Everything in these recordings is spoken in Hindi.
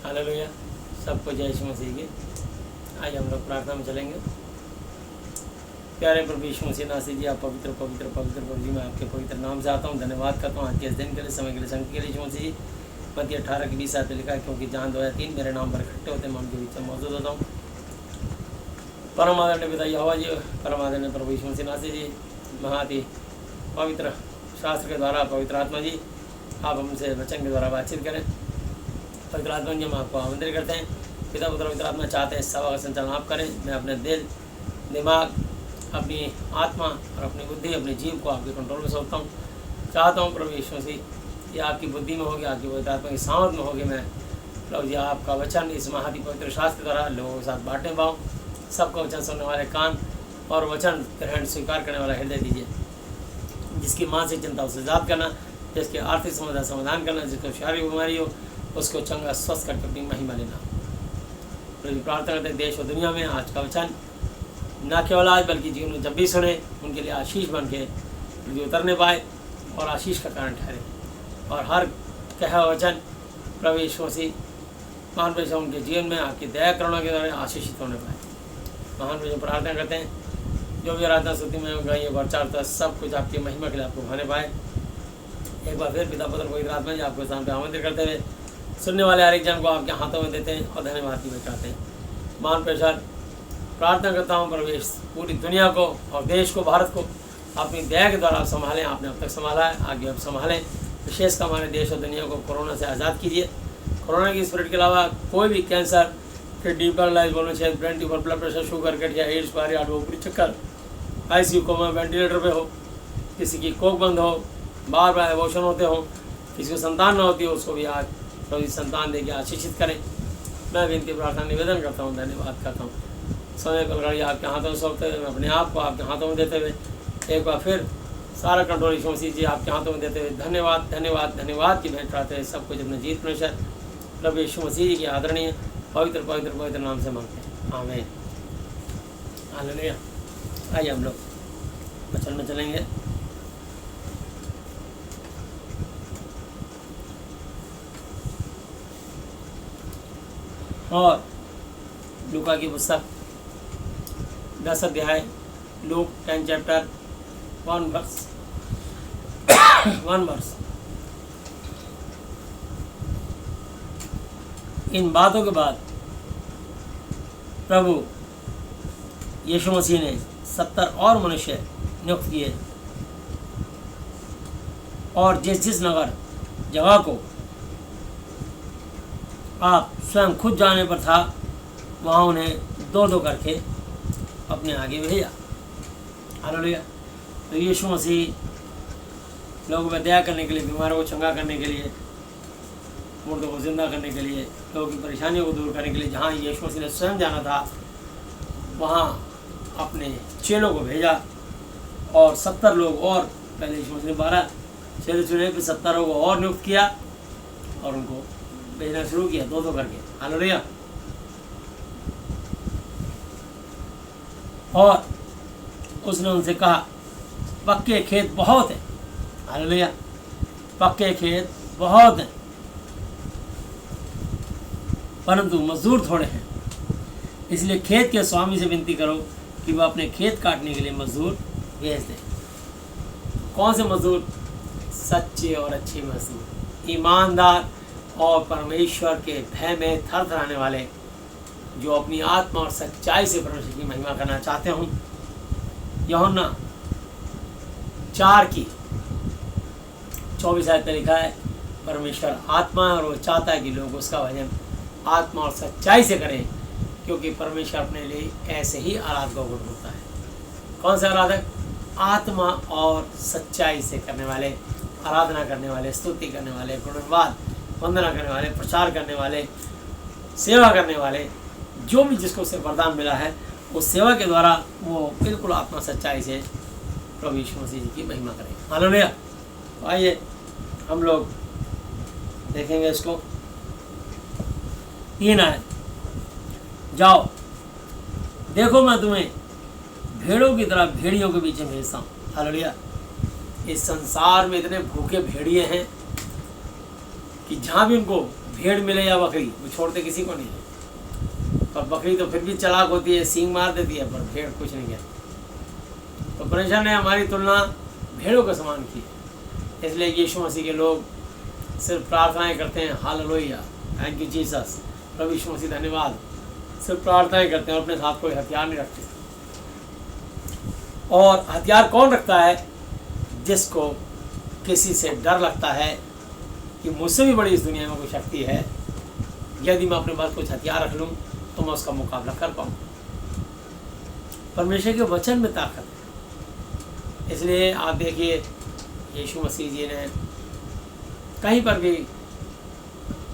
हालेलुया, सबको जय यीशु मसीह की। आज हम लोग प्रार्थना में चलेंगे। प्यारे प्रभु यीशु मसीह नासरी जी, आप पवित्र पवित्र पवित्र प्रभु जी, मैं आपके पवित्र नाम से आता हूँ, धन्यवाद करता हूँ आज के इस दिन के लिए, समय के लिए, संगति के लिए। यीशु मसीह जी, मत्ती 18 की 20 लिखा है, क्योंकि जहाँ 2 या 3 मेरे नाम पर इकट्ठे होते मैं उनके बीच में मौजूद होता हूँ। परम आदरणीय पिता यहोवा जी, परम आदरणीय प्रभु यीशु मसीह नासरी जी, महाति पवित्र शास्त्र के द्वारा पवित्र आत्मा जी, आप हमसे वचन के द्वारा बातचीत करें। पवित्र आत्मा जी, हम आपको आमंत्रित करते हैं। पिता पुत्र पवित्र आत्मा चाहते हैं सभा का संचालन आप करें। मैं अपने दिल, दिमाग, अपनी आत्मा और अपनी बुद्धि, अपने जीव को आपके कंट्रोल में सौंपता हूँ। चाहता हूँ प्रभु यीशु मसीह, ये आपकी बुद्धि में होगी, आपकी पवित्र आत्मा की सामर्थ में होगी। मैं प्रभु जी आपका वचन इस महाति पवित्र शास्त्र के द्वारा लोगों के साथ बांटने पाऊँ। सबका वचन सुनने वाले कान और वचन ग्रहण स्वीकार करने वाला हृदय दीजिए। जिसकी मानसिक चिंता उसे आजाद करना, जिसके आर्थिक समस्या समाधान करना, जिसको शारीरिक बीमारी हो उसको चंगा स्वस्थ करके अपनी महिमा लेना। प्रभु प्रार्थना करते हैं देश और दुनिया में आज का वचन न केवल आज बल्कि जीवन में जब भी सुने उनके लिए आशीष बन के उतरने पाए और आशीष का कारण ठहरे। और हर कहा वचन प्रभु यीशु मसीह महान प्रभु उनके जीवन में आपकी दया करुणा के द्वारा आशीषित होने पाए। महान प्रभु प्रार्थना करते हैं जो भी आराधना स्तुति में गई प्रचार था सब कुछ आपकी महिमा के लिए आपको भाने पाए। एक बार फिर पिता पुत्र पवित्र आत्मा जी आपको सामने आमंत्रित करते हुए सुनने वाले हर एक जन को आपके हाथों में देते हैं और धन्यवाद भी चाहते हैं। महान प्रसाद प्रार्थना करता हूँ प्रवेश पूरी दुनिया को और देश को, भारत को अपनी दया के द्वारा आप संभालें। आपने अब तक संभाला है, आगे अब संभालें। विशेषकर हमारे देश और दुनिया को कोरोना से आज़ाद कीजिए। कोरोना की स्पिरिट के अलावा कोई भी कैंसर, किडनी पैरालाइज, बोलना चाहिए, brain tumour, blood pressure, sugar, गठिया, एड्स, पायरियाड, ऊपरी चक्कर, ICU कोमा, वेंटिलेटर पे हो, किसी की कोख बंद हो, बार बार एबॉर्शन होते हो, किसी को संतान न होती हो, उसको भी आज प्रभु संतान देके आशीषित करें। मैं विनती प्रार्थना निवेदन करता हूँ, धन्यवाद करता हूँ। समय पर गाड़ी आपके हाथों में सौंपते हुए, अपने आप को आपके हाथों में देते हुए एक बार फिर सारा कंट्रोल यीशु मसीह जी आपके हाथों में देते हुए धन्यवाद धन्यवाद धन्यवाद की भेंट कराते हैं। सब कुछ अपने जीत परमेश्वर प्रभु यीशु मसीह जी की आदरणीय पवित्र पवित्र पवित्र नाम से मांगते हैं, आमीन। हालेलुया। आइए हम लोग वचन में चलेंगे। और लूका की पुस्तक 10 अध्याय, लूक 10 चैप्टर 1 वर्स। इन बातों के बाद प्रभु यीशु मसीह ने 70 और मनुष्य नियुक्त किए और जिस जिस नगर जगह को आप स्वयं खुद जाने पर था वहाँ उन्हें 2-2 करके अपने आगे भेजा। हालेलुया। तो यीशु मसीह लोगों पर दया करने के लिए, बीमारों को चंगा करने के लिए, मुर्दों को जिंदा करने के लिए, लोगों की परेशानियों को दूर करने के लिए जहाँ यीशु मसीह ने स्वयं जाना था वहाँ अपने चेलों को भेजा। और 70 लोग और, पहले यीशु मसीह ने 12 चेले चुने, फिर 70 लोगों को और नियुक्त किया और उनको भेजना शुरू किया 2-2 करके। हालेलुया। और उसने उनसे कहा पक्के खेत बहुत हैं। हालेलुया। पक्के खेत बहुत हैं परंतु मजदूर थोड़े हैं। इसलिए खेत के स्वामी से विनती करो कि वह अपने खेत काटने के लिए मजदूर भेज दे। कौन से मजदूर? सच्चे और अच्छे मजदूर, ईमानदार और परमेश्वर के भय में थरथराने वाले, जो अपनी आत्मा और सच्चाई से परमेश्वर की महिमा करना चाहते हों। यूहन्ना 4:24 लिखा है, परमेश्वर आत्मा है और वो चाहता है कि लोग उसका भजन आत्मा और सच्चाई से करें, क्योंकि परमेश्वर अपने लिए ऐसे ही आराधकों को ढूंढता है। कौन से आराधक? आत्मा और सच्चाई से करने वाले, आराधना करने वाले, स्तुति करने वाले, गुणवाद वंदना करने वाले, प्रचार करने वाले, सेवा करने वाले, जो भी जिसको उसे वरदान मिला है उस सेवा के द्वारा वो बिल्कुल आत्मा सच्चाई से प्रभु यीशु मसीह जी की महिमा करें। हालेलुया। तो आइए हम लोग देखेंगे इसको। 3 आयत, जाओ देखो मैं तुम्हें भेड़ों की तरह भेड़ियों के बीच में भेजता हूँ। हालेलुया। इस संसार में इतने भूखे भेड़िए हैं कि जहाँ भी उनको भेड़ मिले या बकरी, वो छोड़ते किसी को नहीं है। पर बकरी तो फिर भी चालाक होती है, सींग मार देती है, पर भेड़ कुछ नहीं कहती। तो परमेश्वर ने हमारी तुलना भेड़ों के समान की है। इसलिए यीशु मसीह के लोग सिर्फ प्रार्थनाएं करते हैं, हालेलुया, थैंक यू जीसस, प्रभु यीशु मसीह धन्यवाद, सिर्फ प्रार्थनाएं करते हैं और अपने साथ कोई हथियार नहीं रखते। और हथियार कौन रखता है? जिसको किसी से डर लगता है कि मुझसे भी बड़ी इस दुनिया में कोई शक्ति है, यदि मैं अपने पास कुछ हथियार रख लूँ तो मैं उसका मुकाबला कर पाऊँ। परमेश्वर के वचन में ताकत है। इसलिए आप देखिए यीशु मसीह जी ने कहीं पर भी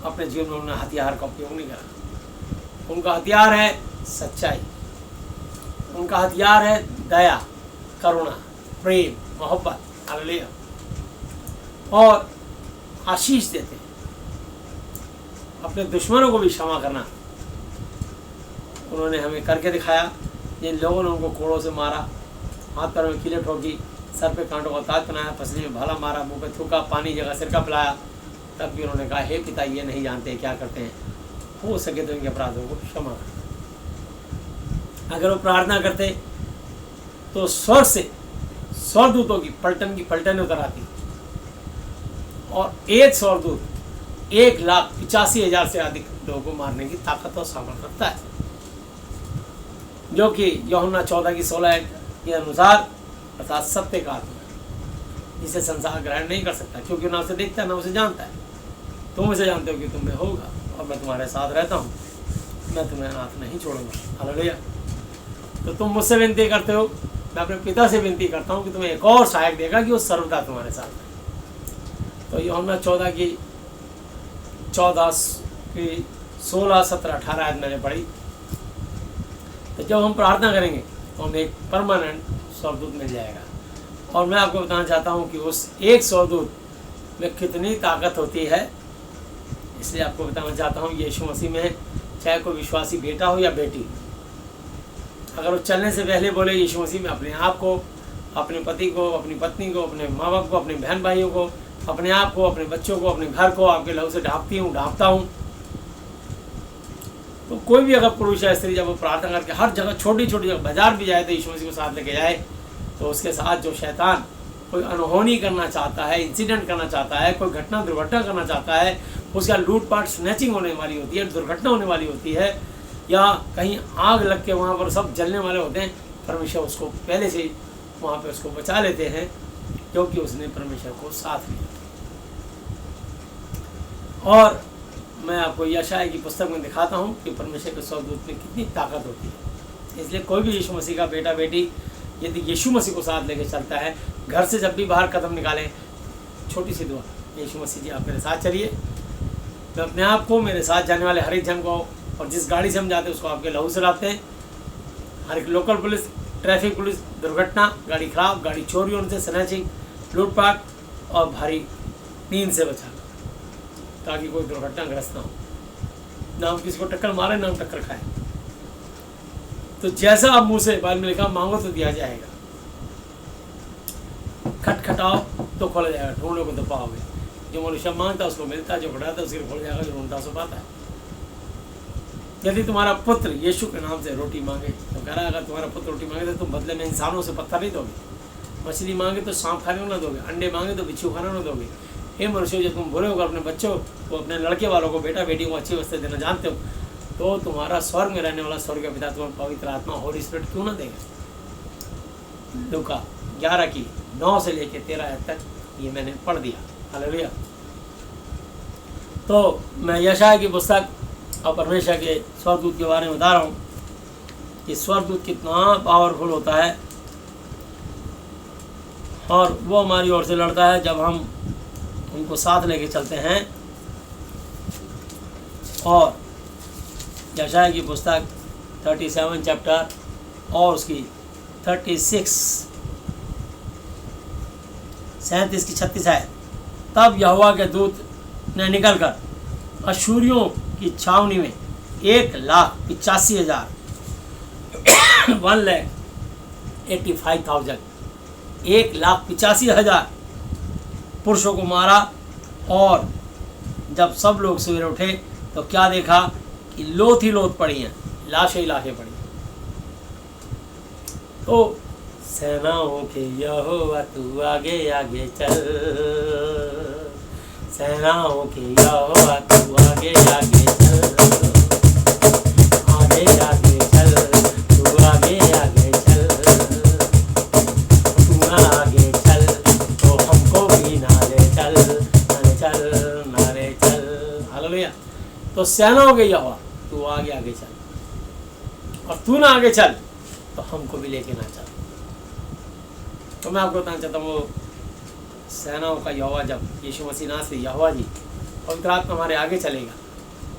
अपने जीवन में उन्होंने हथियार का उपयोग नहीं करा। उनका हथियार है सच्चाई, उनका हथियार है दया, करुणा, प्रेम, मोहब्बत, हालेलुया, और आशीष देते हैं। अपने दुश्मनों को भी क्षमा करना उन्होंने हमें करके दिखाया। जिन लोगों ने उनको कोड़ों से मारा, हाथ पैर में कीलें ठोकी, सर पे कांटों का ताज पहनाया, पसली में भाला मारा, मुंह पे थूका, पानी जगह सिर का पिलाया, तब भी उन्होंने कहा, हे पिता, ये नहीं जानते क्या करते हैं, हो सके तो इनके अपराधों को क्षमा कर। अगर वो प्रार्थना करते तो स्वर्ग से स्वर्गदूतों की पलटन उतर आती, और एक स्वर्गदूत 1,85,000 से अधिक लोगों को मारने की ताकत और सामर्थ्य रखता है, जो कि यूहन्ना 14:16 के अनुसार अर्थात सत्य का आत्मा है, जिसे संसार ग्रहण नहीं कर सकता, क्योंकि ना उसे देखता है ना उसे जानता है। तुम उसे जानते हो कि तुम में होगा, और मैं तुम्हारे साथ रहता हूँ, मैं तुम्हें अनाथ नहीं छोड़ूंगा। हालेलुया। तो तुम मुझसे विनती करते हो, मैं अपने पिता से विनती करता हूँ कि तुम्हें एक और सहायक देगा कि वो सर्वदा तुम्हारे साथ है। तो यूहन्ना 14 की 16, 17, 18 आयत मैंने पढ़ी। तो जब हम प्रार्थना करेंगे तो हमें एक परमानेंट स्वर्गदूत मिल जाएगा। और मैं आपको बताना चाहता हूँ कि उस एक स्वर्गदूत में कितनी ताकत होती है। इसलिए आपको बताना चाहता हूँ, यीशु मसीह में चाहे कोई विश्वासी बेटा हो या बेटी, अगर वो चलने से पहले बोले यीशु मसीह में अपने आप को, अपने पति को, अपनी पत्नी को, अपने माँ बाप को, अपने बहन भाइयों को, अपने आप को, अपने बच्चों को, अपने घर को आपके लहू से ढांपता हूँ, तो कोई भी अगर पुरुष या स्त्री जब वो प्रार्थना करके हर जगह छोटी छोटी जगह बाजार भी जाए तो यीशु मसीह को साथ लेके जाए, तो उसके साथ जो शैतान कोई अनहोनी करना चाहता है, इंसिडेंट करना चाहता है, कोई घटना दुर्घटना करना चाहता है, उसका लूटपाट स्नैचिंग होने वाली होती है, दुर्घटना होने वाली होती है, या कहीं आग लग के वहाँ पर सब जलने वाले होते हैं, परमेश्वर उसको पहले से वहाँ पे उसको बचा लेते हैं, क्योंकि उसने परमेश्वर को साथ लिया। और मैं आपको यशायाह की पुस्तक में दिखाता हूँ कि परमेश्वर के स्वर्गदूत में कितनी ताकत होती है। इसलिए कोई भी यीशु मसीह का बेटा बेटी यदि यीशु मसीह को साथ लेके चलता है, घर से जब भी बाहर कदम निकालें, छोटी सी दुआ, यीशु मसीह जी आप मेरे साथ चलिए, मैं अपने आप को, मेरे साथ जाने वाले हर एक जन को, और जिस गाड़ी से हम जाते हैं उसको आपके लहू से लाते हैं, हर एक लोकल पुलिस, ट्रैफिक पुलिस, दुर्घटना, गाड़ी खराब, गाड़ी चोरी होने से, स्नैचिंग, लूटपाट और भारी नींद से बचा, ताकि कोई दुर्घटनाग्रस्त ना हो, ना हम किसी को टक्कर मारे ना हम टक्कर खाएं। तो जैसा आप मुंह से बाइबल में लिखा, मांगो तो दिया जाएगा, खटखटाओ तो खोला जाएगा, ढूंढो तो पाओगे। जो मनुष्य मांगता है उसको मिलता है, जो खटाता है उसके खोल जाएगा, जो ढूंढता सो पाता है। यदि तुम्हारा पुत्र यीशु के नाम से रोटी मांगे तो कह रहा है, अगर तुम्हारा पुत्र रोटी मांगे तो तुम बदले में इंसानों से पत्थर नहीं दोगे, मछली मांगे तो सांप खाने को ना दोगे, अंडे मांगे तो बिच्छू खाने ना दोगे। हे मनुष्य, जब तुम बुरे होकर अपने बच्चों को, अपने लड़के वालों को, बेटा बेटी को अच्छी वस्तु देना जानते हो, तो तुम्हारा स्वर्ग में रहने वाला स्वर्ग का पिता तुम्हें पवित्र आत्मा, होली स्पिरिट क्यों ना देगा। लूका 11:9 से लेकर 13 तक ये मैंने पढ़ दिया। हालेलुया। तो मैं यशायाह की पुस्तक और परमेश्वर के स्वर्गदूत के बारे में बता रहा हूँ कि स्वर्गदूत कितना पावरफुल होता है, और वो हमारी ओर से लड़ता है जब हम उनको साथ लेके चलते हैं। और यशायाह की पुस्तक 37 चैप्टर और उसकी 36, 37 की 36 है। तब यहोवा के दूत ने निकलकर अशूरियों की छावनी में 1,85,000 1,85,000 1,85,000 पुरुषों को मारा, और जब सब लोग सवेरे उठे तो क्या देखा कि लोथ ही लोथ पड़ी हैं, लाशें ही लाशें पड़ी। तो सेनाओं के यहोवा तू आगे आगे चल, सेनाओं के यहोवा तू आगे आगे चल, आगे आगे चल, तू आगे आगे चल, तू ना आगे चल तो हमको भी नाले चल, नाले चल, नाले चल। हालेलुया। तो सेनाओं के यहोवा तू आगे आगे चल, और तू ना आगे चल तो हमको भी लेके ना चल। तो मैं आपको बताना चाहता हूँ, सेनाओं का यहोवा जब यीशु मसीह नाम से यहोवा जी पवित्र आत्मा हमारे आगे चलेगा,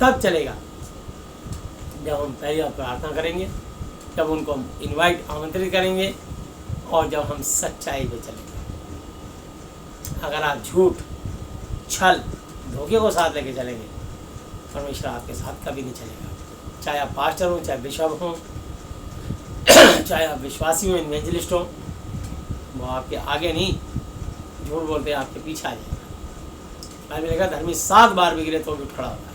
तब चलेगा जब हम पहली बार प्रार्थना करेंगे, जब उनको हम इनवाइट आमंत्रित करेंगे, और जब हम सच्चाई पे चलेंगे। अगर आप झूठ, छल, धोखे को साथ लेके चलेंगे, परमेश्वर आपके साथ कभी नहीं चलेगा। चाहे आप पास्टर हों, चाहे बिशप हों, चाहे आप विश्वासी हों, इवेंजलिस्ट हों, वो आपके आगे नहीं, झूठ बोलते आपके पीछे आ जाएगा। बाइबल लिखा धर्मी 7 बार भी गिरे तो भी खड़ा होता है।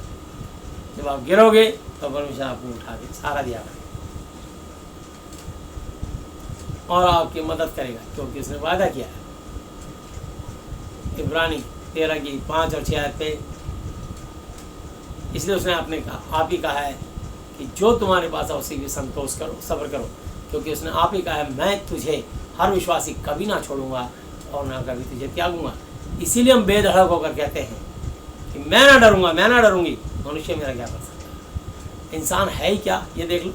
जब आप गिरोगे तो परमेश्वर आपको उठा के सहारा दिया करेगा और आपकी मदद करेगा, क्योंकि उसने वादा किया है। इब्रानी 13 की 5 और 6 पे इसलिए उसने आपने कहा, आप ही कहा है कि जो तुम्हारे पास है उसी भी संतोष करो, सब्र करो, क्योंकि उसने आप ही कहा है मैं तुझे हर विश्वासी कभी ना छोड़ूंगा और ना कभी तुझे त्यागूंगा। इसीलिए हम बेधड़क होकर कहते हैं कि मैं ना डरूंगा, मैं ना डरूंगी, मनुष्य मेरा क्या कर सकता है। इंसान है ही क्या, ये देख लो,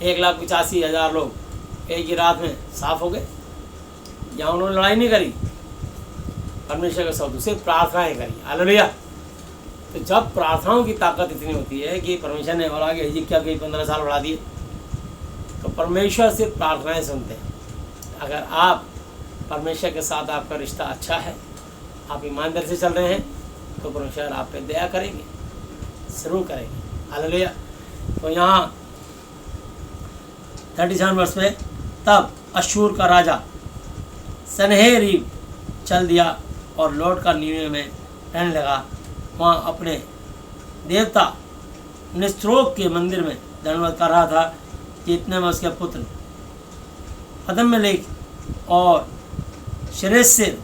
1,85,000 लोग एक ही रात में साफ हो गए। यहाँ उन्होंने लड़ाई नहीं करी, परमेश्वर के साथ उसे प्रार्थनाएं करी। हालेलुया। तो जब प्रार्थनाओं की ताकत इतनी होती है कि परमेश्वर ने बोला कि हिजकिय्याह के 15 साल बढ़ा दिए, तो परमेश्वर से प्रार्थनाएं सुनते हैं। अगर आप परमेश्वर के साथ आपका रिश्ता अच्छा है, आप ईमानदारी से चल रहे हैं, तो परमेश्वर आप पे दया करेंगे, जरूर करेंगे। हालेलुया। तो यहाँ 37 वर्ष में तब अश्शूर का राजा सनहेरीब चल दिया और लौट कर नीवे में रहने लगा। वहाँ अपने देवता निस्रोक के मंदिर में दंडवत कर रहा था कि इतने में उसके पुत्र अदम्मेलेक और शरेसेर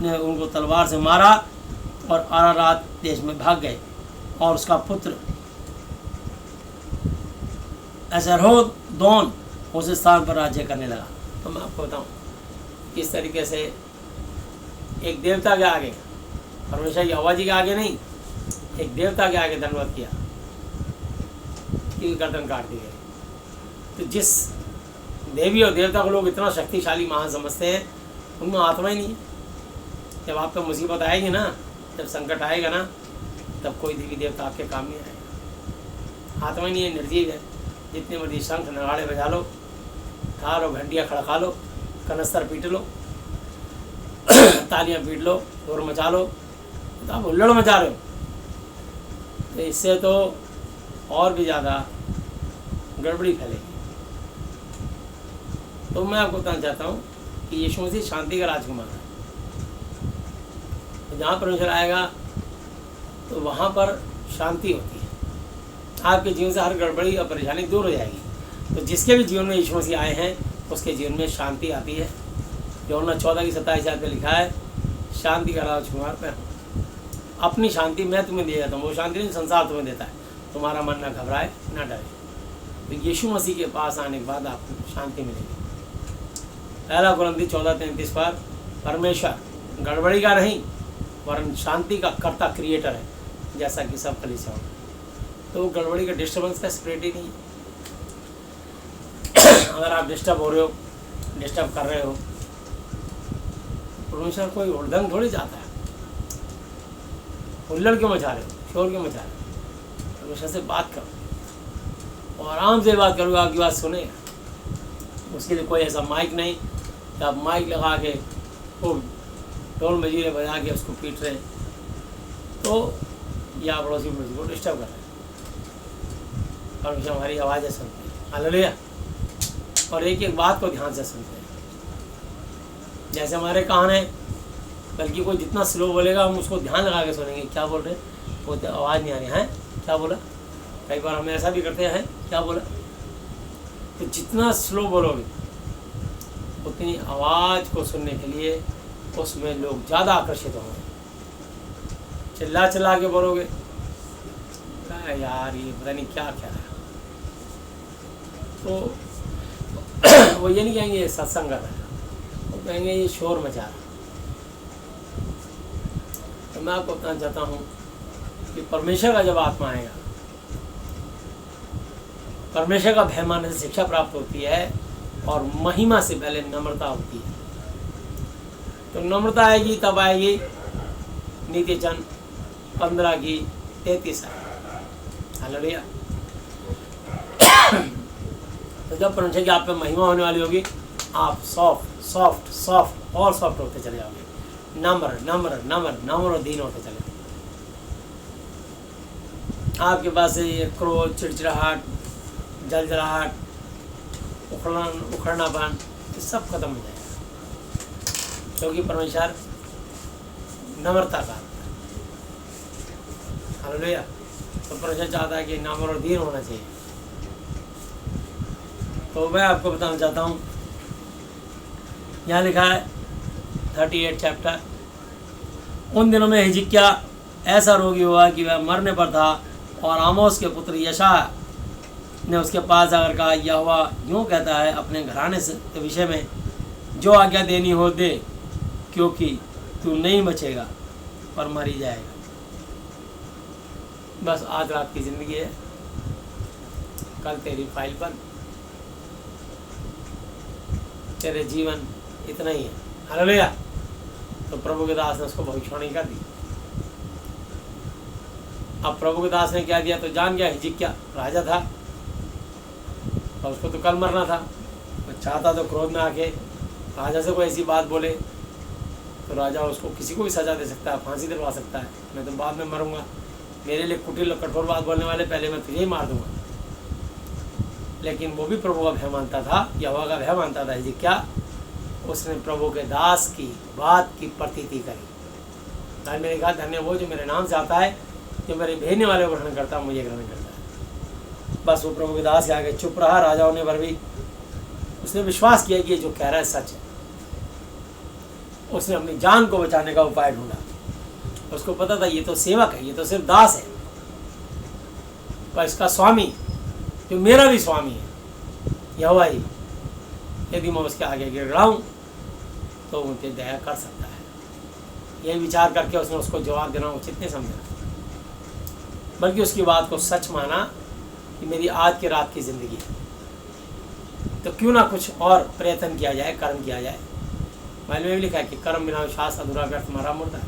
ने उनको तलवार से मारा और अरारात देश में भाग गए, और उसका पुत्र एसरहोदोन उस स्थान पर राज्य करने लगा। तो मैं आपको बताऊं किस तरीके से एक देवता के आगे, परमेश्वर यहोवा जी के आगे नहीं, एक देवता के आगे दंडवत किया कि गर्दन काट दी गई। तो जिस देवी और देवता को लोग इतना शक्तिशाली महान समझते हैं, उनमें आत्मा ही नहीं है। जब आप पे मुसीबत आएगी ना, जब संकट आएगा ना, तब कोई देवी देवता आपके काम नहीं आएगा। आत्मा ही नहीं है, निर्जीव है। जितने मर्जी शंख नगाड़े बजा लो, थाल और घंटियाँ खड़का लो, कनस्तर पीट लो, तालियां पीट लो, शोर मचा लो, तो आप हुल्लड़ मचा रहे हो। तो इससे तो और भी ज़्यादा गड़बड़ी फैलेगी। तो मैं आपको बताना चाहता हूँ कि यीशु मसीह शांति का राजकुमार है। तो जहाँ परमेश्वर आएगा तो वहाँ पर शांति होती है। आपके जीवन से हर गड़बड़ी और परेशानी दूर हो जाएगी। तो जिसके भी जीवन में यीशु मसीह आए हैं, उसके जीवन में शांति आती है। यूहन्ना 14 की 27 पे लिखा है, शांति का राजकुमार मैं हूँ, अपनी शांति मैं तुम्हें दे जाता हूँ। वो शांति नहीं संसार तुम्हें देता है, तुम्हारा मन ना घबराए ना डरे। तो यीशु मसीह के पास आने के बाद आपको शांति मिलेगी। 1 कुरिन्थी 14:33 पर परमेश्वर गड़बड़ी का नहीं वरन शांति का कर्ता क्रिएटर है, जैसा कि सब कलीसिया होगा। तो गड़बड़ी का डिस्टर्बेंस का स्प्रेड ही नहीं है। अगर आप डिस्टर्ब हो रहे हो, डिस्टर्ब कर रहे हो, परमेश्वर कोई उड़दंग थोड़ी जाता है। हुल्लड़ क्यों मचा रहे हो, शोर क्यों मचा रहे हो? परमेश्वर से बात करो और आराम से बात करोगे, आपकी बात सुनेगा। उसके लिए कोई ऐसा माइक नहीं कि आप माइक लगा के खूब ढोल मजीरे बजा के उसको पीट रहे हैं, तो या पड़ोसी को डिस्टर्ब कर रहे हैं। परमेश्वर हमारी आवाज़ें सुनते हैं। हालेलुया। और एक एक बात को ध्यान से सुनते हैं। जैसे हमारे कान है, बल्कि कोई जितना स्लो बोलेगा हम उसको ध्यान लगा के सुनेंगे क्या बोल रहे हैं। वो तो आवाज़ नहीं आ रही है। क्या बोला? कई बार हम ऐसा भी करते हैं, क्या बोला? तो जितना स्लो बोलोगे उतनी आवाज़ को सुनने के लिए उसमें लोग ज़्यादा आकर्षित होंगे। चिल्ला चिल्ला के बोलोगे यार ये पता नहीं क्या क्या है, तो वो ये नहीं कहेंगे ये सत्संग कर रहा है, वो कहेंगे ये शोर मचा रहा है। तो मैं आपको बताना चाहता हूँ कि परमेश्वर का जब आत्मा आएगा, परमेश्वर का भय मानने से शिक्षा प्राप्त होती है और महिमा से पहले नम्रता होती है। तो नम्रता आएगी तब आएगी नीति चंद 15 की 33 है। हालेलुया। तो जब परमेश्वर की आप पे महिमा होने वाली होगी, आप सॉफ्ट सॉफ्ट सॉफ्ट और सॉफ्ट होते चले जाओगे, नम्र नम्र नम्र नम्र और दीन होते चले। आपके पास ये क्रोध, चिड़चिड़ाहट, जलजलाहट, उखड़नापन, ये सब खत्म हो जाएगा, क्योंकि परमेश्वर नम्रता का। हालेलुया। तो परमेश्वर चाहता है कि नम्र और दीन होना चाहिए। तो मैं आपको बताना चाहता हूँ, यहाँ लिखा है 38 चैप्टर, उन दिनों में हिजकिय्याह ऐसा रोगी हुआ कि वह मरने पर था, और आमोस के पुत्र यशायाह ने उसके पास आकर कहा, यहोवा यूँ कहता है अपने घराने के विषय में, जो आज्ञा देनी हो दे, क्योंकि तू नहीं बचेगा पर मर ही जाएगा। बस आज रात की ज़िंदगी है, कल तेरी फाइल बंद, तेरे जीवन इतना ही है। हालेलुया। तो प्रभु के दास ने उसको भविष्यवाणी कर दी। अब प्रभु के दास ने क्या दिया, तो जान गया हिजकिय्याह राजा था और उसको तो कल मरना था। वो चाहता तो क्रोध में आके राजा से कोई ऐसी बात बोले तो राजा उसको किसी को भी सजा दे सकता है, फांसी दिलवा सकता है, मैं तो बाद में मरूंगा, मेरे लिए कुटिल कठोर बात बोलने वाले पहले मैं तुझे ही मार दूंगा। लेकिन वो भी प्रभु का भय मानता था, यहोवा का भय मानता था हिजकिय्याह। उसने प्रभु के दास की बात की प्रतीति करी। आज मैंने कहा धन्य वो जो मेरे नाम से आता है, जो मेरे भेजने वाले को ग्रहण करता है, मुझे ग्रहण करता है। बस वो प्रभु के दास के आगे चुप रहा। राजा होने पर भी उसने विश्वास किया कि ये जो कह रहा है सच है। उसने अपनी जान को बचाने का उपाय ढूंढा। उसको पता था ये तो सेवक है, ये तो सिर्फ दास है, पर इसका स्वामी जो मेरा भी स्वामी है यहोवा ही, यदि मैं उसके आगे गिर रहा हूँ तो मुझे दया कर सकता है। यही विचार करके उसने उसको जवाब देना उचित नहीं समझा, बल्कि उसकी बात को सच माना कि मेरी आज की रात की ज़िंदगी है, तो क्यों ना कुछ और प्रयत्न किया जाए, कर्म किया जाए। बाइबल में भी लिखा है कि कर्म बिना विश्वास अधूरा व्यर्थ मरा मुर्दा है।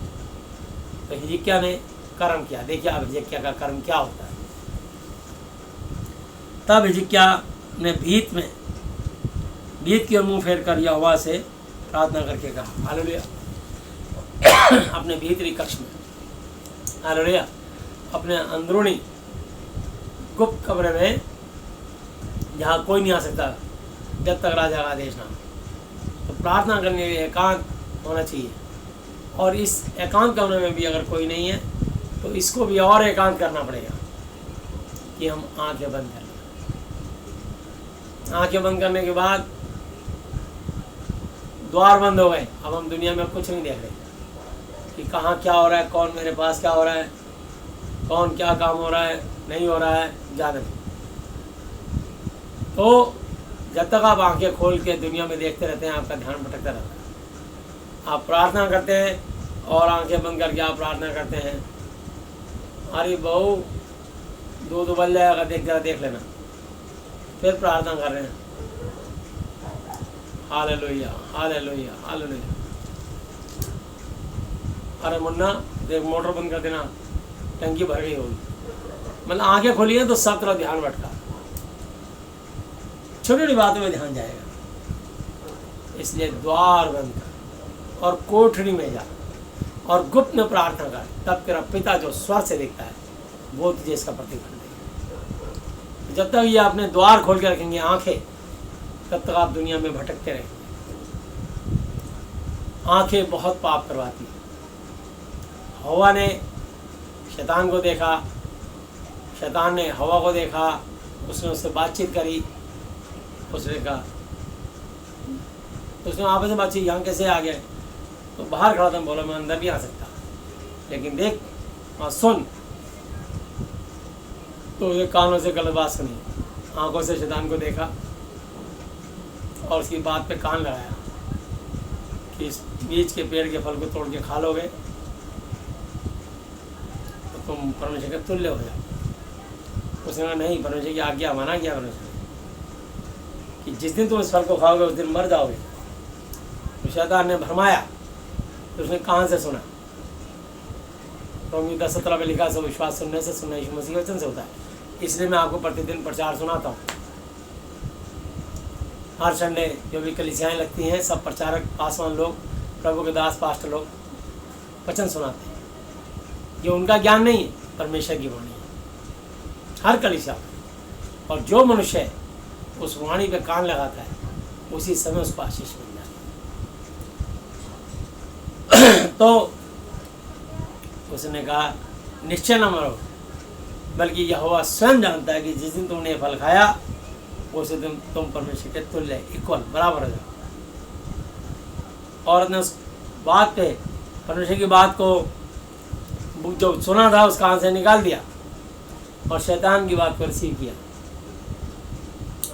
तो हिजकिय्याह ने कर्म किया। देखिए अब हिजकिय्याह का कर्म क्या होता है। तब हिजकिय्याह ने भीत की ओर मुँह फेर कर यहोवा से प्रार्थना करके कहा, हालेलुया, अपने भीतरी कक्ष में, हालेलुया, अपने अंदरूनी गुप्त कमरे में, जहाँ कोई नहीं आ सकता जब तक राजा का आदेश ना हो। तो प्रार्थना करने के लिए एकांत होना चाहिए, और इस एकांत कमरे में भी अगर कोई नहीं है तो इसको भी और एकांत करना पड़ेगा कि हम आंखें बंद कर लें। आंखें बंद करने के बाद द्वार बंद हो गए। अब हम दुनिया में कुछ नहीं देख रहे कि कहाँ क्या हो रहा है, कौन मेरे पास क्या हो रहा है, कौन क्या काम हो रहा है, नहीं हो रहा है, ज़्यादा नहीं। तो जब तक आप आंखें खोल के दुनिया में देखते रहते हैं, आपका ध्यान भटकता रहता है। आप प्रार्थना करते हैं और आंखें बंद करके आप प्रार्थना करते हैं, अरे बहू दूध उबल जाएगा, देख लेना, फिर प्रार्थना कर रहे हैं, हालेलुया हालेलुया हालेलुया। अरे मुन्ना देख मोटर बंद कर देना, टंकी भर गई होगी। मतलब आंखें खोली हैं तो सब तरफ ध्यान भटका, छोटी छोटी बातों में ध्यान जाएगा। इसलिए द्वार बंद कर और कोठरी में जा और गुप्त में प्रार्थना कर, तब तेरा पिता जो स्वर से देखता है वो तुझे इसका प्रतिफल देगा। जब तक ये अपने द्वार खोल के रखेंगे आंखें, तब तक आप दुनिया में भटकते रहेंगे। आंखें बहुत पाप करवाती हैं। हवा ने शैतान को देखा, शैतान ने हवा को देखा, उसने उससे बातचीत करी, उसने कहा, उसने आपस में बातचीत, यहाँ कैसे आ गए? तो बाहर खड़ा था, बोला मैं अंदर भी आ सकता, लेकिन देख वहाँ सुन। तो उसने कानों से गलत बात सुनी, आंखों से शैतान को देखा और उसकी बात पे कान लगाया कि इस बीज के पेड़ के फल को तोड़ के खा लोगे तो तुम परमेश्वर के तुल्य हो जाओ। उसने कहा नहीं, परमेश्वर की आज्ञा माना गया परमेश्वर कि जिस दिन तुम इस फल को खाओगे उस दिन मर जाओगे। तो शैतान ने भरमाया, तो उसने कहाँ से सुना? रोमी 10:17 में लिखा, सब विश्वास सुनने से, सुनना यीशु मसीह के वचन से होता है। इसलिए मैं आपको प्रतिदिन प्रचार सुनाता हूँ। हर संडे जो भी कलीसियाएँ लगती हैं, सब प्रचारक, पासवान लोग, प्रभु के दास, पास्टर लोग वचन सुनाते हैं। ये उनका ज्ञान नहीं है, परमेश्वर की वाणी है हर कलीसिया में। और जो मनुष्य उस वाणी पे कान लगाता है, उसी समय उसको आशीष मिल जाती है। तो उसने कहा निश्चय न मरो, बल्कि यहोवा स्वयं जानता है कि जिस दिन तुमने फल खाया उस दिन तुम परमेश्वर के तुल्य, इक्वल, बराबर हो जाओ। औरत ने उस बात पे, परमेश्वर की बात को जो सुना था उस कान से निकाल दिया और शैतान की बात को रिसीव किया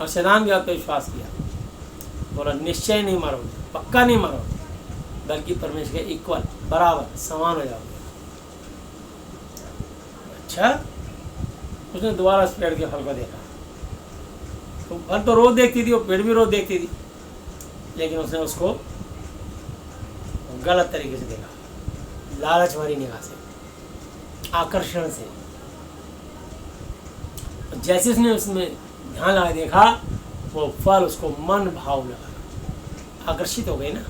और शैतान की बात पर विश्वास किया। बोला निश्चय नहीं मरोगे, पक्का नहीं मरोगे, बल्कि परमेश्वर के इक्वल, बराबर, समान हो जाओगे। अच्छा, उसने दोबारा उस पेड़ के फल को देखा। तो फल तो रोज देखती थी, वो पेड़ भी रोज देखती थी, लेकिन उसने उसको गलत तरीके से देखा, लालच भरी निगाह से, आकर्षण से। जैसे उसने उसमें ध्यान लगा देखा, वो फल उसको मन भाव लगा, आकर्षित हो गई ना।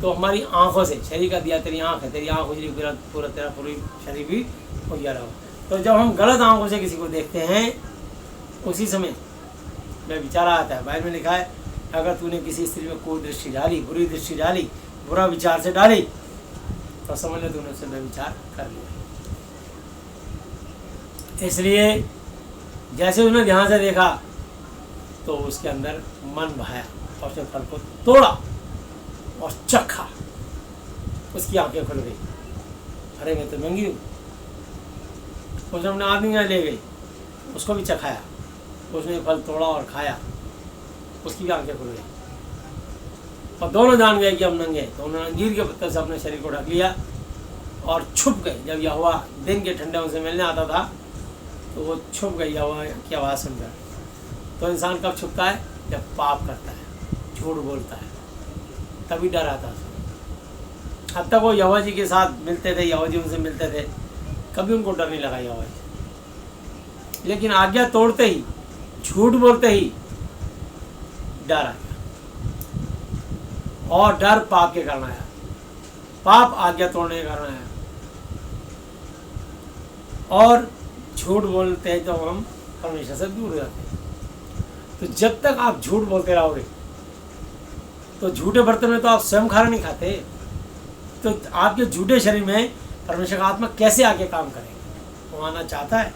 तो हमारी आंखों से, शरीर का दिया तेरी आंख है, तेरी आंख उजली, पूरा तेरा पूरी शरीर भी उजाला हो। तो जब हम गलत आंखों से किसी को देखते हैं, उसी समय में विचार आता है। बाइबल में लिखा है, अगर तूने किसी स्त्री में कोई दृष्टि डाली, बुरी दृष्टि डाली, बुरा विचार से डाली, तो समझ ले तूने उससे विचार कर लिया। इसलिए जैसे उसने ध्यान से देखा तो उसके अंदर मन भाया और उसने फल को तोड़ा और चखा। उसकी आंखें खुल गई, अरे मैं तो नंगी हूँ। उसने अपने आदमी यहाँ ले गई, उसको भी चखाया, उसने फल तोड़ा और खाया, उसकी भी आंखें खुल गई और दोनों जान गए कि हम नंगे। तो उन्होंने अंजीर के पत्ते से अपने शरीर को ढक लिया और छुप गए। जब यहोवा दिन के ठंडे उनसे मिलने आता था तो वो छुप गई यहोवा की आवाज़ सुनकर। तो इंसान कब छुपता है? जब पाप करता है, झूठ बोलता है, तभी डर आता है। अब तक वो यहोवा जी के साथ मिलते थे, यहोवा जी उनसे मिलते थे, कभी उनको डर नहीं लगा यहोवा जी। लेकिन आज्ञा तोड़ते ही, झूठ बोलते ही डर आ गया, और डर पाप के कारण आया, पाप आज्ञा तोड़ने के कारण आया। और झूठ बोलते हैं तो हम परमेश्वर से दूर हो जाते हैं। तो जब तक आप झूठ बोलते रहोगे, तो झूठे बर्तन में तो आप स्वयं खाना नहीं खाते, तो आपके झूठे शरीर में परमेश्वर का आत्मा कैसे आके काम करेगा? वो आना चाहता है?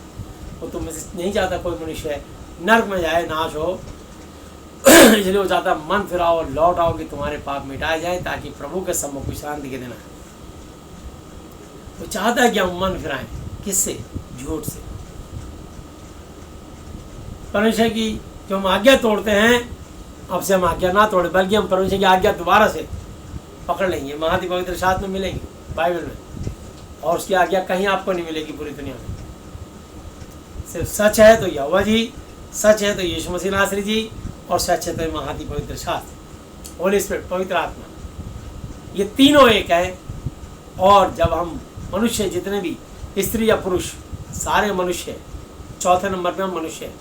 वो तुम में से नहीं चाहता कोई मनुष्य नर्क में जाए, नाश हो। इसलिए वो चाहता मन फिराओ और लौट आओ कि तुम्हारे पाप मिटाए जाए, ताकि प्रभु के सम्मुख विश्रांति के देना है। वो चाहता है कि हम मन फिराएं, किससे? झूठ से। परमेश्वर की जो हम आज्ञा तोड़ते हैं, अब से हम आज्ञा ना तोड़े, बल्कि हम परमेश्वर की आज्ञा दोबारा से पकड़ लेंगे। महाति पवित्र शास्त्र में मिलेंगे, बाइबल में, और उसकी आज्ञा कहीं आपको नहीं मिलेगी पूरी दुनिया में। सिर्फ सच है तो यहोवा जी, सच है तो यीशु मसीह नासरी जी, और सच है तो महाति पवित्र शास्त्र, होली स्पिरिट, पवित्र आत्मा। ये तीनों एक है। और जब हम मनुष्य, जितने भी स्त्री या पुरुष, सारे मनुष्य, चौथे नंबर पे हम मनुष्य,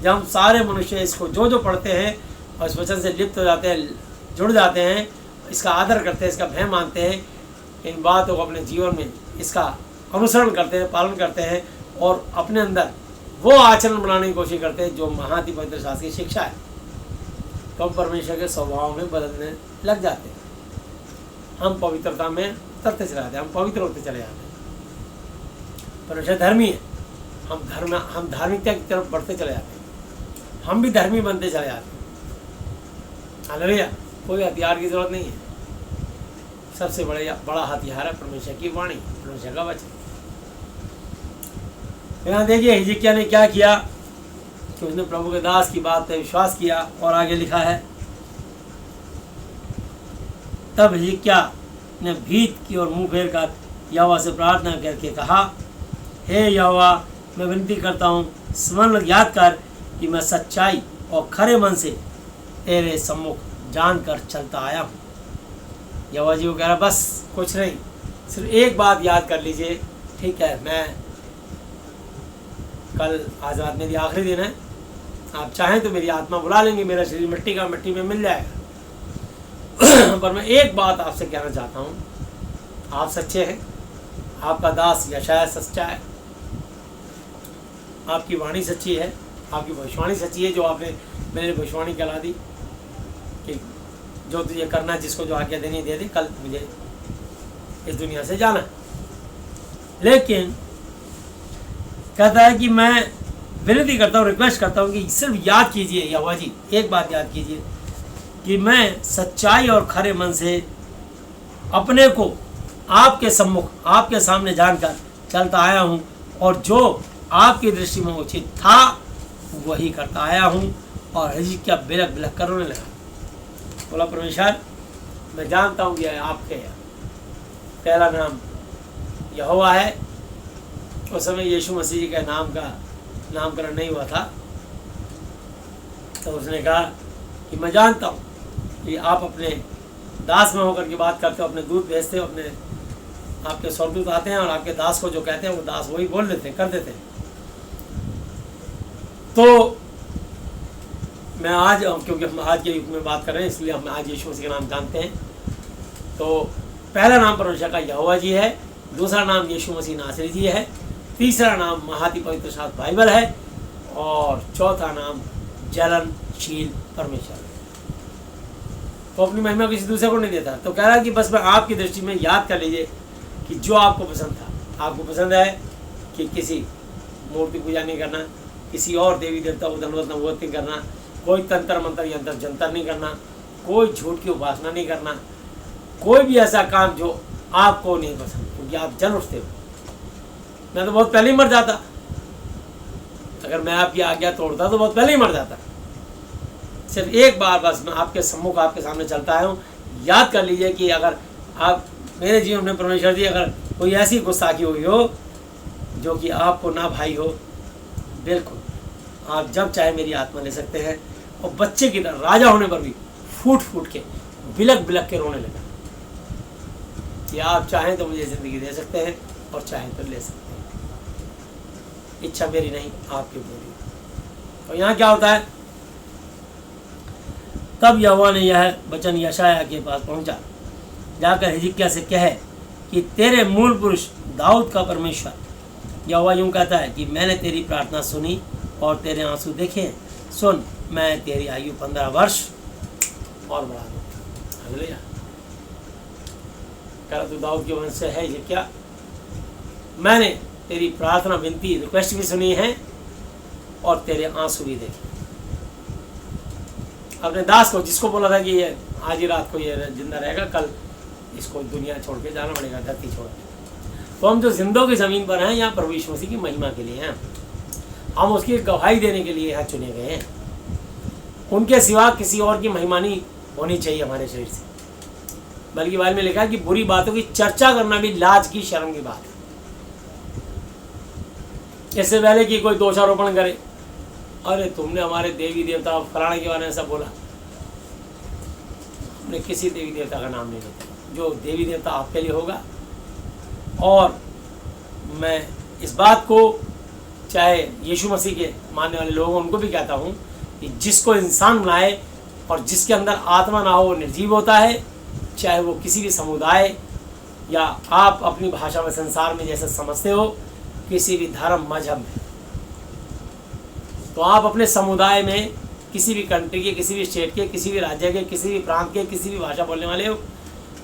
जब हम सारे मनुष्य इसको जो जो पढ़ते हैं और इस वचन से लिप्त हो जाते हैं, जुड़ जाते हैं, इसका आदर करते हैं, इसका भय मानते हैं, इन बातों को अपने जीवन में इसका अनुसरण करते हैं, पालन करते हैं, और अपने अंदर वो आचरण बनाने की कोशिश करते हैं जो महाति पवित्र शास्त्र की शिक्षा है, तो हम परमेश्वर के स्वभाव में बदलने लग जाते हैं। हम पवित्रता में उतरते चले जाते हैं, हम पवित्र होते चले जाते हैं। परमेश्वर धर्मी है, हम धार्मिकता की तरफ बढ़ते चले जाते हैं, हम भी धर्मी बनते चले जाते हैं। हालेलुया। कोई हथियार की जरूरत नहीं है, सबसे बड़ा हथियार है परमेश्वर की वाणी, परमेश्वर का वचन। यहाँ देखिए हिजकिय्याह ने क्या किया कि उसने प्रभु के दास की बात पे विश्वास किया, और आगे लिखा है, तब हिजकिय्याह ने भीत की ओर मुंह फेर कर यहोवा से प्रार्थना करके कहा, हे यहोवा, मैं विनती करता हूँ, स्मरण याद कर कि मैं सच्चाई और खरे मन से तेरे सम्मुख जानकर चलता आया हूँ। यहोवा जी को कह रहा, बस कुछ नहीं, सिर्फ एक बात याद कर लीजिए, ठीक है, मैं कल आज रात मेरी आखिरी दिन है, आप चाहें तो मेरी आत्मा बुला लेंगे, मेरा शरीर मिट्टी का मिट्टी में मिल जाएगा। पर मैं एक बात आपसे कहना चाहता हूँ, आप सच्चे हैं, आपका दास यशायाह सच्चा है, आपकी वाणी सच्ची है, आपकी भविष्यवाणी सच्ची है, जो आपने मेरे भविष्यवाणी कहला दी कि जो तुझे करना, जिसको जो आज्ञा देनी दे दे, कल मुझे इस दुनिया से जाना। लेकिन कहता है कि मैं विनती करता हूँ, रिक्वेस्ट करता हूँ कि सिर्फ याद कीजिए यहोवा जी, एक बात याद कीजिए कि मैं सच्चाई और खरे मन से अपने को आपके सम्मुख, आपके सामने जानकर चलता आया हूँ, और जो आपकी दृष्टि में उचित था वही करता आया हूँ। और हिजकिय्याह बिलख बिलख कर रोने लगा, बोला, परमेश्वर, मैं जानता हूँ यह आपके पहला नाम यहोवा है। उस समय यीशु मसीह जी के नाम का नामकरण नहीं हुआ था, तो उसने कहा कि मैं जानता हूँ कि आप अपने दास में होकर के बात करते हो, अपने दूत भेजते हो, अपने आपके स्वर्गदूत आते हैं और आपके दास को जो कहते हैं वो दास वही बोल देते हैं, कर देते हैं। तो मैं आज, क्योंकि हम आज के युग में बात कर रहे हैं, इसलिए हम आज यीशु मसीह का नाम जानते हैं। तो पहला नाम परमेश्वर का यहोवा जी है, दूसरा नाम यीशु मसीह नासरी जी है, तीसरा नाम महाति पवित्र शास्त्र बाइबल है, और चौथा नाम जलनशील परमेश्वर है। तो अपनी महिमा किसी दूसरे को नहीं देता। तो कह रहा है कि बस मैं आपकी दृष्टि में याद कर लीजिए कि जो आपको पसंद था। आपको पसंद है कि किसी मूर्ति पूजा नहीं करना, किसी और देवी देवता को धनवत नवत नहीं करना, कोई तंत्र मंत्र यंत्र जंतर नहीं करना, कोई झूठ की उपासना नहीं करना, कोई भी ऐसा काम जो आपको नहीं पसंद, क्योंकि आप जल उठते हो। मैं तो बहुत पहले ही मर जाता, अगर मैं आपकी आज्ञा तोड़ता तो बहुत पहले ही मर जाता। सिर्फ एक बार बस मैं आपके सम्मुख, आपके सामने चलता आया हूँ। याद कर लीजिए कि अगर आप मेरे जीवन में परमेश्वर जी, अगर कोई ऐसी गुस्ताखी हुई हो जो कि आपको ना भाई हो, बिल्कुल आप जब चाहे मेरी आत्मा ले सकते हैं। और बच्चे की तरह राजा होने पर भी फूट फूट के, बिलक बिलक के रोने लगा कि आप चाहें तो मुझे ज़िंदगी दे सकते हैं और चाहें तो ले सकते हैं, इच्छा मेरी नहीं आपकी पूरी। तो यहाँ क्या होता है, तब यहोवा ने यह वचन यशायाह के पास पहुँचा, जाकर हिजकिय्याह से कहे कि तेरे मूल पुरुष दाऊद का परमेश्वर यहोवा यूँ कहता है कि मैंने तेरी प्रार्थना सुनी और तेरे आंसू देखे। सुन, मैं तेरी आयु 15 वर्ष और बढ़ा दूँ। हालेलुया। कह तू दाऊद के वंश से है, ये क्या, मैंने तेरी प्रार्थना, विनती, रिक्वेस्ट भी सुनी है और तेरे आंसू भी देखे। अपने दास को, जिसको बोला था कि ये आज ही रात को ये जिंदा रहेगा, कल इसको दुनिया छोड़ के जाना पड़ेगा, धरती छोड़ के। तो हम जो जिंदों की ज़मीन पर हैं, यहाँ प्रभु यीशु मसीह की महिमा के लिए हैं, हम उसकी गवाही देने के लिए यहाँ चुने गए हैं। उनके सिवा किसी और की महिमा नहीं होनी चाहिए हमारे शरीर से। बल्कि बाइबल में लिखा है कि बुरी बातों की चर्चा करना भी लाज की, शर्म की बात है। इससे पहले कि कोई दोषारोपण करे, अरे तुमने हमारे देवी देवता फलाने के बारे में सब बोला, हमने किसी देवी देवता का नाम नहीं लेता। जो देवी देवता आपके लिए होगा। और मैं इस बात को, चाहे यीशु मसीह के मानने वाले लोग, उनको भी कहता हूँ कि जिसको इंसान बनाए और जिसके अंदर आत्मा ना हो वो निर्जीव होता है। चाहे वो किसी भी समुदाय या आप अपनी भाषा में संसार में जैसे समझते हो, किसी भी धर्म मजहब में, तो आप अपने समुदाय में किसी भी कंट्री के, किसी भी स्टेट के, किसी भी राज्य के, किसी भी प्रांत के, किसी भी भाषा बोलने वाले हो,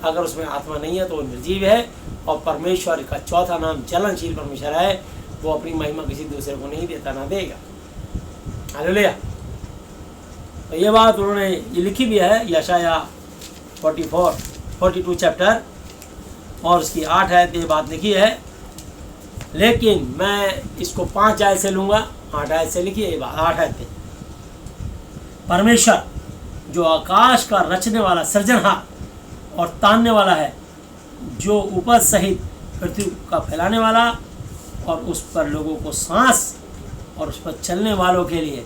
अगर उसमें आत्मा नहीं है तो वो निर्जीव है। और परमेश्वर का चौथा नाम चलनशील परमेश्वर है। वो अपनी महिमा किसी दूसरे को नहीं देता, ना देगा। हालेलुया। तो ये बात उन्होंने ये लिखी भी है यशाया 42 चैप्टर और उसकी 8 आयत ये बात लिखी है। लेकिन मैं इसको 5 आयत से लूँगा, 8 आयत से लिखी है ये बात। 8 आयत पे परमेश्वर जो आकाश का रचने वाला, सृजनहार और तानने वाला है, जो उपज सहित पृथ्वी का फैलाने वाला और उस पर लोगों को सांस और उस पर चलने वालों के लिए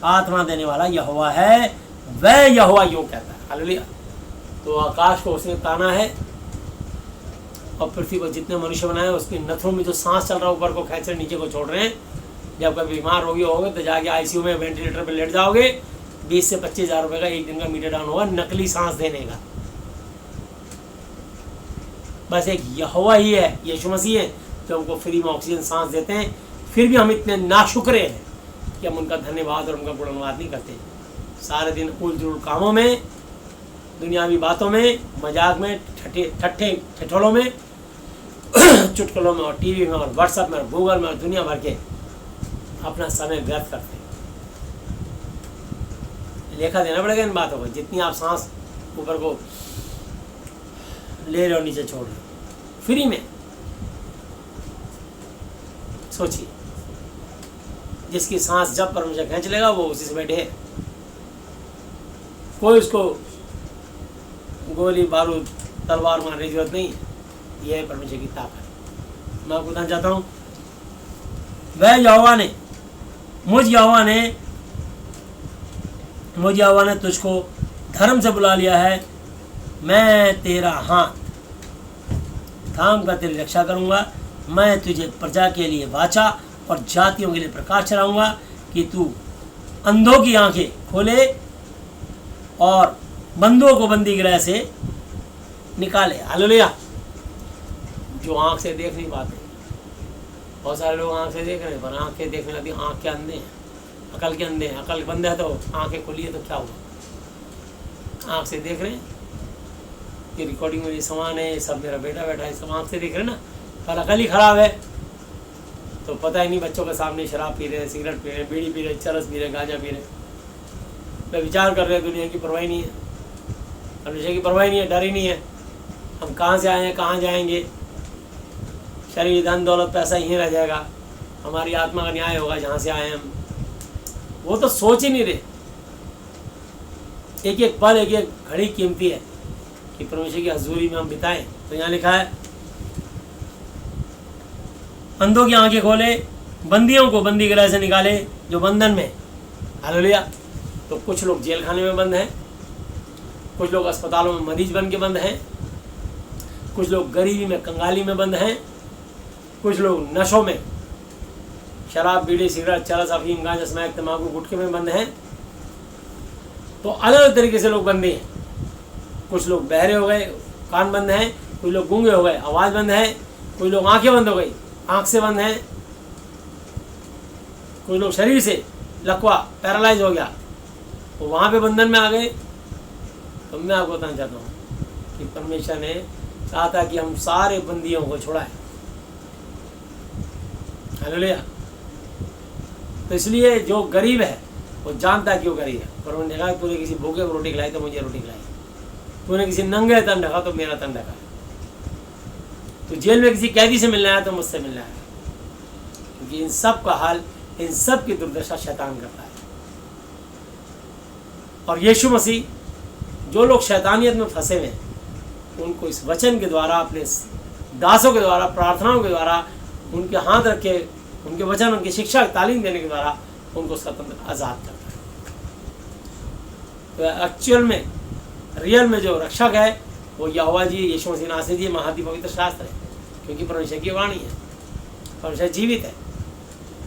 आत्मा देने वाला यहोवा है, वह यहोवा यूं कहता है। हालेलुया। तो आकाश को उसने ताना है और पृथ्वी पर जितने मनुष्य बनाए उसकी नथों में जो सांस चल रहा है ऊपर को खींच रहे, नीचे को छोड़ रहे हैं। जब कभी बीमार होगे तो जाके आईसीयू में वेंटिलेटर पर लेट जाओगे, 20 से 25 हज़ार रुपये का एक दिन का मीटर डाउन होगा नकली सांस देने का। बस एक यहोवा ही है, यीशु मसीह है, जो हमको फ्री में ऑक्सीजन सांस देते हैं। फिर भी हम इतने नाशुक्रे हैं कि हम उनका धन्यवाद और उनका गुणगान नहीं करते। सारे दिन उलझुल कामों में, दुनियावी बातों में, मजाक में, ठट्ठे ठिठोलों में, चुटकुलों में और टीवी में और व्हाट्सएप में और गूगल में और दुनिया भर के अपना समय व्यर्थ करते हैं। लेखा देना पड़ेगा इन बातों को। जितनी आप सांस ऊपर को ले रहे हो, नीचे छोड़ रहे हो, फ्री में। सोचिए, जिसकी सांस जब परमेश्वर खींच लेगा वो उसी से बैठे है। कोई उसको गोली बारूद तलवार मारने की जरूरत नहीं है। यह है परमेश्वर की ताकत। मैं आपको बताना चाहता हूँ, वह यहोवा ने मुझ यहोवा ने तुझको धर्म से बुला लिया है। मैं तेरा हाथ थाम कर तेरी रक्षा करूँगा। मैं तुझे प्रजा के लिए वाचा और जातियों के लिए प्रकाश चलाऊँगा कि तू अंधों की आंखें खोले और बंधुओं को बंदी गृह से निकाले। हालेलुया। जो आँख से देख नहीं पाते, बहुत सारे लोग आँख से देख रहे हैं पर आँखें देखने लगती, आँख के अंधे हैं, अकल के अंधे हैं। अकल बंद है तो आँखें खुली है तो क्या हुआ? आँख से देख रहे हैं कि रिकॉर्डिंग में ये सामान है, सब मेरा बेटा बैठा है, सब आँख से देख रहे हैं ना, पर अकल ही ख़राब है तो पता ही नहीं। बच्चों के सामने शराब पी रहे हैं, सिगरेट पी रहे हैं, बीड़ी पी रहे हैं, चरस पी रहे हैं, गांजा पी रहे हैं, वे विचार कर रहे हैं। दुनिया की परवाही नहीं है, परमेश्वर की परवाही नहीं है, डर ही नहीं है। हम कहाँ से आए हैं, कहाँ जाएंगे, शरीर धन दौलत पैसा यहीं रह जाएगा, हमारी आत्मा का न्याय होगा जहाँ से आए हैं हम, वो तो सोच ही नहीं रहे। एक एक पल, एक एक घड़ी कीमती है कि परमेश्वर की हजूरी में हम बिताएं। तो यहाँ लिखा है, अंधों की आंखें खोले, बंदियों को बंदी गृह से निकाले जो बंधन में। हालेलुया। तो कुछ लोग जेल खाने में बंद हैं, कुछ लोग अस्पतालों में मरीज बन के बंद हैं, कुछ लोग गरीबी में, कंगाली में बंद हैं, कुछ लोग नशों में, शराब, बीड़ी, सिगरेट, चरस, अफीम, गांजा, स्मैक, तंबाकू, गुटखे में बंद हैं। तो अलग अलग तरीके से लोग बंदे हैं। कुछ लोग बहरे हो गए, कान बंद हैं, कुछ लोग गूंगे हो गए, आवाज़ बंद है, कुछ लोग आंखें बंद हो गई, आंख से बंद हैं, कुछ लोग शरीर से लकवा, पैरालाइज हो गया, वो वहाँ पे बंधन में आ गए। तो मैं आपको बताना चाहता हूँ कि परमेश्वर ने कहा था कि हम सारे बंदियों को छुड़ाएं। हालेलुया। तो इसलिए जो गरीब है वो जानता है क्यों गरीब है। पर उन्होंने कहा तूने किसी भूखे को रोटी खिलाई तो मुझे रोटी खिलाई, तूने किसी नंगे तन ढका तो मेरा तन ढका, तो जेल में किसी कैदी से मिलना है तो मुझसे मिलना है। क्योंकि इन सब का हाल, इन सब की दुर्दशा शैतान करता है। और यीशु मसीह, जो लोग शैतानियत में फंसे हुए हैं, उनको इस वचन के द्वारा, अपने दासों के द्वारा, प्रार्थनाओं के द्वारा, उनके हाथ रखे, उनके वचन, उनकी शिक्षा, तालीम देने के द्वारा उनको स्वतंत्र आज़ाद करता है। तो एक्चुअल में, रियल में जो रक्षक है वो यहोवा जी, यीशु मसीह नासरी जी, महादी पवित्र शास्त्र है। क्योंकि परमेश्वर की वाणी है, परमेश्वर जीवित है।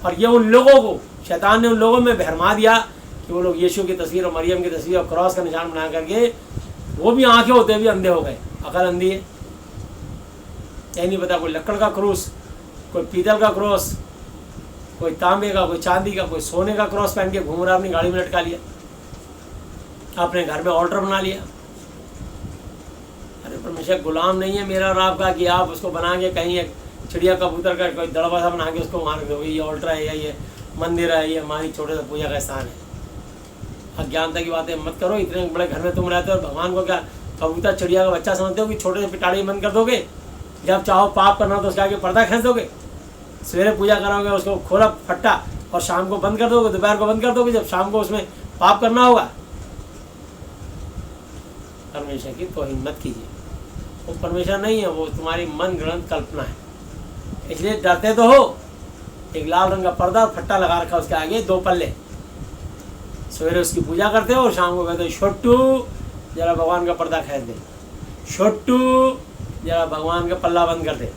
और ये उन लोगों को, शैतान ने उन लोगों में भरमा दिया कि वो लोग यीशु की तस्वीर और मरियम की तस्वीर और क्रॉस का निशान बना करके, वो भी आंखें होते भी अंधे हो गए, अकल अंधी है। यही नहीं पता, कोई लकड़ का क्रूस, कोई पीतल का क्रॉस, कोई तांबे का, कोई चांदी का, कोई सोने का क्रॉस पहन के घूम रहा, अपनी गाड़ी में लटका लिया, अपने घर में ऑल्टर बना लिया। अरे परमेश्वर परमेश्वर गुलाम नहीं है मेरा और आपका कि आप उसको बना के कहीं एक चिड़िया कबूतर का कोई दड़बा सा बना के उसको मार दो, ये ऑल्टर है या ये मंदिर है, ये हमारी छोटे से पूजा का स्थान है। अज्ञानता की बातें मत करो। इतने बड़े घर में तुम रहते हो, भगवान को क्या कबूतर चिड़िया का बच्चा समझते हो कि छोटे से पिटाड़ी बंद कर दोगे? जब चाहो पाप करना तो उसके आगे पर्दा खींच दोगे। सवेरे पूजा करोगे उसको खोला फट्टा और शाम को बंद कर दोगे, दोपहर को बंद कर दोगे जब शाम को उसमें पाप करना होगा। परमेश्वर की तौहीन मत कीजिए, वो परमेश्वर नहीं है, वो तुम्हारी मन गढ़ंत कल्पना है। इसलिए डरते तो हो। एक लाल रंग का पर्दा और फट्टा लगा रखा उसके आगे, 2 पल्ले। सवेरे उसकी पूजा करते हो और शाम को कहते हो छोटू जरा भगवान का पर्दा खींच दे, छोटू जरा भगवान का पल्ला बंद कर दे।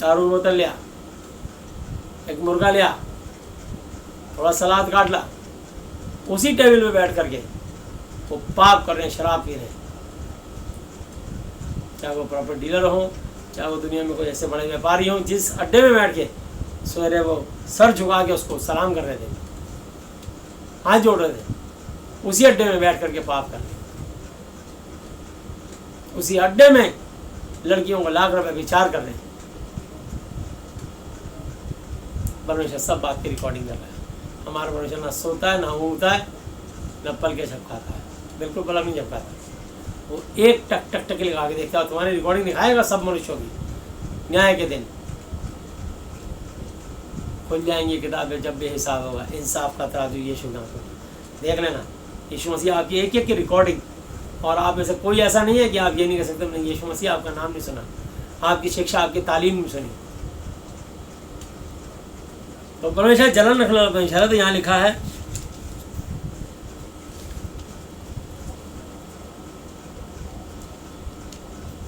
दारू बोतल लिया, एक मुर्गा लिया, थोड़ा सलाद काट ला, उसी टेबल पे बैठ करके वो पाप कर रहे हैं, शराब पी रहे हैं। चाहे वो प्रॉपर्टी डीलर हो, चाहे वो दुनिया में कोई ऐसे बड़े व्यापारी हों, जिस अड्डे में बैठ के सवेरे वो सर झुका के उसको सलाम कर रहे थे, हाथ जोड़ रहे थे, उसी अड्डे में बैठ करके पाप कर रहे। उसी अड्डे में लड़कियों को लाख रुपए विचार कर रहे हैं। परमेश्वर सब बात की रिकॉर्डिंग कर रहा है। हमारा परमेश्वर ना सोता है, ना ऊँगता है, ना पल के झपकाता है, बिल्कुल पलक नहीं झपकाता। वो एक टक टक टक लगा के देखता है, तुम्हारी रिकॉर्डिंग दिखाएगा सब मनुष्यों की। न्याय के दिन खुल जाएंगी किताबें, जब बेहिसाब होगा इंसाफ का तराजू यीशु नाम को देख लेना। यीशु मसीह आपकी एक एक की रिकॉर्डिंग, और आप में से कोई ऐसा नहीं है कि आप ये नहीं कर सकते नहीं यीशु मसीह आपका नाम नहीं सुना, आपकी शिक्षा, आपकी तालीम नहीं सुनी। तो परमेश्वर जलन रखना परमेश्वर, तो यहाँ लिखा है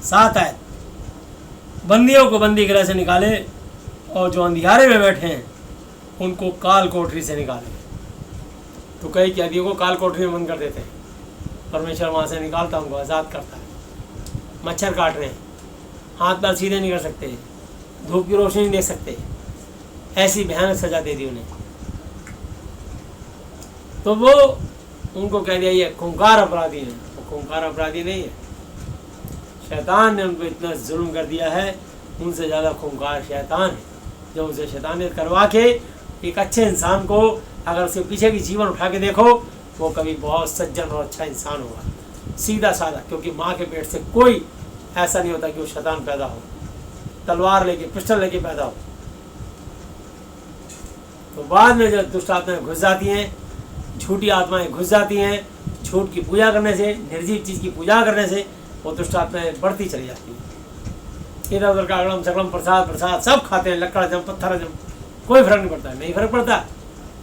7 आयत, बंदियों को बंदी गृह से निकाले और जो अंधियारे में बैठे हैं उनको काल कोठरी से निकाले। तो कई कैदियों को काल कोठरी में बंद कर देते हैं, परमेश्वर वहाँ से निकालता उनको आज़ाद करता है। मच्छर काट रहे हैं, हाथ पैर सीधे नहीं कर सकते, धूप की रोशनी नहीं देख सकते, ऐसी भयानक सजा दे दी उन्हें। तो वो उनको कह दिया ये खूंखार अपराधी है। वो खूंखार अपराधी नहीं है, शैतान ने उनको इतना जुल्म कर दिया है। उनसे ज़्यादा खूंखार शैतान है, जो उनसे शैतानियत करवा के एक अच्छे इंसान को, अगर उसके पीछे की जीवन उठा के देखो, वो कभी बहुत सज्जन और अच्छा इंसान होगा, सीधा साधा। क्योंकि माँ के पेट से कोई ऐसा नहीं होता कि वो शैतान पैदा हो, तलवार लेके पिस्टल लेके पैदा हो। तो बाद में जब दुष्ट आत्माएं घुस जाती हैं, झूठी आत्माएं घुस जाती हैं, झूठ की पूजा करने से, निर्जीव चीज़ की पूजा करने से वो दुष्ट आत्माएं बढ़ती चली जाती हैं। इधर उधर का अगड़म सकड़म प्रसाद सब खाते हैं, लकड़ा जम पत्थर जम, कोई फर्क नहीं पड़ता। नहीं फर्क पड़ता,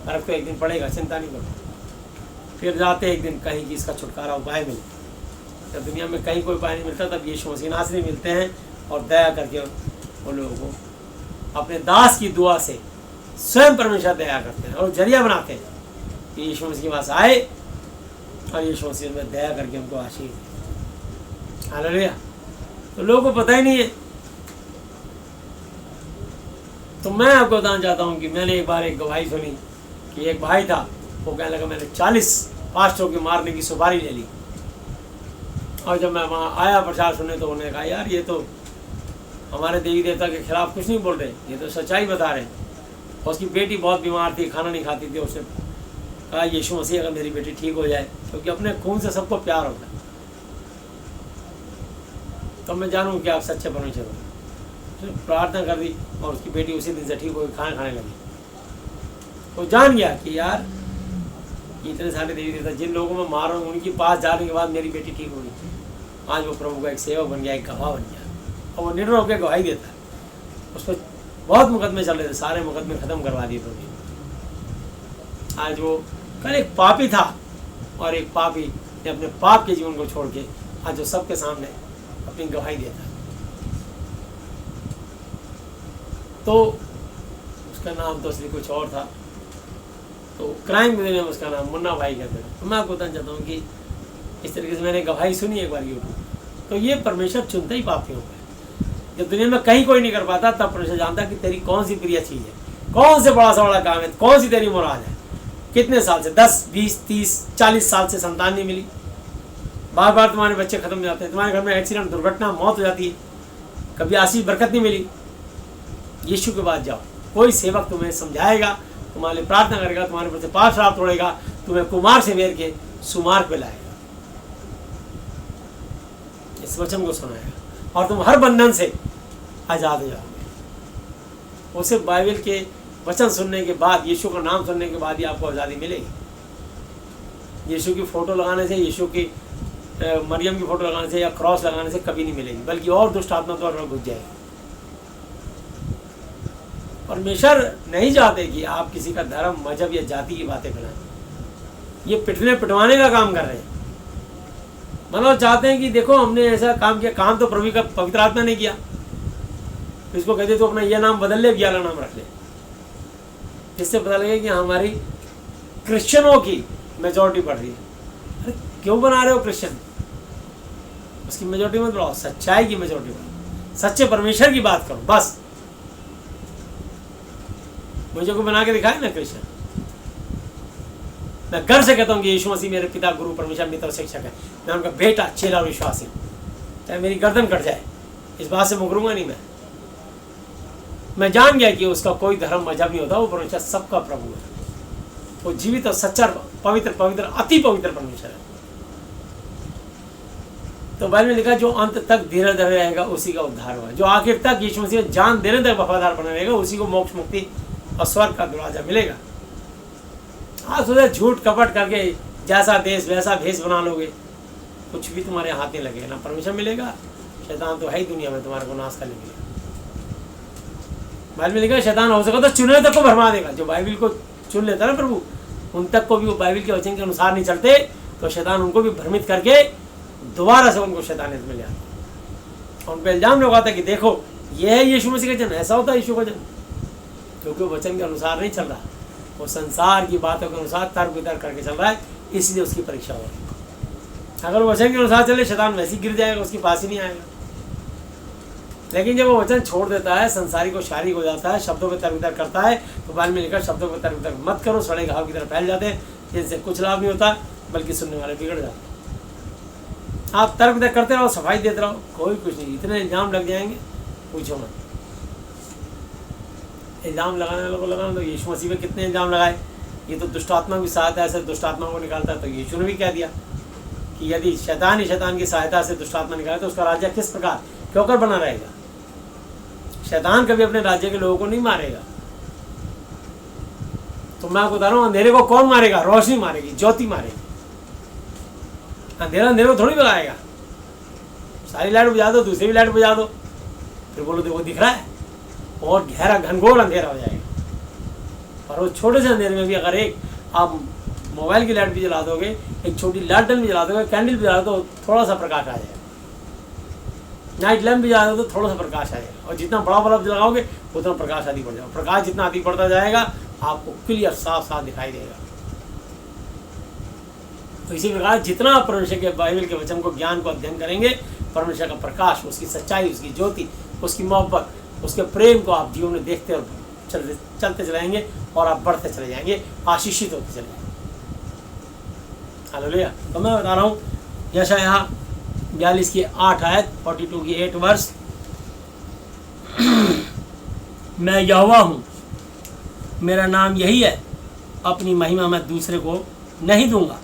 फर्क तो एक दिन पड़ेगा, चिंता नहीं करो। फिर जाते एक दिन कहीं कि इसका छुटकारा उपाय मिले। जब दुनिया में कहीं कोई उपाय नहीं मिलता, तब यीशु मसीह नासरी मिलते हैं और दया करके वो लोगों को अपने दास की दुआ से स्वयं परमेश्वर दया करते हैं और जरिया बनाते हैं कि यीशु मसीह के पास आए और यीशु मसीह में दया करके उनको आशीष दें। हालेलुया। तो लोगों को पता ही नहीं है। तो मैं आपको बताना चाहता हूँ कि मैंने एक बार एक गवाही सुनी कि एक भाई था, वो कहने लगा मैंने 40 पास्टरों के मारने की सुपारी ले ली। और जब मैं वहाँ आया प्रचार सुनने, तो उन्होंने कहा यार ये तो हमारे देवी देवता के खिलाफ कुछ नहीं बोल रहे, ये तो सच्चाई बता रहे हैं। और उसकी बेटी बहुत बीमार थी, खाना नहीं खाती थी। उसने कहा यीशु मसीह अगर मेरी बेटी ठीक हो जाए, क्योंकि अपने खून से सबको प्यार होता है, तो मैं जानूँ कि आप सच्चे परमेश्वर हो। उसने प्रार्थना कर दी और उसकी बेटी उसी दिन से ठीक हो गई, खाना खाने लगी। वो जान गया कि यार इतने सारे देवी देवता जिन लोगों में मार रहा हूँ, उनके पास जाने के बाद मेरी बेटी ठीक हो गई। आज वो प्रभु का एक सेवक बन गया, एक गवाह बन गया, और वो निर्णय होकर गवाही देता है। उस पर बहुत मुकदमे चल रहे थे, सारे मुकदमे ख़त्म करवा दिए प्रभु। आज वो कल एक पापी था, और एक पापी ने अपने पाप के जीवन को छोड़ के आज वो सबके सामने अपनी गवाही देता है। तो उसका नाम तो असली कुछ और था, तो क्राइम ब्यूरो में उसका नाम मुन्ना भाई कहते हैं। तो मैं आपको बताना चाहता हूँ कि इस तरीके से मैंने गवाही सुनी एक बार यूट्यूब। तो ये परमेश्वर चुनता ही पापियों को है। जब दुनिया में कहीं कोई नहीं कर पाता, तब परमेश्वर जानता कि तेरी कौन सी प्रिय चीज़ है, कौन से बड़ा सा बड़ा काम है, कौन सी तेरी मुराद है। कितने साल से, 10, 20, 30, 40 साल से संतान नहीं मिली, बार बार तुम्हारे बच्चे खत्म हो जाते हैं, तुम्हारे घर में एक्सीडेंट, दुर्घटना, मौत हो जाती है, कभी आशीष बरकत नहीं मिली। यीशु के बाद जाओ, कोई सेवक तुम्हें समझाएगा, तुम्हारे लिए प्रार्थना करेगा, तुम्हारे ऊपर से पाप श्राप तोड़ेगा, तुम्हें कुमार से वेर के सुमार्ग पे लाएगा। इस वचन को सुनाएगा और तुम हर बंधन से आजाद हो जाओगे। उसे बाइबल के वचन सुनने के बाद, यीशु का नाम सुनने के बाद ही आपको आज़ादी मिलेगी। यीशु की फ़ोटो लगाने से, यीशु की मरियम की फ़ोटो लगाने से या क्रॉस लगाने से कभी नहीं मिलेगी, बल्कि और दुष्ट आत्मा तो और घुस जाएगी। परमेश्वर नहीं चाहते कि आप किसी का धर्म, मजहब या जाति की बातें फैलाएं। ये पिटने पिटवाने का काम कर रहे हैं। मतलब चाहते हैं कि देखो हमने ऐसा काम किया, काम तो प्रभु का पवित्र आत्मा ने किया। इसको कहते तो अपना यह नाम बदल ले, भी वाला नाम रख ले। इससे पता लगे कि हमारी क्रिश्चियनों की मेजॉरिटी बढ़ रही है। अरे क्यों बना रहे हो क्रिश्चियन? उसकी मेजॉरिटी मत बढ़ाओ, सच्चाई की मेजॉरिटी बढ़ाओ, सच्चे परमेश्वर की बात करो बस। मुझे को बना के दिखाए ना क्रिश्चियन। मैं गर्व से कहता हूँ कि यीशु मसीह मेरे पिता, गुरु, परमेश्वर, मित्र और शिक्षक है। मैं उनका बेटा, चेला और विश्वासी हूँ। चाहे मेरी गर्दन कट जाए, इस बात से मुकरूंगा नहीं। मैं जान गया कि उसका कोई धर्म, मजहब नहीं होता। वो परमेश्वर सबका प्रभु है। वो जीवित और सच्चा, पवित्र, पवित्र, अति पवित्र परमेश्वर है। तो बाइबल में लिखा, जो अंत तक धीरे धीरे रहेगा उसी का उद्धार हुआ। जो आखिर तक यीशु मसीह में जान देने तक वफादार बना रहेगा, उसी को मोक्ष, मुक्ति और स्वर्ग का दरवाजा मिलेगा। आज सोचा झूठ कपट करके जैसा देश वैसा भेष बना लोगे, कुछ भी तुम्हारे हाथ नहीं लगेगा। ना परमेश्वर मिलेगा, शैतान तो है ही दुनिया में तुम्हारे को नाश करने के लिए। बाइबल में लिखा, शैतान हो सका तो चुने तक को भरमा देगा। जो बाइबल को चुन लेता है ना प्रभु, उन तक को भी वो बाइबल के वचन के अनुसार नहीं चलते, तो शैतान उनको भी भ्रमित करके दोबारा से उनको शैतानियत में ले आता। उन पर इल्जाम लगाता कि देखो ये है यीशु मसीह का जन। ऐसा होता है यीशु का जन, क्योंकि वो वचन के अनुसार नहीं चल रहा, वो संसार की बातों के अनुसार तर्क वितर्क करके चल रहा है, इसलिए उसकी परीक्षा हो रही है। अगर वो वचन के अनुसार चले, शैतान वैसे ही गिर जाएगा, उसके पास ही नहीं आएगा। लेकिन जब वो वचन छोड़ देता है, संसारी को शारीरिक हो जाता है, शब्दों पर तर्क वितर्क करता है, तो बाइबल में लिखा, शब्दों पर तर्क वितर्क मत करो, सड़े घाव की तरह फैल जाते हैं, जिनसे कुछ लाभ नहीं होता, बल्कि सुनने वाले बिगड़ जाते हैं। आप तर्क वितर्क करते रहो, सफाई देते रहो, कोई कुछ नहीं। इतने इल्जाम लग जाएंगे, पूछो मत। इल्जाम लगाने वालों को लगाना। तो यीशु मसीह पे कितने इल्जाम लगाए। ये तो दुष्ट आत्मा की सहायता से दुष्ट आत्मा को निकालता है। तो यीशु ने भी कह दिया कि यदि शैतान ही शैतान की सहायता से दुष्ट आत्मा निकाले, तो उसका राज्य किस प्रकार क्यों कर बना रहेगा। शैतान कभी अपने राज्य के लोगों को नहीं मारेगा। तो मैं आपको बता रहा हूँ, अंधेरे को कौन मारेगा? रोशनी मारेगी, ज्योति मारेगी। अंधेरा अंधेरे को थोड़ी भगाएगा। सारी लाइट बुझा दो, दूसरी भी लाइट बुझा दो, फिर बोलो देखो दिख रहा है, और गहरा घनघोर अंधेरा हो जाएगा। और वो छोटे से अंधेरे में भी अगर एक आप मोबाइल की लाइट भी जला दोगे, एक छोटी लालटेन भी जला दोगे, कैंडल भी जला दो, तो थोड़ा सा प्रकाश आ जाएगा। नाइट लैम्प भी जला दो तो थोड़ा सा प्रकाश आ जाएगा। और जितना बड़ा बल्ब जलाओगे उतना प्रकाश अधिक बढ़ जाएगा। प्रकाश जितना अधिक बढ़ता जाएगा, आपको क्लियर साफ साफ दिखाई देगा। तो इसी प्रकार जितना आप परमेश्वर के बाइबल के वचन को, ज्ञान को अध्ययन करेंगे, परमेश्वर का प्रकाश, उसकी सच्चाई, उसकी ज्योति, उसकी मोहब्बत, उसके प्रेम को आप जीवन में देखते और चलते चलाएंगे, और आप बढ़ते चले जाएंगे, आशीषित होते चले जाएंगे। हालेलुया। तो मैं बता रहा हूँ, यशायाह 42 की 8 आयत, 42 की 8 वर्ष, मैं यहोवा हूँ, मेरा नाम यही है, अपनी महिमा मैं दूसरे को नहीं दूंगा,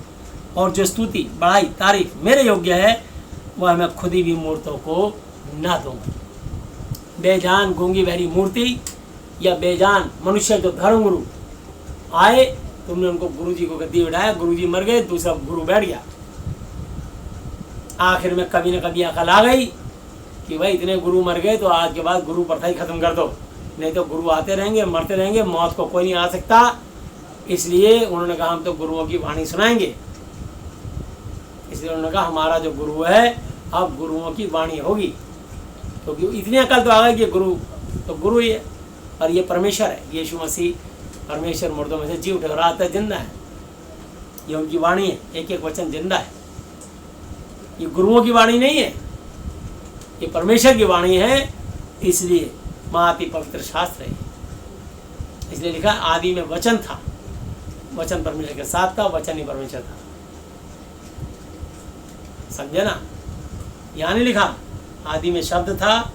और जो स्तुति, बड़ाई, तारीफ मेरे योग्य है, वह मैं खुद ही भी मूर्तों को ना दूंगा। बेजान गूंगी बहरी मूर्ति या बेजान मनुष्य जो धर्मगुरु आए, तुमने उनको गुरुजी को गद्दी बिठाया, गुरुजी मर गए, दूसरा गुरु बैठ गया। आखिर में कभी न कभी अकल आ गई कि भाई इतने गुरु मर गए, तो आज के बाद गुरु प्रथा ही खत्म कर दो, नहीं तो गुरु आते रहेंगे, मरते रहेंगे, मौत को कोई नहीं आ सकता। इसलिए उन्होंने कहा हम तो गुरुओं की वाणी सुनाएंगे। इसलिए उन्होंने कहा हमारा जो गुरु है, अब गुरुओं की वाणी होगी। क्योंकि इतनी अकल तो आ गई कि गुरु तो गुरु ही है, और ये परमेश्वर है। यीशु मसीह परमेश्वर मुर्दों में से जी उठे और आता है, जिंदा है। ये उनकी वाणी है, एक एक वचन जिंदा है। ये गुरुओं की वाणी नहीं है, ये परमेश्वर की वाणी है। इसलिए महाअति पवित्र शास्त्र है। इसलिए लिखा आदि में वचन था, वचन परमेश्वर के साथ था, वचन ही परमेश्वर था। समझे ना, यहाँ नहीं लिखा आदि में शब्द था,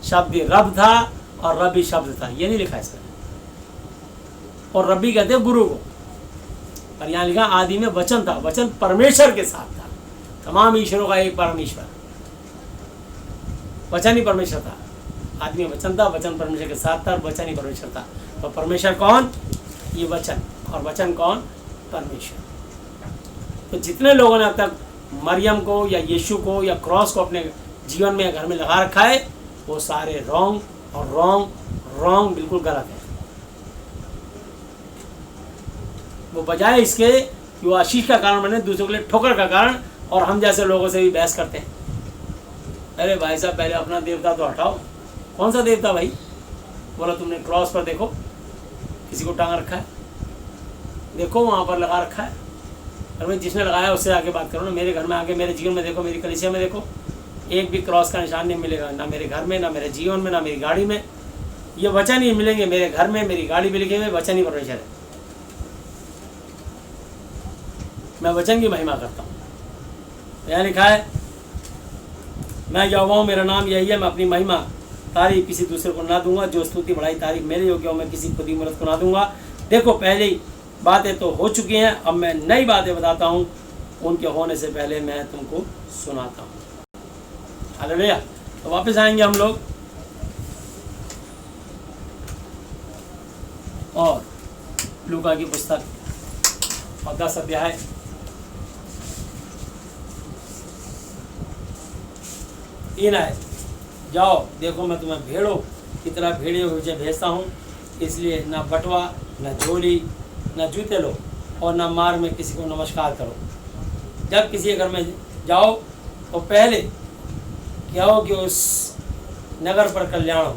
शब्द रब था और रब ही शब्द था, ये नहीं लिखा इसमें। और रब्बी कहते हैं गुरु को, और यहाँ लिखा आदि में वचन था, वचन परमेश्वर के साथ था। तमाम ईश्वरों का एक परमेश्वर, वचन ही परमेश्वर था। आदि में वचन था, वचन परमेश्वर के साथ था, वचन ही परमेश्वर था। तो परमेश्वर कौन? ये वचन, और वचन कौन? परमेश्वर। तो जितने लोगों ने अब तक मरियम को या यीशु को या क्रॉस को अपने जीवन में घर में लगा रखा है, वो सारे रॉन्ग और रॉन्ग रॉन्ग, बिल्कुल गलत है। वो बजाय इसके कि वो आशीष का कारण बने, दूसरों के लिए ठोकर का कारण, और हम जैसे लोगों से भी बहस करते हैं। अरे भाई साहब, पहले अपना देवता तो हटाओ। कौन सा देवता भाई? बोला तुमने क्रॉस पर देखो, किसी को टांग रखा है, देखो वहाँ पर लगा रखा है। अरे भाई, जिसने लगाया उससे आके बात करो ना। मेरे घर में आके, मेरे जीवन में देखो, मेरी कलीसिया में देखो, एक भी क्रॉस का निशान नहीं मिलेगा, ना मेरे घर में, ना मेरे जीवन में, ना मेरी गाड़ी में। ये वचन ही मिलेंगे मेरे घर में, मेरी गाड़ी में लिखे हुए वचन ही परमेश्वर है। मैं वचन की महिमा करता हूँ। यहाँ लिखा है, मैं यहोवा हूँ, मेरा नाम यही है, मैं अपनी महिमा तारीफ किसी दूसरे को ना दूंगा। जो स्तुति बढ़ाई तारीफ मेरे योग्य हो, मैं किसी खुदी मदद को ना दूंगा। देखो, पहली बातें तो हो चुकी हैं, अब मैं नई बातें बताता हूँ, उनके होने से पहले मैं तुमको सुनाता हूँ। हालेलुया। तो वापस आएंगे हम लोग और लूका की पुस्तक और 10 अध्याय तीन है। जाओ, देखो मैं तुम्हें भेड़ों की तरह भेड़ियों के पीछे भेजता हूँ, इसलिए ना बटवा, ना झोली, ना जूते लो, और ना मार्ग में किसी को नमस्कार करो। जब किसी के घर में जाओ तो पहले क्या हो कि उस नगर पर कल्याण हो।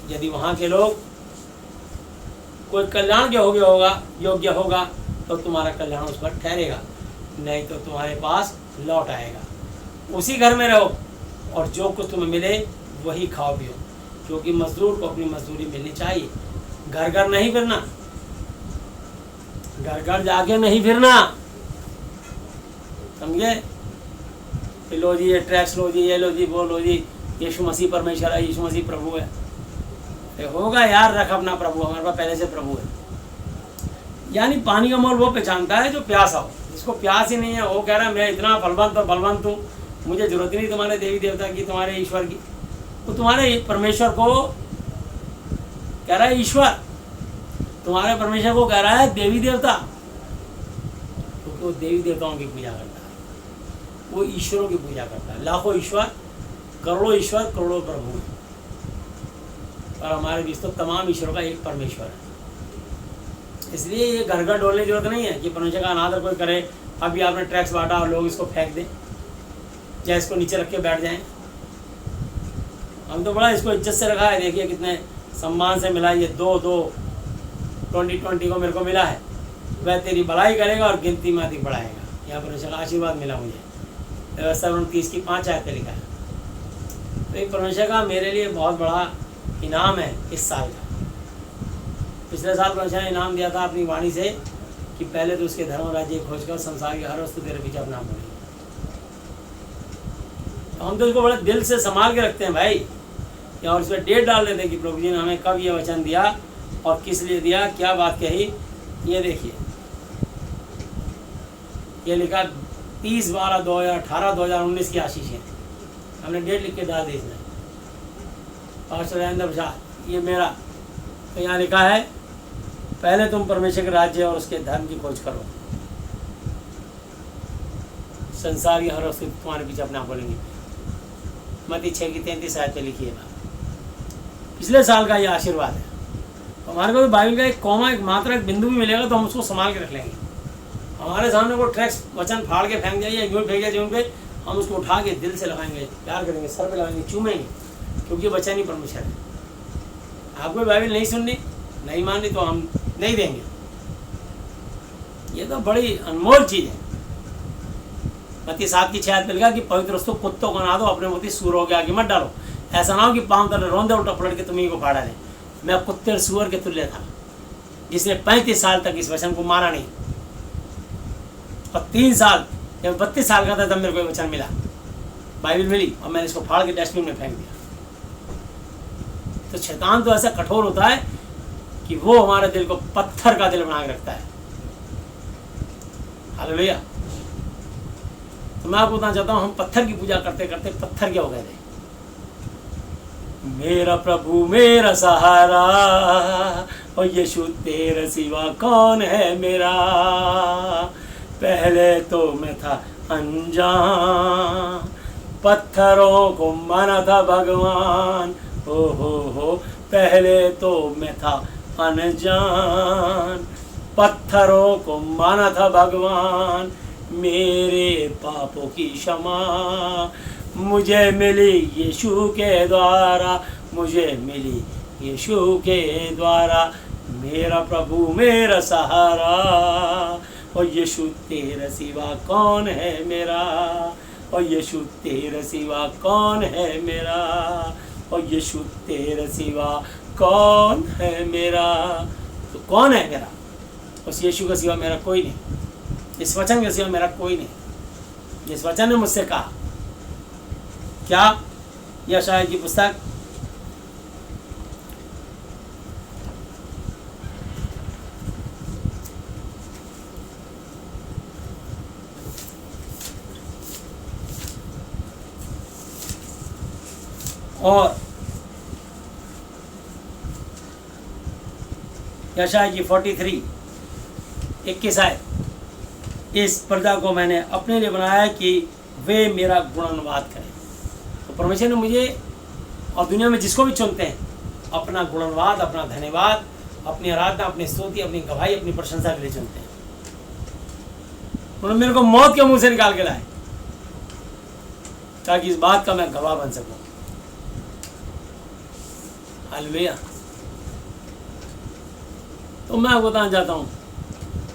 यदि वहाँ के लोग कोई कल्याण के योग्य होगा तो तुम्हारा कल्याण उस पर ठहरेगा, नहीं तो तुम्हारे पास लौट आएगा। उसी घर में रहो और जो कुछ तुम्हें मिले वही खाओ पियो, क्योंकि मजदूर को अपनी मजदूरी मिलनी चाहिए। घर घर नहीं फिरना, घर घर जाके नहीं फिरना, समझे? लो जी ये ट्रैक्स लो जी, ये लो जी, वो लो जी, यीशु मसीह परमेश्वर है, यीशु मसीह प्रभु है। ये होगा यार, रख अपना प्रभु, हमारे पास पहले से प्रभु है। यानी पानी का मोल वो पहचानता है जो प्यासा हो। जिसको प्यास ही नहीं है वो कह रहा है मैं इतना बलवंत और बलवंत हूँ, मुझे जरूरत नहीं तुम्हारे देवी देवता की, तुम्हारे ईश्वर की। तो तुम्हारे परमेश्वर को कह रहा है ईश्वर, तुम्हारे परमेश्वर को कह रहा है देवी देवता, क्योंकि तो वो देवी देवताओं की पूजा करता है, वो ईश्वरों की पूजा करता है। लाखों ईश्वर, करोड़ों प्रभु हैं, और हमारे बीच तो तमाम ईश्वरों का एक परमेश्वर है। इसलिए ये घर घर डोलने की जरूरत नहीं है कि परमेश्वर का अनादर कोई करे। अभी आपने टैक्स बांटा और लोग इसको फेंक दें या इसको नीचे रख के बैठ जाएं। हम तो बड़ा इसको इज्जत से रखा है, देखिए कितने सम्मान से मिला। ये 2020 को मेरे को मिला है। वह तेरी भलाई करेगा और गिनती में अधिक बढ़ाएगा। यहाँ परमेश्वर का आशीर्वाद मिला मुझे। व्यवस्था 29 की 5 आयत पे लिखा है। तो एक परमेश्वर का मेरे लिए बहुत बड़ा इनाम है इस साल का। पिछले साल परमेश्वर ने इनाम दिया था अपनी वाणी से कि पहले तो उसके धर्म राज्य खोज कर संसार की हर वस्तु तेरे पीछे अपना पड़ेगी। तो हम तो इसको बड़े दिल से संभाल के रखते हैं भाई, और इस पर डेट डाल देते हैं कि प्रभु जी ने हमें कब ये वचन दिया और किस लिए दिया, क्या बात कही। ये देखिए, ये लिखा 30/12/2018 की आशीष है। हमने डेट लिख के डाल दी इसमें। पास्टर राजेंद्र प्रसाद, ये मेरा। तो यहाँ लिखा है पहले तुम परमेश्वर के राज्य और उसके धर्म की खोज करो, संसार की हर वस्तु तुम्हारे पीछे अपना बोलेंगे। मत्ती 6:33 आयत पे लिखी है बात। पिछले साल का ये आशीर्वाद है। तो हमारे को तो बाइबल का एक कॉमा, एक मात्रा, एक बिंदु भी मिलेगा तो हम उसको संभाल के रख लेंगे। हमारे सामने को ट्रैक्स वचन फाड़ के फेंक जाइए, यूँ फेंक जाए पे, हम उसको उठा के दिल से लगाएंगे, प्यार करेंगे, सर पे लगाएंगे, चूमेंगे, क्योंकि वचन ही परमेश्वर है। आपको बाइबल नहीं सुननी, नहीं माननी तो हम नहीं देंगे। ये तो बड़ी अनमोल चीज़ है। मत्ती 7:6 पे लिखा कि पवित्र वस्तु कुत्तों को ना दो, अपने मोती सूअरों के आगे मत डालो। ऐसा ना हो कि पाँव तले रोंदे उल्टा पलट के तुम्हें को फाड़ा दें। मैं कुत्ते और सूअर के तुल्य था, जिसने 35 साल तक इस वचन को माना नहीं, और 3 साल जब 32 साल का था तब मेरे को वचन मिला। बाइबल मिली और मैंने इसको फाड़ के डस्टबिन में फेंक दिया। तो शैतान तो ऐसा कठोर होता है कि वो हमारे दिल को पत्थर का दिल बना के रखता है। हालेलुया। तो मैं आपको बताना चाहता हूँ, हम पत्थर की पूजा करते करते पत्थर क्या हो गए थे। मेरा प्रभु मेरा सहारा और यीशु तेरे सिवा कौन है मेरा। पहले तो मैं था अनजान, पत्थरों को माना था भगवान। हो पहले तो मैं था अनजान, पत्थरों को माना था भगवान। मेरे पापों की क्षमा मुझे मिली यीशु के द्वारा, मुझे मिली यीशु के द्वारा। मेरा प्रभु मेरा सहारा और यीशु तेरे सिवा कौन है मेरा। और यीशु तेरे सिवा कौन है मेरा। और यीशु तेरे सिवा कौन है मेरा। तो कौन है मेरा? उस यीशु के सिवा मेरा कोई नहीं। इस वचन के सिवा मेरा कोई नहीं। जिस वचन ने मुझसे कहा, क्या? यशायाह की पुस्तक और यशायाह की 43:21 आयत, इस प्रजा को मैंने अपने लिए बनाया कि वे मेरा गुणानुवाद करें। तो परमेश्वर ने मुझे और दुनिया में जिसको भी चुनते हैं अपना गुणानुवाद, अपना धन्यवाद, अपनी आराधना, अपनी स्तुति, अपनी गवाही, अपनी प्रशंसा के लिए चुनते हैं। उन्होंने मेरे को मौत के मुंह से निकाल के लाए ताकि इस बात का मैं गवाह बन सकूं। हालेलुया। तो मैं आपको बताना चाहता हूं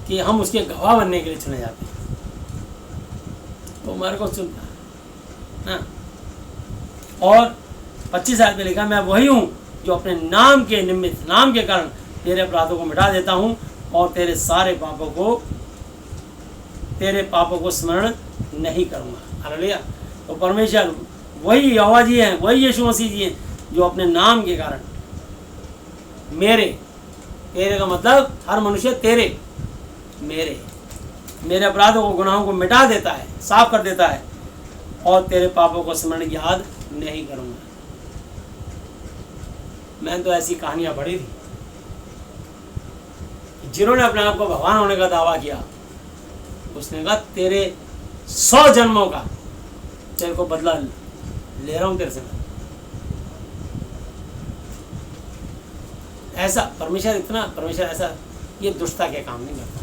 कि हम उसके गवाह बनने के लिए चुने जाते हैं। वो हमारे को चुनता है ना। और 25 आयत में लिखा, मैं वही हूं जो अपने नाम के निमित्त, नाम के कारण तेरे अपराधों को मिटा देता हूं और तेरे पापों को स्मरण नहीं करूंगा। हालेलुया। तो परमेश्वर वही यहोवा जी हैं, वही यीशु मसीह जी हैं जो अपने नाम के कारण तेरे का मतलब हर मनुष्य मेरे अपराधों को, गुनाहों को मिटा देता है, साफ कर देता है और तेरे पापों को स्मरण याद नहीं करूंगा। मैंने तो ऐसी कहानियां पढ़ी थी, जिन्होंने अपने आप को भगवान होने का दावा किया, उसने कहा तेरे 100 जन्मों का तेरे को बदला ले रहा हूं तेरे से। ऐसा परमेश्वर ऐसा ये दुष्टता के काम नहीं करता।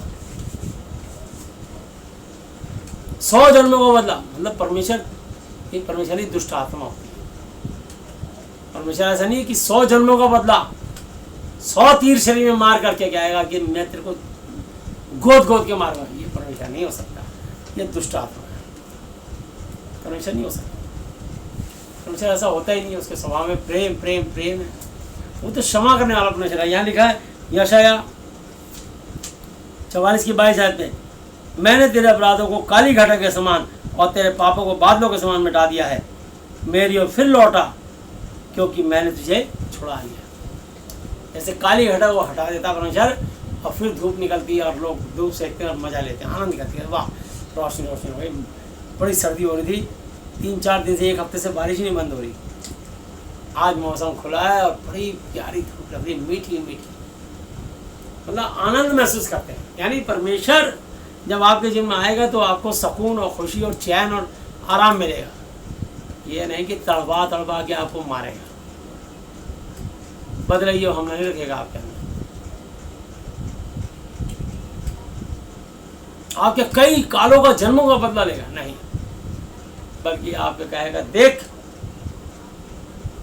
100 जन्मों को बदला मतलब परमेश्वर ही दुष्ट आत्मा होती है। परमेश्वर ऐसा नहीं है कि 100 जन्मों का बदला 100 तीर शरीर में मार करके क्या आएगा कि मैं तेरे को गोद के मारूंगा। ये परमेश्वर नहीं हो सकता, ये दुष्ट आत्मा है। परमेश्वर नहीं हो सकता। परमेश्वर ऐसा होता ही नहीं है। उसके स्वभाव में प्रेम है। वो तो क्षमा करने वाला परमेश्वर है। यहाँ लिखा है यशायाह 44:22 आयत में, मैंने तेरे अपराधों को काली घटा के समान और तेरे पापों को बादलों के समान मिटा दिया है। मेरी ओर फिर लौटा क्योंकि मैंने तुझे छुड़ा लिया। जैसे काली घटा वो हटा देता परमेश्वर और फिर धूप निकलती है और लोग धूप सेकते हैं और मजा लेते हैं, आनंद करते हैं। वाह, रोशनी हो गई। बड़ी सर्दी हो रही थी, 3-4 दिन से, 1 हफ्ते से बारिश ही नहीं बंद हो रही। आज मौसम खुला है और बड़ी प्यारी धूप लग रही, मीठी मतलब आनंद महसूस करते हैं। यानी परमेश्वर जब आपके जीवन में आएगा तो आपको सुकून और खुशी और चैन और आराम मिलेगा। ये नहीं कि तड़पा के आपको मारेगा, बदलाइए हमला नहीं रखेगा आपके अंदर। आपके कई कालों का, जन्मों का बदला लेगा नहीं, बल्कि आपको कहेगा देख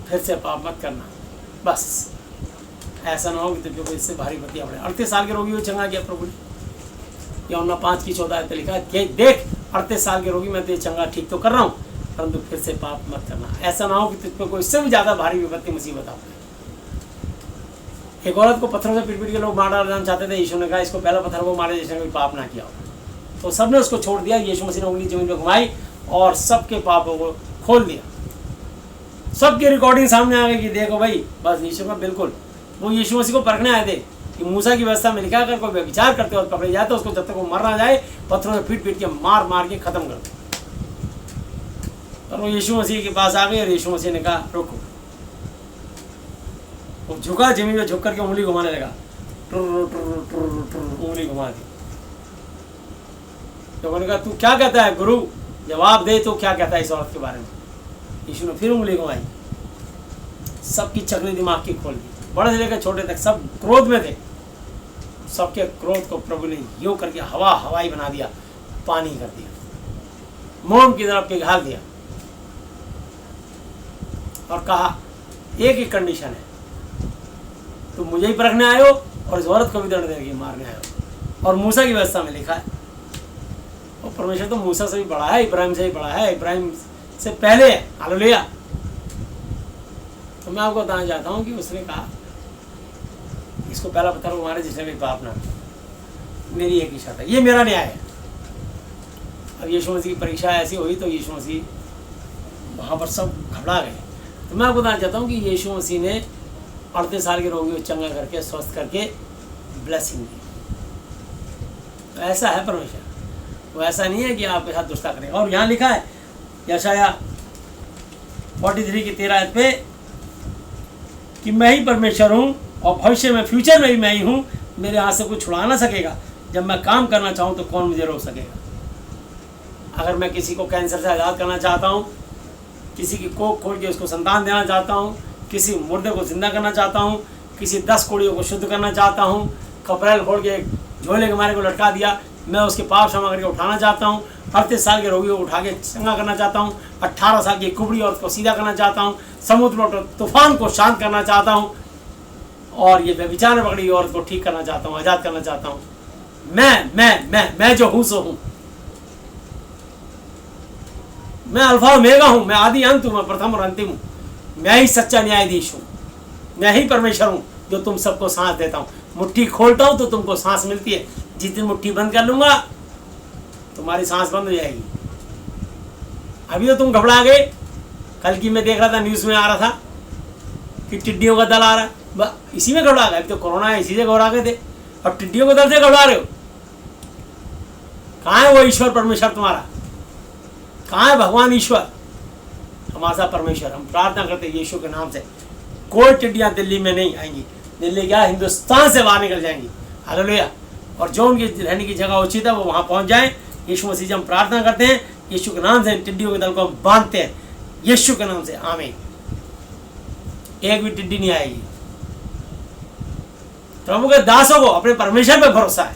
फिर से पाप मत करना। बस ऐसा ना हो कि तुझको इससे भारी बतिया पड़े। 38 साल के रोगी को चंगा किया प्रभु ने। यूहन्ना 5:14 पे लिखा है, देख 38 साल के रोगी मैं तुझे चंगा ठीक तो कर रहा हूँ, परंतु फिर से पाप मत करना। ऐसा ना हो कि तुझको कोई इससे भी ज्यादा भारी विपत्ति मुसीबत आ पड़े। एक औरत को पत्थरों से पीट के लोग मार डालना चाहते थे। यीशु ने कहा इसको पहला पत्थर को मारे जिसने कोई पाप ना किया हो। तो सबने उसको छोड़ दिया। यीशु मसीह ने उंगली जमीन पर घुमाई और सबके पापों को खोल दिया, सबकी रिकॉर्डिंग सामने आ गई कि देखो भाई बस यीशु का बिल्कुल, वो यीशु मसीह को परखने आए थे कि मूसा की व्यवस्था में लिखा अगर कोई व्यभिचार करते वक्त पकड़े जाए तो उसको जब तक वो मर ना जाए पत्थरों में पीट पीट के मार मार के खत्म कर दे। और वो यीशु मसीह के पास आ गए और यीशु मसीह ने कहा रुको। वो झुका, जमीन में झुक करके उंगली घुमाने लगा, टुर टुर टुर टुर उंगली घुमा दी। तो उन्होंने कहा तू क्या कहता है गुरु, जवाब दे, तो क्या कहता है इस औरत के बारे में। यीशु ने फिर उंगली घुमाई, सबकी चकरी दिमाग की खोल दी, बड़े से लेकर छोटे तक सब क्रोध में थे। सबके क्रोध को प्रभु ने यूं करके हवाई बना दिया, पानी कर दिया, मोम की तरफ पिघाल दिया और कहा एक ही कंडीशन है, तुम मुझे ही परखने आए हो और इस औरत को भी दंड देके मारने आए हो। और मूसा की व्यवस्था में लिखा है, और परमेश्वर तो मूसा से भी बड़ा है, इब्राहिम से भी बड़ा है, इब्राहिम से पहले है। हालेलुया। तो मैं आपको बताना चाहता हूँ कि उसने कहा इसको पहला पत्थर मारे जिसने भी पाप ना, मेरी एक इच्छा था, ये मेरा न्याय है। अब यीशु मसीह की परीक्षा ऐसी हुई तो यीशु मसीह वहाँ पर सब घबरा गए। तो मैं आपको बताना चाहता हूँ कि यीशु मसीह ने 38 साल के रोगी को चंगा करके स्वस्थ करके ब्लेसिंग दी। तो ऐसा है परमेश्वर, वो ऐसा नहीं है कि आपके साथ दुष्टा करेगा। और यहाँ लिखा है यशाया 43 की 13 आयत पे कि मैं ही परमेश्वर हूँ और भविष्य में फ्यूचर में भी मैं ही हूँ, मेरे हाथ से कुछ छुड़ा ना सकेगा। जब मैं काम करना चाहूँ तो कौन मुझे रोक सकेगा। अगर मैं किसी को कैंसर से आज़ाद करना चाहता हूँ, किसी की कोख खोल के उसको संतान देना चाहता हूँ, किसी मुर्दे को जिंदा करना चाहता हूँ, किसी 10 कोड़ियों को शुद्ध करना चाहता हूँ, कपड़े खोल के झोले के मारे को लटका दिया, मैं उसके पाप क्षमा करके उठाना चाहता हूँ, 38 साल के रोगी को उठा के चंगा करना चाहता हूँ, 18 साल की कुबड़ी औरत को सीधा करना चाहता हूँ, समुद्र और तूफान को शांत करना चाहता हूँ, और ये व्यभिचार में पकड़ी औरत को ठीक करना चाहता हूँ, आज़ाद करना चाहता हूँ। मैं जो हूँ सो हूँ, मैं अल्फा ओमेगा हूँ, मैं आदि अंत हूँ, मैं प्रथम और अंतिम हूँ, मैं ही सच्चा न्यायाधीश हूँ, मैं ही परमेश्वर हूँ जो तुम सबको सांस देता हूँ। मुट्ठी खोलता हूँ तो तुमको सांस मिलती है, जिस दिन मुट्ठी बंद कर लूँगा तुम्हारी सांस बंद हो जाएगी। अभी तो तुम घबरा गए। कल की मैं देख रहा था, न्यूज़ में आ रहा था कि टिड्डियों का दल आ रहा है, इसी में घबरा गए। अभी तो कोरोना है, इसी से घबरा गए थे, अब टिड्डियों के दल से घबरा रहे हो। कहाँ है वो ईश्वर परमेश्वर तुम्हारा, कहाँ है भगवान ईश्वर हमारा परमेश्वर। हम प्रार्थना करते हैं यीशु के नाम से, कोई टिड्डियाँ दिल्ली में नहीं आएंगी, दिल्ली क्या हिंदुस्तान से बाहर निकल जाएंगी। हालेलुया। और जो उनकी रहने की जगह उचित है वो वहाँ पहुँच जाए। यीशु मसीह से हम प्रार्थना करते हैं, यीशु के नाम से टिड्डियों के दल को हम बांधते हैं, यीशु के नाम से, आमीन। एक भी टिड्डी नहीं आएगी। प्रभु के दासों को अपने परमेश्वर पे भरोसा है,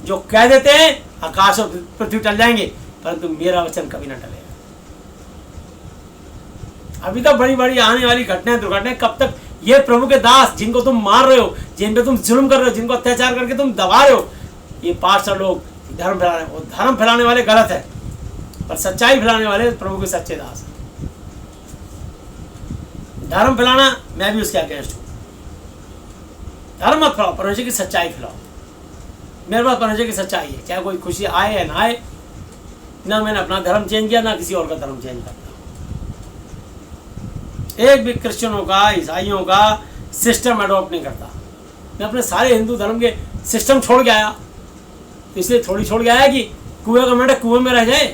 जो कह देते हैं आकाश और पृथ्वी टल जाएंगे परंतु मेरा वचन कभी ना टलेगा। अभी तक बड़ी बड़ी आने वाली घटनाएं दुर्घटनाएं, कब तक ये प्रभु के दास जिनको तुम मार रहे हो, जिन पे तुम जुल्म कर रहे हो, जिनको अत्याचार करके तुम दबा रहे हो, ये पास्टर लोग धर्म फैला रहे हैं। वो धर्म फैलाने वाले गलत है, पर सच्चाई फैलाने वाले प्रभु के सच्चे दास हैं। धर्म फैलाना मैं भी उसके अगेंस्ट हूँ। धर्म मत फैलाओ, परमेश्वर की सच्चाई फैलाओ। मेरे पास परमेश्वर की सच्चाई है, चाहे कोई खुशी आए या ना आए। ना मैंने अपना धर्म चेंज किया, ना किसी और का धर्म चेंज करता। एक भी क्रिश्चियनों का, ईसाइयों का सिस्टम अडॉप्ट नहीं करता। मैं अपने सारे हिंदू धर्म के सिस्टम छोड़ के आया, तो इसलिए थोड़ी छोड़ के आया कि कुएं का मेढक कुएं में रह जाए।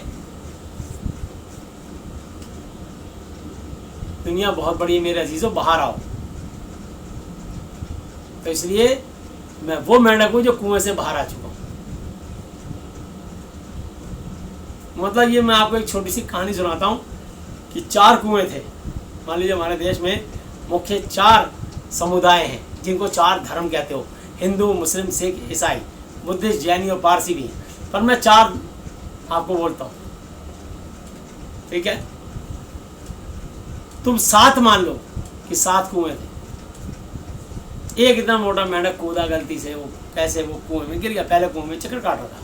दुनिया बहुत बड़ी है मेरे अजीजों, बाहर आओ। तो इसलिए मैं वो मेंढक हूं जो कुएं से बाहर आ चुका हूं। मतलब ये मैं आपको एक छोटी सी कहानी सुनाता हूं कि 4 कुएं थे। मान लीजिए हमारे देश में मुख्य 4 समुदाय हैं जिनको 4 धर्म कहते हो, हिंदू, मुस्लिम, सिख, ईसाई, बुद्धिस्ट, जैनी और पारसी भी हैं, पर मैं 4 आपको बोलता हूं, ठीक है। तुम 7 मान लो कि 7 कुएं थे। एक इतना मोटा मेंढक कूदा गलती से, वो कैसे वो कुएं में गिर गया। पहले कुएं में चक्कर काट रहा था,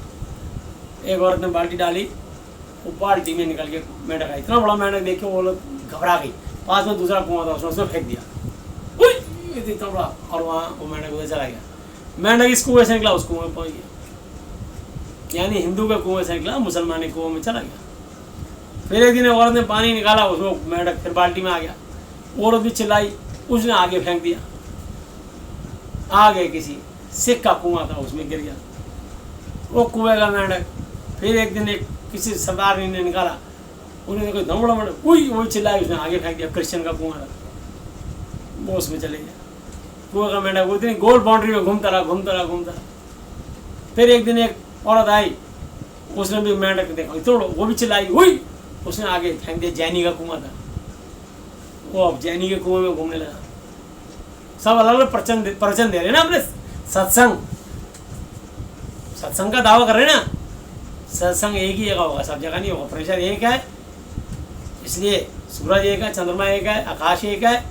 एक औरत ने बाल्टी डाली, वो बाल्टी में निकल के मेंढक, इतना बड़ा मेंढक देख के वो लोग घबरा गई। पास में दूसरा कुआं था, उसने फेंक दिया, इतना बड़ा, और वहाँ वो मेंढक उधर चला गया। मेंढक इस कुएं से निकला, उस कुएं में पहुँच गया, यानी हिंदू के कुएं से निकला मुसलमान के कुएं में चला गया। फिर एक दिन औरत ने पानी निकाला, उसमें मेंढक फिर बाल्टी में आ गया। औरत भी चिल्लाई, उसने आगे फेंक दिया। आगे किसी सिख का कुआं था, उसमें गिर गया वो कुएं का मेंढक। फिर एक दिन एक किसी सरदार ने निकाला, उन्होंने कोई दम बड़ा वही चिल्लाई, उसने आगे फेंक दिया। क्रिश्चियन का कुआं था, वो उसमें चले गया। कुएं का मेंढक वो इतनी गोल बाउंड्री में घूमता रहा। फिर एक दिन एक औरत आई, उसने भी मेंढक देखा, तोड़ो, वो भी चिल्लाई, हुई, उसने आगे फेंक दिया। जैनी का कुआं था, वो अब जैनी के कुएं में घूमने लगा। सब अलग अलग प्रवचन दे रहे ना, अपने सत्संग का दावा कर रहे ना। सत्संग एक ही जगह होगा, सब जगह नहीं होगा। परमेश्वर एक है, इसलिए सूरज एक है, चंद्रमा एक है, आकाश एक है,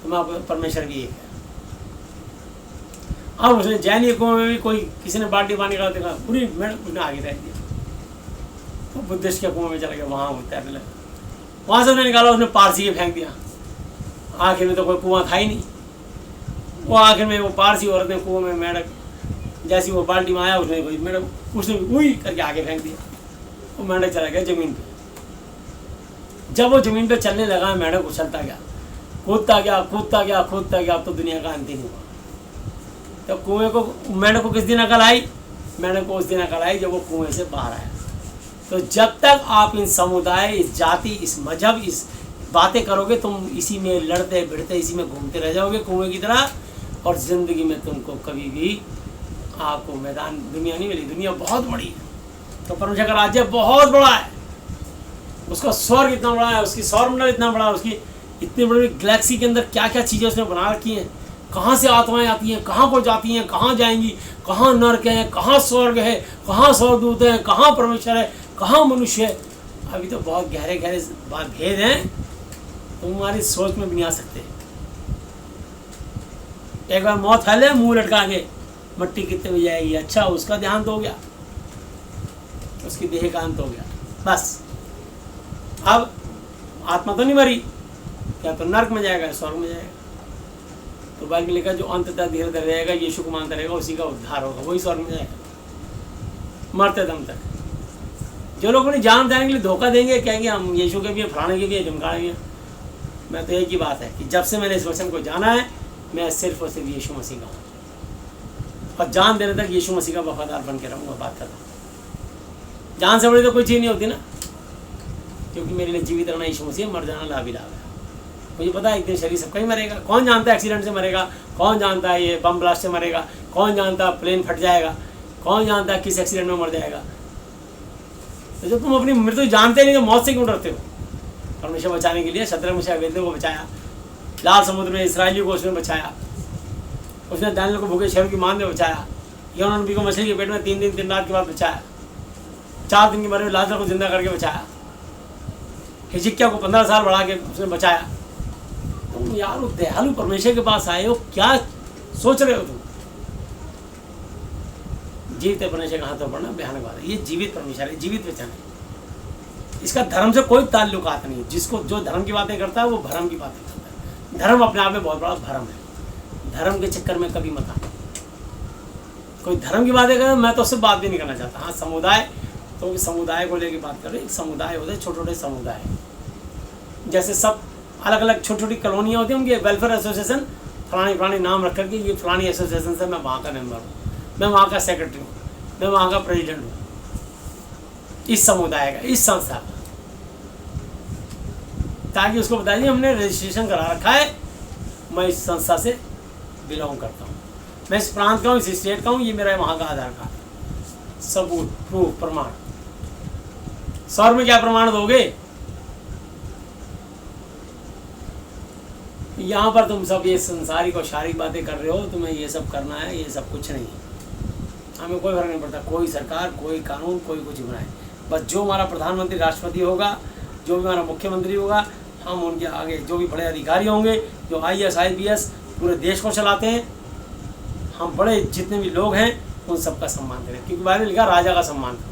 परमेश्वर भी एक है। अब उसने जैनी कुएं में भी कोई किसी ने बाल्टी पानी का देखा, पूरी मेंढक उसने आगे फेंक दिया। तो बुद्धिस्ट के कुएं में चला गया, वहाँ वो तैरने लगा। वहाँ से उसने निकाला, उसने पारसी के फेंक दिया। आखिर में तो कोई कुआं था ही नहीं। वो आखिर में वो पारसी औरत ने कुएं में मेंढक, जैसी वो बाल्टी में आया, उसने कोई मेंढक उसने वही करके आगे फेंक दिया। वो मेंढक चला गया ज़मीन पे। जब वो ज़मीन पे चलने लगा, मेंढक उछलता गया, कूदता गया। अब तो दुनिया का अंत ही हुआ। तो कुएं को मेंढक को किस दिन अकल आई? मेंढक को उस दिन अकल आई जब वो कुएं से बाहर आया। तो जब तक आप इन समुदाय, इस जाति, इस मजहब, इस बातें करोगे, तुम इसी में लड़ते भिड़ते, इसी में घूमते रह जाओगे कुएं की तरह। और ज़िंदगी में तुमको कभी भी आपको मैदान दुनिया नहीं मिली। दुनिया बहुत बड़ी है, तो परमेश्वर का राज्य बहुत बड़ा है। उसका स्वर्ग इतना बड़ा है, उसकी सौरमंडल इतना बड़ा है, उसकी इतनी बड़ी गैलेक्सी के अंदर क्या क्या चीज़ें उसने बना रखी हैं। कहाँ से आत्माएं आती हैं, कहाँ को जाती हैं, कहाँ जाएंगी, कहाँ नरक है, कहाँ स्वर्ग है, कहाँ स्वर्गदूत हैं, कहाँ परमेश्वर है, कहाँ मनुष्य है। अभी तो बहुत गहरे भेद हैं, तुम्हारी सोच में भी नहीं आ सकते। एक बार मौत फैले, मुंह लटका के मट्टी कितने में जाएगी, अच्छा उसका देहांत हो गया, उसकी देह का अंत हो गया, बस। अब आत्मा तो नहीं मरी, क्या तो नरक में जाएगा, स्वर्ग में जाएगा। तो बाइबल में लिखा जो अंत तक धीरे धीरे रहेगा, यीशु को मानता रहेगा, उसी का उद्धार होगा, वही स्वर्ग में जाएगा मरते दम तक। जो लोग अपनी जान देने के लिए धोखा देंगे, कहेंगे हम यीशु के भी हैं, फलाने के भी हैं, ढमकाने भी हैं। मैं तो एक ही बात है कि जब से मैंने इस वचन को जाना है, मैं सिर्फ और सिर्फ यीशु मसीह का हूँ, और जान देने तक यीशु मसीह का वफादार बन के रहूँगा। बात करता, जान से बड़ी तो कोई चीज़ नहीं होती ना, क्योंकि मेरे लिए जीवित रहना यीशु मसीह, मर जाना लाभ ही लाभ है। मुझे पता है एक दिन शरीर सबका ही मरेगा। कौन जानता है एक्सीडेंट से मरेगा, कौन जानता है ये बम ब्लास्ट से मरेगा, कौन जानता है प्लेन फट जाएगा, कौन जानता है किस एक्सीडेंट में मर जाएगा। तो जब तुम अपनी मृत्यु जानते नहीं तो मौत से क्यों डरते हो? परमेश्वर बचाने के लिए शद्रक मेशक अबेदnego को बचाया, लाल समुद्र में इसराइलियों को उसने बचाया, उसने दानियेल को भूखे शेरों की मार में बचाया, यूहन्ना नबी को मछली के पेट में 3 दिन 3 रात के बाद बचाया, 4 दिन के मरे हुए लाजर को जिंदा करके बचाया, हिजकिय्याह को 15 साल बढ़ा के उसने बचाया। तुम यार दयालु परमेश्वर के पास आए हो, क्या सोच रहे हो तुम? जीवित परमेश्वर का हाथ में पड़ना भयानक बात है। ये जीवित परमेश्वर है, जीवित वचन है, इसका धर्म से कोई ताल्लुकात नहीं है। जिसको जो धर्म की बातें करता है वो भरम की बातें करता है। धर्म अपने आप में बहुत बड़ा भरम है, धर्म के चक्कर में कभी मत आना। कोई धर्म की बातें करे, मैं तो उससे बात भी नहीं करना चाहता। हाँ समुदाय, तो समुदाय को लेकर बात कर रहे हैं। समुदाय होते हैं छोटे छोटे समुदाय, जैसे सब अलग अलग छोटी छोटी कॉलोनियाँ होती हैं, उनके वेलफेयर एसोसिएशन फलानी नाम रख करके, ये फलानी एसोसिएशन से मैं वहाँ का मेम्बर हूँ, मैं वहाँ का सेक्रेटरी हूँ, मैं वहाँ का प्रेसिडेंट हूँ, इस समुदाय का, इस संस्था का, ताकि उसको बताइए हमने रजिस्ट्रेशन करा रखा है, मैं इस संस्था से बिलोंग करता हूँ, मैं इस प्रांत का हूँ, इस स्टेट का हूँ, ये मेरा वहाँ का आधार कार्ड, सबूत, प्रूफ, प्रमाण। स्वर्ग में क्या प्रमाण दोगे? यहाँ पर तुम सब ये संसारिक और शारीरिक बातें कर रहे हो, तुम्हें ये सब करना है, ये सब कुछ नहीं है। हमें कोई फर्क नहीं पड़ता, कोई सरकार, कोई कानून, कोई कुछ बनाए, बस जो हमारा प्रधानमंत्री राष्ट्रपति होगा, जो भी हमारा मुख्यमंत्री होगा, हम उनके आगे जो भी बड़े अधिकारी होंगे, जो IAS IPS पूरे देश को चलाते हैं, हम बड़े जितने भी लोग हैं उन सबका सम्मान करें। क्योंकि बाइबल में लिखा राजा का सम्मान करो,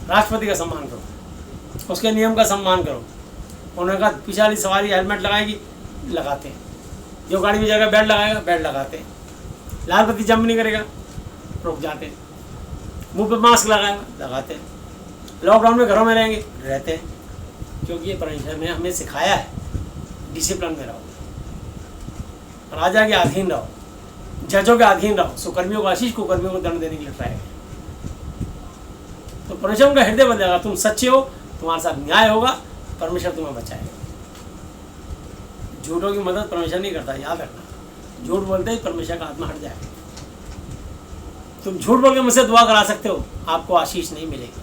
राष्ट्रपति का सम्मान करो, उसके नियम का सम्मान करो। उन्होंने कहा पीछे वाली सवारी हेलमेट लगाएगी, लगाते हैं, जो गाड़ी में जाएगा बेल्ट लगाएगा, बेल्ट लगाते हैं, लाल बत्ती जंप नहीं करेगा, रुक जाते हैं, मुंह पे मास्क लगाएगा, लगाते हैं, लॉकडाउन में घरों में रहेंगे, रहते हैं। क्योंकि ये परमेश्वर ने हमें सिखाया है डिसिप्लिन में रहो, राजा के अधीन रहो, जजों के अधीन रहो, सुकर्मियों को आशीष, कुकर्मियों को दंड देने के लिए ट्राई करें। तो परमेश्वर का हृदय बदल जाएगा। तुम सच्चे हो, तुम्हारे साथ न्याय होगा, परमेश्वर तुम्हें बचाएगा। झूठों की मदद परमेश्वर नहीं करता, याद रखना। झूठ बोलते ही परमेश्वर का आत्मा हट जाएगा। तुम झूठ बोल के मुझसे दुआ करा सकते हो, आपको आशीष नहीं मिलेगी,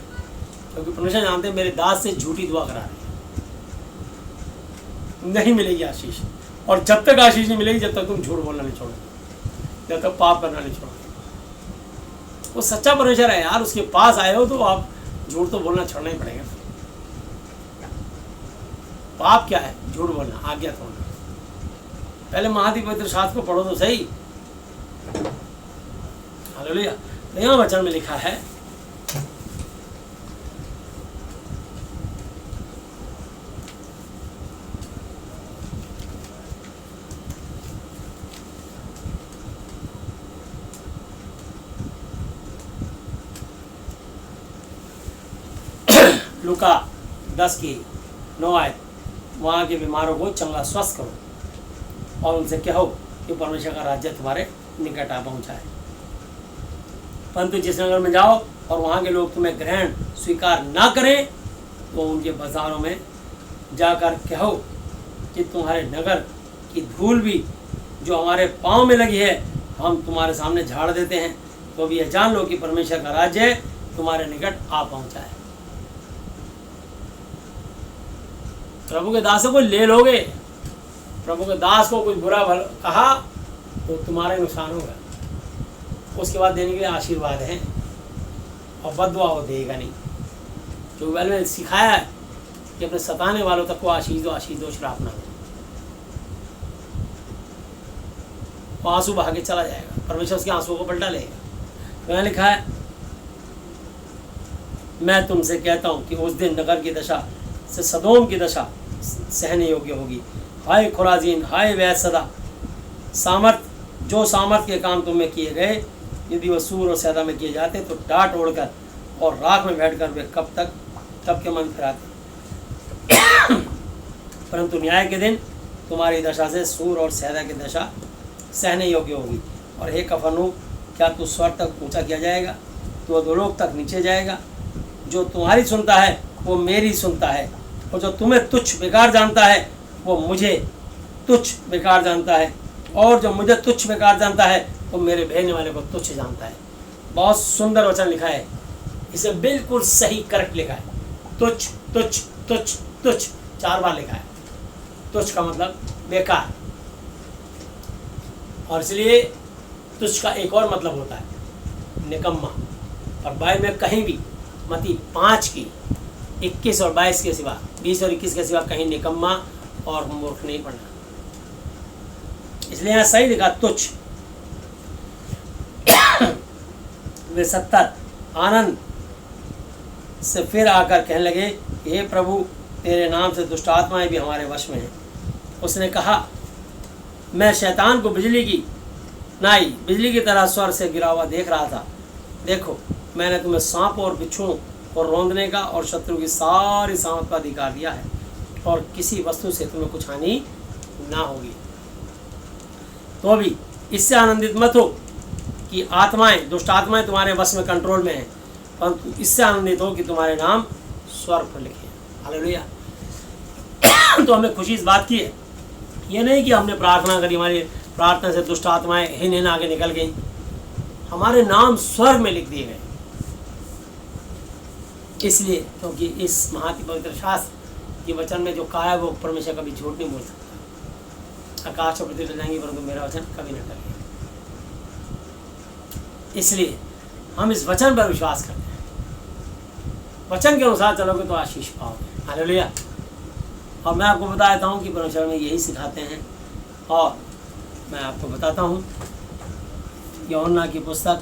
क्योंकि परमेश्वर जानते हैं मेरे दास से झूठी दुआ करा रहे हैं, नहीं मिलेगी आशीष। और जब तक आशीष नहीं मिलेगी, जब तक तुम झूठ बोलना नहीं छोड़ोगे, जब तक पाप करना नहीं छोड़ोगे। वो सच्चा परमेश्वर है यार, उसके पास आए हो तो आप झूठ तो बोलना छोड़ना ही पड़ेगा। पाप क्या है? झूठ बोलना, आज्ञा तोड़ना। पहले महादि पवित्र शास्त्र को पढ़ो तो सही। हालेलुया। तो यहाँ वचन में लिखा है, लूका 10:9, वहाँ के बीमारों को चंगा स्वस्थ करो और उनसे कहो कि परमेश्वर का राज्य तुम्हारे निकट आ पहुँचा है। परंतु जिस नगर में जाओ और वहाँ के लोग तुम्हें ग्रहण स्वीकार ना करें, तो उनके बाजारों में जाकर कहो कि तुम्हारे नगर की धूल भी जो हमारे पाँव में लगी है, हम तुम्हारे सामने झाड़ देते हैं। तो भी यह जान लो कि परमेश्वर का राज्य तुम्हारे निकट आ पहुँचा है। प्रभु के दासों को ले लोगे, प्रभु के दास को कुछ बुरा कहा तो तुम्हारा नुकसान होगा। उसके बाद देने के लिए आशीर्वाद है, और बददुआ वो देगा नहीं। जो मैंने सिखाया है कि अपने सताने वालों तक को आशीष दो, आशीष दो, श्राप ना दो। वो आंसू बहा के चला जाएगा, परमेश्वर उसके आंसुओं को पलटा लेगा। मैंने लिखा है, मैं तुमसे कहता हूँ कि उस दिन नगर की दशा से सदोम की दशा सहने योग्य होगी। हाय खुराजीन, हाय वैसदा, जो सामर्थ के काम तुम में किए गए, यदि वो सूर और सैदा में किए जाते तो डांट ओढ़कर और राख में बैठकर वे कब के मन फिराते। परंतु न्याय के दिन तुम्हारी दशा से सूर और सैदा की दशा सहने योग्य होगी। और हे कफरनहूम, क्या तू स्वर्ग तक ऊंचा किया जाएगा? तो अधोलोक तक नीचे जाएगा। जो तुम्हारी सुनता है वो मेरी सुनता है, और जो तुम्हें तुच्छ बेकार जानता है वो मुझे तुच्छ बेकार जानता है, और जो मुझे तुच्छ बेकार जानता है वो मेरे भेजने वाले को तुच्छ जानता है। बहुत सुंदर वचन लिखा है, इसे बिल्कुल सही करेक्ट लिखा है। तुच्छ तुच्छ तुच्छ तुच्छ 4 बार लिखा है। तुच्छ का मतलब बेकार, और इसलिए तुच्छ का एक और मतलब होता है निकम्मा। और बाइबल में कहीं भी मत्ती 5:21 और 22 के सिवा, 20 और 21 के सिवा कहीं निकम्मा और मूर्ख नहीं पढ़ना। इसलिए यहाँ सही लिखा तुच्छ। वे 70 आनंद से फिर आकर कहने लगे, हे प्रभु, तेरे नाम से दुष्ट आत्माएं भी हमारे वश में हैं। उसने कहा, मैं शैतान को बिजली की तरह स्वर से गिरा हुआ देख रहा था। देखो, मैंने तुम्हें सांप और बिच्छुओं को रौंदने का और शत्रु की सारी सामर्थ का अधिकार दिया है, और किसी वस्तु से तुम्हें कुछ हानि ना होगी। तो अभी इससे आनंदित मत हो कि दुष्ट आत्माएं तुम्हारे वश में, कंट्रोल में हैं, परंतु इससे आनंदित हो कि तुम्हारे नाम स्वर्ग पर लिखे हैं। हालेलुया। तो हमें खुशी इस बात की है, ये नहीं कि हमने प्रार्थना करी, हमारी प्रार्थना से दुष्ट आत्माएं हिन आगे निकल गई। हमारे नाम स्वर्ग में लिख दिए गए, इसलिए क्योंकि इस महाति पवित्र शास्त्र के वचन में जो कहा है वो परमेश्वर कभी झूठ नहीं बोल सकता। आकाश और पृथ्वी टल जाएंगे परंतु मेरा वचन कभी न टलेगा। इसलिए हम इस वचन पर विश्वास करते हैं। वचन के अनुसार चलोगे तो आशीष पाओगे। हालेलुया। और मैं आपको बता देता हूँ कि परमेश्वर में यही सिखाते हैं। और मैं आपको बताता हूँ यूहन्ना की पुस्तक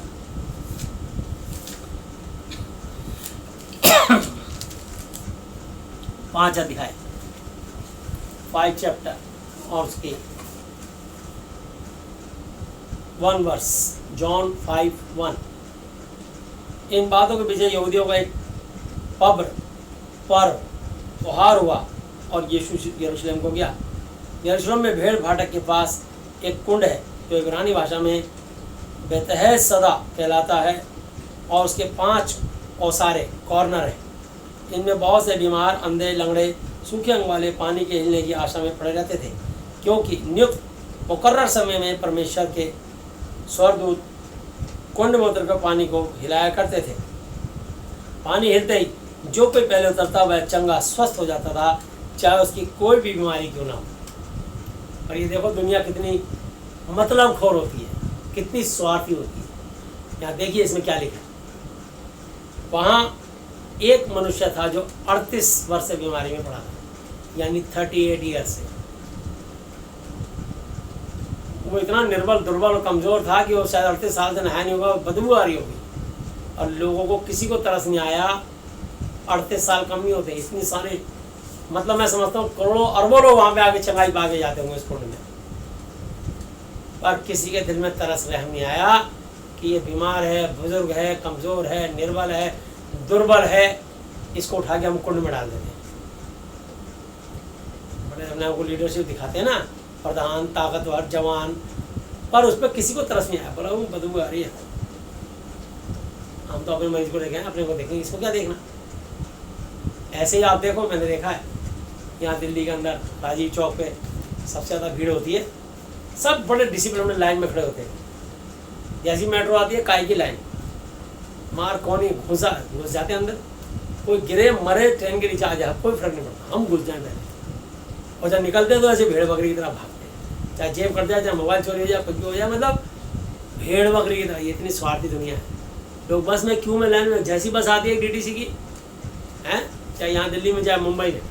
5 अध्याय 5 चैप्टर और उसके 1 वर्स, जॉन 5:1। इन बातों के पीछे यहूदियों का एक पर्व त्योहार हुआ और यीशु यरूशलेम को गया। यरूशलेम में भेड़ फाटक के पास एक कुंड है जो इब्रानी भाषा में बेतहसदा कहलाता है और उसके 5 ओसारे कॉर्नर है। इनमें बहुत से बीमार, अंधे, लंगड़े, सूखे अंग वाले पानी के हिलने की आशा में पड़े रहते थे, क्योंकि नियुक्त मुकर्रर समय में परमेश्वर के स्वर्गदूत कुंड में उतरकर पानी को हिलाया करते थे। पानी हिलते ही जो कोई पहले उतरता वह चंगा स्वस्थ हो जाता था, चाहे उसकी कोई भी बीमारी क्यों ना हो। और ये देखो दुनिया कितनी मतलबखोर होती है, कितनी स्वार्थी होती है। यहाँ देखिए इसमें क्या लिखा है। वहाँ एक मनुष्य था जो 38 वर्ष से बीमारी में पड़ा था, यानी 38 ईयर से। वो इतना निर्बल, दुर्बल और कमज़ोर था कि वो शायद 38 साल से नहाया नहीं होगा, बदबू आ रही होगी। और लोगों को किसी को तरस नहीं आया। 38 साल कम नहीं होते, इतनी सारे, मतलब मैं समझता हूँ करोड़ों अरबों लोग वहाँ पे आगे चंगाई पाके जाते होंगे इस कुंड में, पर किसी के दिल में तरस रहम नहीं आया कि ये बीमार है, बुजुर्ग है, कमज़ोर है, निर्बल है, दुर्बल है, इसको उठा के हम कुंड में डाल देते हैं। बड़े अपने आपको लीडरशिप दिखाते हैं ना, प्रधान, ताकतवर, जवान, पर उस पर किसी को तरस नहीं आया। बोला वो बदबू आ रही है, हम तो अपने मरीज को देखें, अपने को देखेंगे, इसको क्या देखना। ऐसे ही आप देखो, मैंने देखा है यहाँ दिल्ली के अंदर राजीव चौक पे सबसे ज़्यादा भीड़ होती है। सब बड़े डिसिप्लिन में लाइन में खड़े होते हैं। जैसी मेट्रो आती है, काय की लाइन, मार कौन ही घुस जाते हैं अंदर। कोई गिरे मरे ट्रेन के नीचे आ जाए, कोई फर्क नहीं पड़ता, हम घुस जाए पहले। और जब निकलते हैं तो ऐसे भेड़ बकरी की तरह भागते हैं, चाहे जेब कट जाए, चाहे मोबाइल चोरी हो जाए, कुछ भी हो जाए, मतलब भेड़ बकरी की तरह। ये इतनी स्वार्थी दुनिया है। लोग बस में क्यों में लाइन में, जैसी बस आती है DTC की है, चाहे यहाँ दिल्ली में चाहे मुंबई में,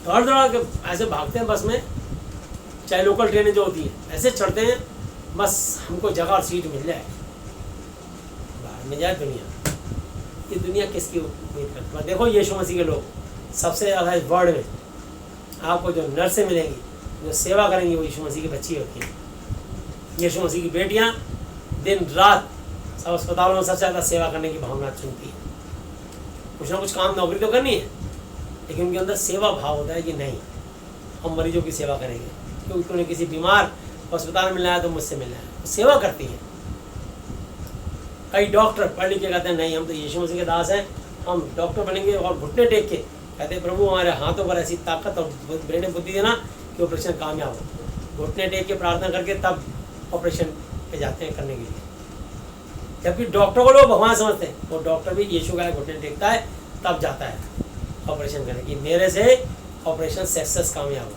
दौड़ दौड़ा के ऐसे भागते हैं बस में। चाहे लोकल ट्रेनें जो होती है ऐसे चढ़ते हैं, बस हमको जगह और सीट मिल जाए, बाहर में जाए दुनिया। ये दुनिया किसकी उम्मीद करती है। देखो यीशु मसीह के लोग सबसे ज़्यादा इस वर्ल्ड में आपको जो नर्सें मिलेंगी, जो सेवा करेंगी, वो यीशु मसीह की बच्ची होती हैं। यीशु मसीह की बेटियाँ दिन रात सब अस्पतालों में सबसे ज़्यादा सेवा करने की भावना चुनती है। कुछ ना कुछ काम, नौकरी तो करनी है, लेकिन उनके अंदर सेवा भाव होता है कि नहीं, हम मरीजों की सेवा करेंगे, क्योंकि उन्हें किसी बीमार अस्पताल में मिलना है तो मुझसे मिलना है। सेवा करती है। कई डॉक्टर पढ़ लिख के कहते हैं नहीं, हम तो यीशु मसीह के दास हैं, हम डॉक्टर बनेंगे, और घुटने टेक के कहते हैं प्रभु हमारे हाथों पर ऐसी ताकत और ब्रेन बुद्धि देना कि ऑपरेशन कामयाब हो। घुटने टेक के प्रार्थना करके तब ऑपरेशन पे जाते हैं करने के लिए। जबकि डॉक्टर को लोग भगवान समझते हैं, वो डॉक्टर भी यीशु का घुटने टेकता है तब जाता है ऑपरेशन करने की, मेरे से ऑपरेशन सक्सेस कामयाब हो।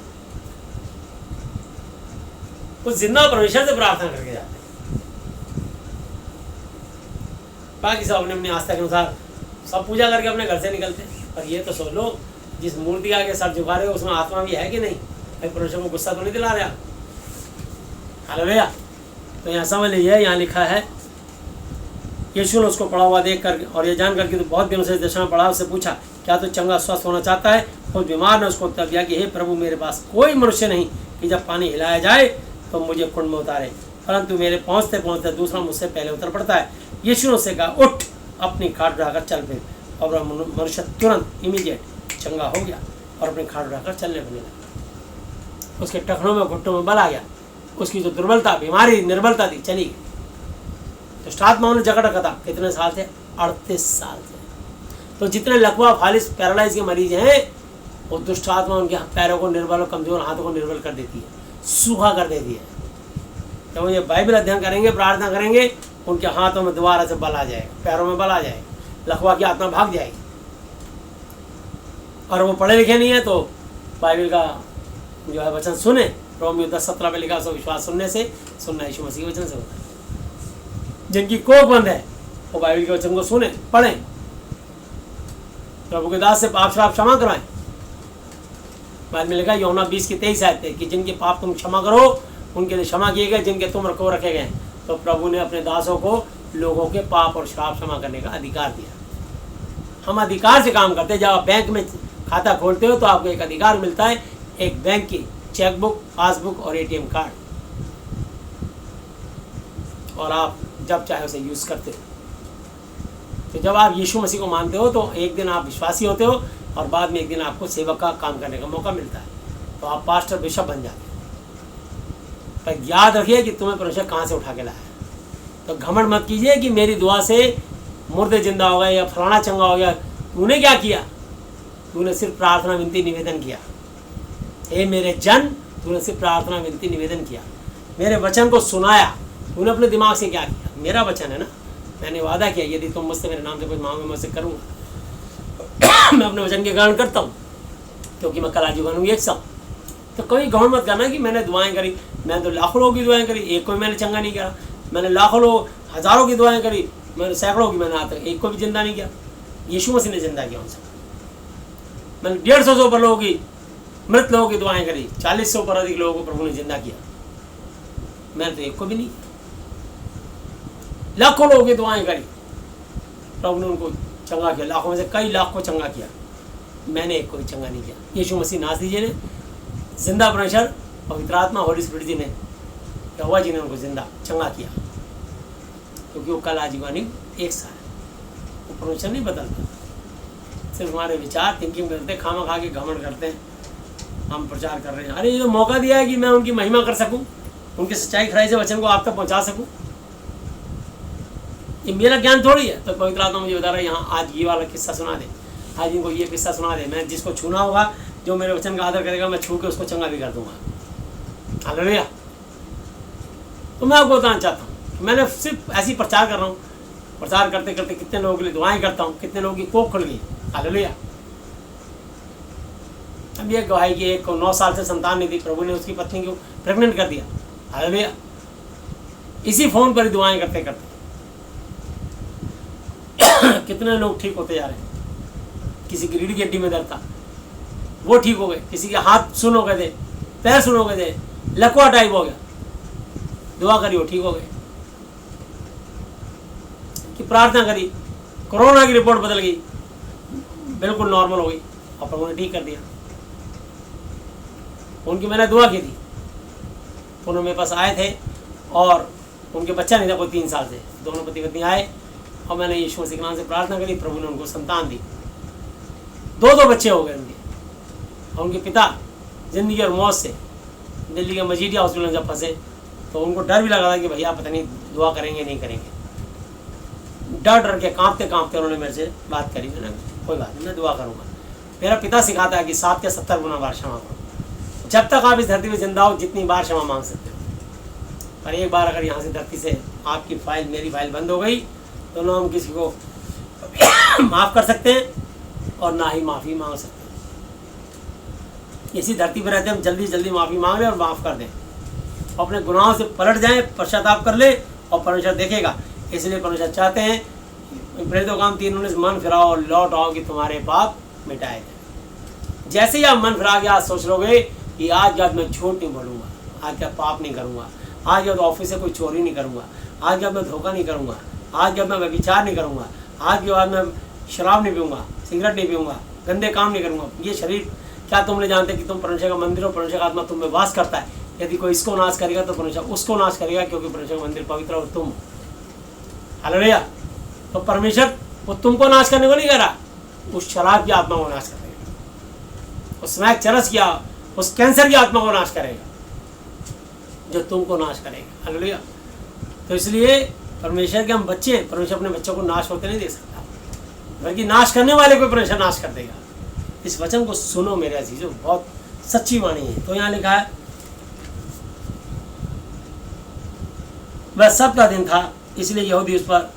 कुछ जिंदा परमेश्वर से प्रार्थना करके जाते हैं। बाकी सब अपने अपनी आस्था के अनुसार सब पूजा करके अपने घर से निकलते हैं। पर ये तो सोच लो, जिस मूर्ति के आगे सर झुका रहे हो उसमें आत्मा भी है कि नहीं, भाई परमेश्वर को गुस्सा तो नहीं दिला रहा। हालेलुया। तो यहाँ समझ लीजिए, यहाँ लिखा है यीशु ने उसको पड़ा हुआ देख कर और ये जान करके तो बहुत दिनों से दशा में पड़ा, उससे पूछा क्या तो चंगा स्वस्थ होना चाहता है। उस बीमार ने उसको उत्तर दिया कि हे प्रभु, मेरे पास कोई मनुष्य नहीं कि जब पानी हिलाया जाए तो मुझे कुंड में उतारे, परंतु मेरे पहुँचते पहुँचते दूसरा मुझसे पहले उतर पड़ता है। यीशु ने उससे कहा उठ, अपनी खाट उठाकर चल फिर। और वह मनुष्य तुरंत इमीडिएट चंगा हो गया और अपनी खाट उठाकर चलने लगा। उसके टखनों में, घुटनों में बल आ गया। उसकी जो दुर्बलता, बीमारी, निर्बलता थी, चली गई। तो दुष्टात्मा ने जकड़ रखा था। कितने साल से? 38 साल से। तो जितने लकवा, फालिस, पैरालाइज के मरीज हैं, वो दुष्टात्मा उनके पैरों को निर्बल और कमजोर, हाथों को निर्बल कर देती है, सूखा कर देती है। जब वो ये बाइबल अध्ययन करेंगे, प्रार्थना करेंगे, उनके हाथों में दोबारा से बल आ जाएगा, पैरों में बल आ जाएगा, लकवा की आत्मा भाग जाएगी। और वो पढ़े लिखे नहीं है तो बाइबल का जो है वचन सुने। रोमियो 10:17 में लिखा, सो विश्वास सुनने से, सुनना यीशु मसीह के वचन से होता है। जिनकी कोख बंद है वो बाइबल के वचन को सुने, पढ़ें, प्रभु के दास से पाप श्राप क्षमा करवाएं। बाइबल में लिखा यूहन्ना 20:23 आयत है कि जिनके पाप तुम क्षमा करो उनके लिए क्षमा किए गए, जिनके तुम रखे गए। तो प्रभु ने अपने दासों को लोगों के पाप और श्राप क्षमा करने का अधिकार दिया। हम अधिकार से काम करते हैं। जब आप बैंक में खाता खोलते हो तो आपको एक अधिकार मिलता है, एक बैंक की चेकबुक, पासबुक और ATM कार्ड, और आप जब चाहे उसे यूज़ करते हो। तो जब आप यीशु मसीह को मानते हो तो एक दिन आप विश्वासी होते हो, और बाद में एक दिन आपको सेवक का काम करने का मौका मिलता है, तो आप पास्टर बिशप बन जाते हैं। पर याद रखिए कि तुम्हें परमेश्वर कहाँ से उठा के लाया है। तो घमंड मत कीजिए कि मेरी दुआ से मुर्दे जिंदा हो गए या फलाना चंगा हो गया। तूने क्या किया? तूने सिर्फ प्रार्थना विनती निवेदन किया। हे मेरे जन, तूने सिर्फ प्रार्थना विनती निवेदन किया, मेरे वचन को सुनाया। तूने अपने दिमाग से क्या किया? मेरा वचन है ना, मैंने वादा किया यदि तुम मुझसे मेरे नाम से कुछ मांगोगे मैं उसे करूँगा। मैं अपने वचन के ग्रहण करता हूँ क्योंकि मैं कल आजीवन हूँ एक साथ। तो कोई गौर मत करना कि मैंने दुआएं करी, मैंने तो लाखों लोगों की दुआएं करी, एक को भी मैंने चंगा नहीं किया। मैंने लाखों लोग हज़ारों की दुआएं करी, मैंने सैकड़ों की, मैंने आज तक एक को भी जिंदा नहीं किया। यीशु मसीह ने जिंदा किया उनसे। मैंने 150 से ऊपर लोगों की, मृत लोगों की दुआएं करी, 40 से ऊपर अधिक लोगों को प्रभु ने जिंदा किया। मैंने तो एक को भी नहीं। लाखों लोगों की दुआएं करी, प्रभु ने उनको चंगा किया। लाखों में से कई लाख को चंगा किया, मैंने एक को भी चंगा नहीं किया। यीशु मसीह नासरी जी ने, जिंदा परमेश्वर पवित्र आत्मा होली स्पिरिट जी ने, यहोवा जी ने उनको जिंदा चंगा किया, क्योंकि वो कल आजीवानी एक सा है। वो परमेश्वर नहीं बदलता। सिर्फ हमारे विचार थिंकिंग करते, खामा खा के घमंड करते हैं, हम प्रचार कर रहे हैं। अरे ये तो मौका दिया है कि मैं उनकी महिमा कर सकूं, उनकी सच्चाई खराई से वचन को आप तक पहुंचा सकूं। ये मेरा ज्ञान थोड़ी है। तो पवित्र आत्मा मुझे बता रहा है यहाँ आज ये वाला किस्सा सुना दे, आज इनको ये किस्सा सुना दे। मैं जिसको छूना होगा, जो मेरे वचन का आदर करेगा, मैं छू के उसको चंगा भी कर दूंगा। हालेलुया। तो मैं आपको बताना चाहता हूँ, मैंने सिर्फ ऐसी प्रचार कर रहा हूँ। प्रचार करते करते कितने लोगों के लिए दुआएं करता हूँ, कितने लोगों की कोख खुल गई। हालेलुया। अब ये गवाही की एक को 9 साल से संतान नहीं थी, प्रभु ने उसकी पत्नी को प्रेग्नेंट कर दिया। हालेलुया। इसी फोन पर ही दुआएं करते करते कितने लोग ठीक होते जा रहे हैं। किसी की रीढ़ की हड्डी में दर्द था, वो ठीक हो गए। किसी के हाथ सुन हो गए थे, पैर सुन हो गए थे, लकवा टाइप हो गया, दुआ करी वो ठीक हो गए। कि प्रार्थना करी, कोरोना की रिपोर्ट बदल गई, बिल्कुल नॉर्मल हो गई और प्रभु ने ठीक कर दिया। उनकी मैंने दुआ की थी, उन्होंने मेरे पास आए थे और उनके बच्चा नहीं था कोई 3 साल से। दोनों पति पत्नी आए और मैंने यीशु मसीह के नाम से प्रार्थना करी, प्रभु ने उनको संतान दी। 2 बच्चे हो गए उनके। और उनके पिता जिंदगी और मौत से दिल्ली के मजीठिया हॉस्पिटल में जब फंसे तो उनको डर भी लगा था कि भैया पता नहीं दुआ करेंगे नहीं करेंगे। डर डर के कांपते कांपते उन्होंने मेरे से बात करी। मैंने कोई बात नहीं, मैं दुआ करूँगा। मेरा पिता सिखाता है कि 7 के 70 गुना बार क्षमा करो। जब तक आप इस धरती में जिंदा हो जितनी बार क्षमा मांग सकते हो, पर एक बार अगर यहाँ से धरती से आपकी फाइल, मेरी फाइल बंद हो गई तो ना हम किसी को माफ़ कर सकते हैं और ना ही माफ़ी मांग सकते हैं। इसी धरती पर रहते हम जल्दी जल्दी माफ़ी मांग लें और माफ़ कर दें, अपने गुनाहों से पलट जाएं, पश्चाताप कर ले और परमेश्वर देखेगा। इसलिए परमेश्वर चाहते हैं प्रेरितों काम 3:19 मन फिराओ और लौट आओ कि तुम्हारे पाप मिटाए जाए। जैसे ही आप मन फिरा के आज सोच लोगे कि आज के बाद मैं झूठ नहीं बोलूँगा, आज के बाद पाप नहीं करूँगा, आज के बाद ऑफिस से कोई चोरी नहीं करूँगा, आज के बाद मैं धोखा नहीं करूँगा, आज के बाद मैं व्यभिचार नहीं करूँगा, आज के बाद मैं शराब नहीं पीऊँगा, सिगरेट नहीं पीऊँगा, गंदे काम नहीं करूँगा। ये शरीर, क्या तुम नहीं जानते कि तुम परमेश्वर का मंदिर हो, परमेश्वर का आत्मा तुम में वास करता है। यदि कोई इसको नाश करेगा तो परमेश्वर उसको नाश करेगा, क्योंकि परमेश्वर का मंदिर पवित्र और तुम। हालेलुया। तो परमेश्वर वो तुमको नाश करने को नहीं कर रहा, उस शराब की आत्मा को नाश करेगा, उस स्मैक चरस की, उस कैंसर की आत्मा को नाश करेगा जो तुमको नाश करेगा। हालेलुया। तो इसलिए परमेश्वर के हम बच्चे, परमेश्वर अपने बच्चों को नाश होते नहीं दे सकता, बल्कि नाश करने वाले को परमेश्वर नाश कर देगा। इस वचन को सुनो मेरे अजीजों, बहुत सच्ची वाणी है। तो यहाँ लिखा है, वह सब का दिन था, इसलिए यहूदी उस पर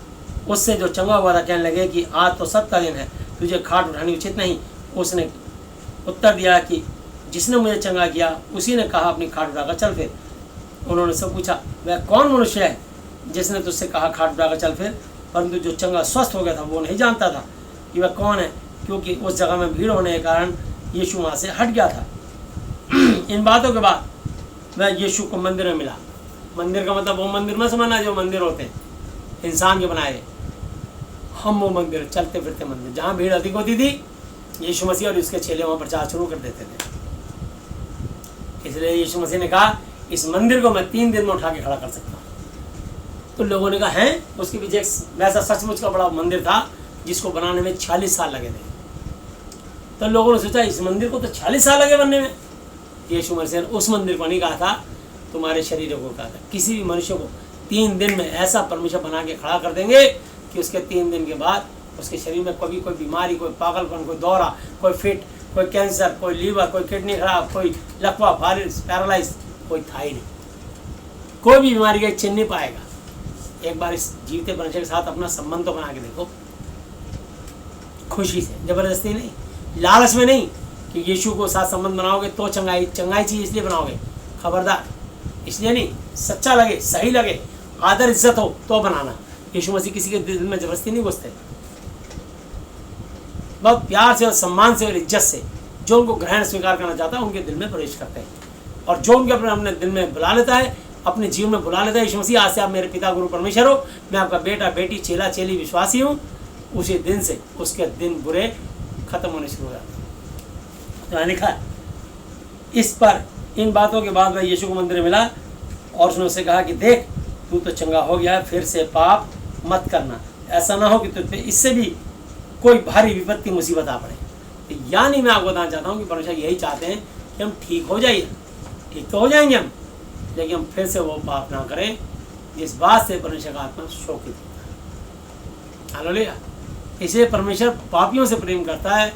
उससे जो चंगा हुआ था कहने लगे कि आज तो सब का दिन है, तुझे खाट उठानी उचित नहीं। उसने उत्तर दिया कि जिसने मुझे चंगा किया उसी ने कहा अपनी खाट उठाकर चल फिर। उन्होंने सब पूछा, वह कौन मनुष्य है जिसने तुझसे कहा खाट उठाकर चल फिर? परंतु जो चंगा स्वस्थ हो गया था वो नहीं जानता था कि वह कौन है, क्योंकि उस जगह में भीड़ होने के कारण यीशु वहाँ से हट गया था। इन बातों के बाद वह यीशु को मंदिर में मिला। मंदिर का मतलब वो मंदिर में समझना जो मंदिर होते हैं इंसान के बनाए। हम वो मंदिर, चलते फिरते मंदिर, जहाँ भीड़ अधिक होती थी यीशु मसीह और उसके चेले वहाँ प्रचार शुरू कर देते थे। इसलिए यीशु मसीह ने कहा इस मंदिर को मैं 3 दिन में उठा के खड़ा कर सकता हूँ। तो लोगों ने कहा हैं, उसके पीछे वैसा सचमुच का बड़ा मंदिर था जिसको बनाने में 40 साल लगे थे। तो लोगों ने सोचा इस मंदिर को तो 40 साल लगे बनने में। यीशु मसीह ने उस मंदिर को नहीं कहा था, तुम्हारे शरीरों को कहा था। किसी भी मनुष्य को 3 दिन में ऐसा परमेश्वर बना के खड़ा कर देंगे कि उसके 3 दिन के बाद उसके शरीर में कभी कोई बीमारी, कोई पागलपन, कोई दौरा, कोई फिट, कोई कैंसर, कोई लीवर, कोई किडनी खराब, कोई लकवा, पैरालाइज, कोई था ही नहीं। कोई भी बीमारी का चिन्ह नहीं पाएगा। एक बार इस जीवते परमेश्वर के साथ अपना संबंध तो बना के देखो, खुशी से, जबरदस्ती नहीं, लालच में नहीं कि यीशु को साथ संबंध बनाओगे तो चंगाई चीज इसलिए बनाओगे, खबरदार, इसलिए नहीं, सच्चा लगे, सही लगे, आदर इज्जत हो तो बनाना। यीशु मसीह किसी के दिल में जबरदस्ती नहीं घुसते, बहुत प्यार से और सम्मान से और इज्जत से जो उनको ग्रहण स्वीकार करना चाहता है उनके दिल में प्रवेश करते हैं। और जो उनके अपने दिल में बुला लेता है, अपने जीवन में बुला लेता है, यीशु मसीह आज से आप मेरे पिता गुरु परमेश्वर हो, मैं आपका बेटा बेटी चेला चेली विश्वासी हूँ, उसी दिन से उसके दिन बुरे खत्म होने शुरू हो जाते हैं। तो लिखा है इस पर इन बातों के बाद वह यीशु को मंदिर में मिला और उसने उससे कहा कि देख तू तो चंगा हो गया है, फिर से पाप मत करना, ऐसा ना हो कि तुझ पे इससे भी कोई भारी विपत्ति मुसीबत आ पड़े। तो यानी मैं आपको बताना चाहता हूँ कि परमेश्वर यही चाहते हैं कि हम ठीक हो जाइए, ठीक तो हो जाएंगे हम, लेकिन हम फिर से वो पाप ना करें जिस बात से परमेश्वर का आत्मा शोकित होता है। हालेलुया। इसलिए परमेश्वर पापियों से प्रेम करता है,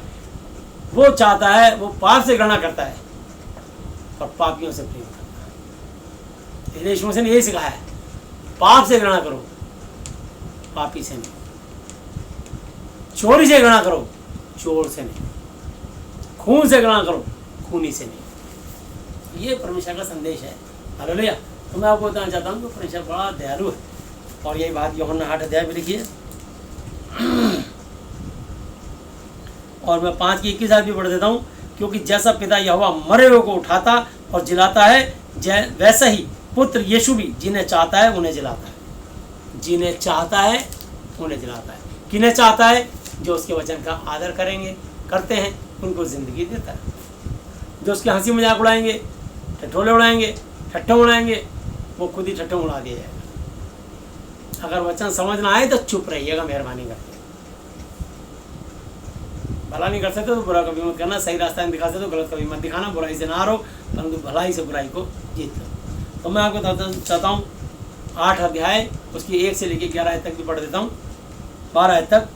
वो चाहता है, वो पाप से घृणा करता है और पापियों से प्रेम करता है। इसलिए यीशु मसीह ने यही सिखाया है, पाप से घृणा करो, पापी से नहीं। चोरी से घृणा करो, चोर से नहीं। खून से घृणा करो, खूनी से नहीं। ये परमेश्वर का संदेश है। हालेलुया। तो मैं आपको बताना चाहता हूँ कि परमेश्वर बड़ा दयालु है और यही बात यूहन्ना 8 अध्याय में लिखी है। और मैं 5 की 21 भी पढ़ देता हूँ, क्योंकि जैसा पिता यहोवा मरे हुए को उठाता और जिलाता है, वैसा ही पुत्र यीशु भी जिन्हें चाहता है उन्हें जिलाता है। जिन्हें चाहता है उन्हें जिलाता है। किन्हें चाहता है? जो उसके वचन का आदर करेंगे, करते हैं, उनको जिंदगी देता है। जो उसके हंसी मजाक उड़ाएंगे, ठठोले उड़ाएंगे, ठट्ठे उड़ाएंगे, वो खुद ही ठट्ठे उड़ा दिया जाएगा। अगर वचन समझ ना आए तो चुप रहिएगा, मेहरबानी करके। भला नहीं कर सकते तो बुरा कभी मत करना, सही रास्ता नहीं दिखा सकते तो गलत कभी मत दिखाना, बुराई से ना रहो परंतु भलाई से बुराई को जीत लो। तो मैं आपको चाहता हूँ 8 अध्याय उसकी 1 से लेकर 11 तक भी पढ़ देता हूँ, 12 तक।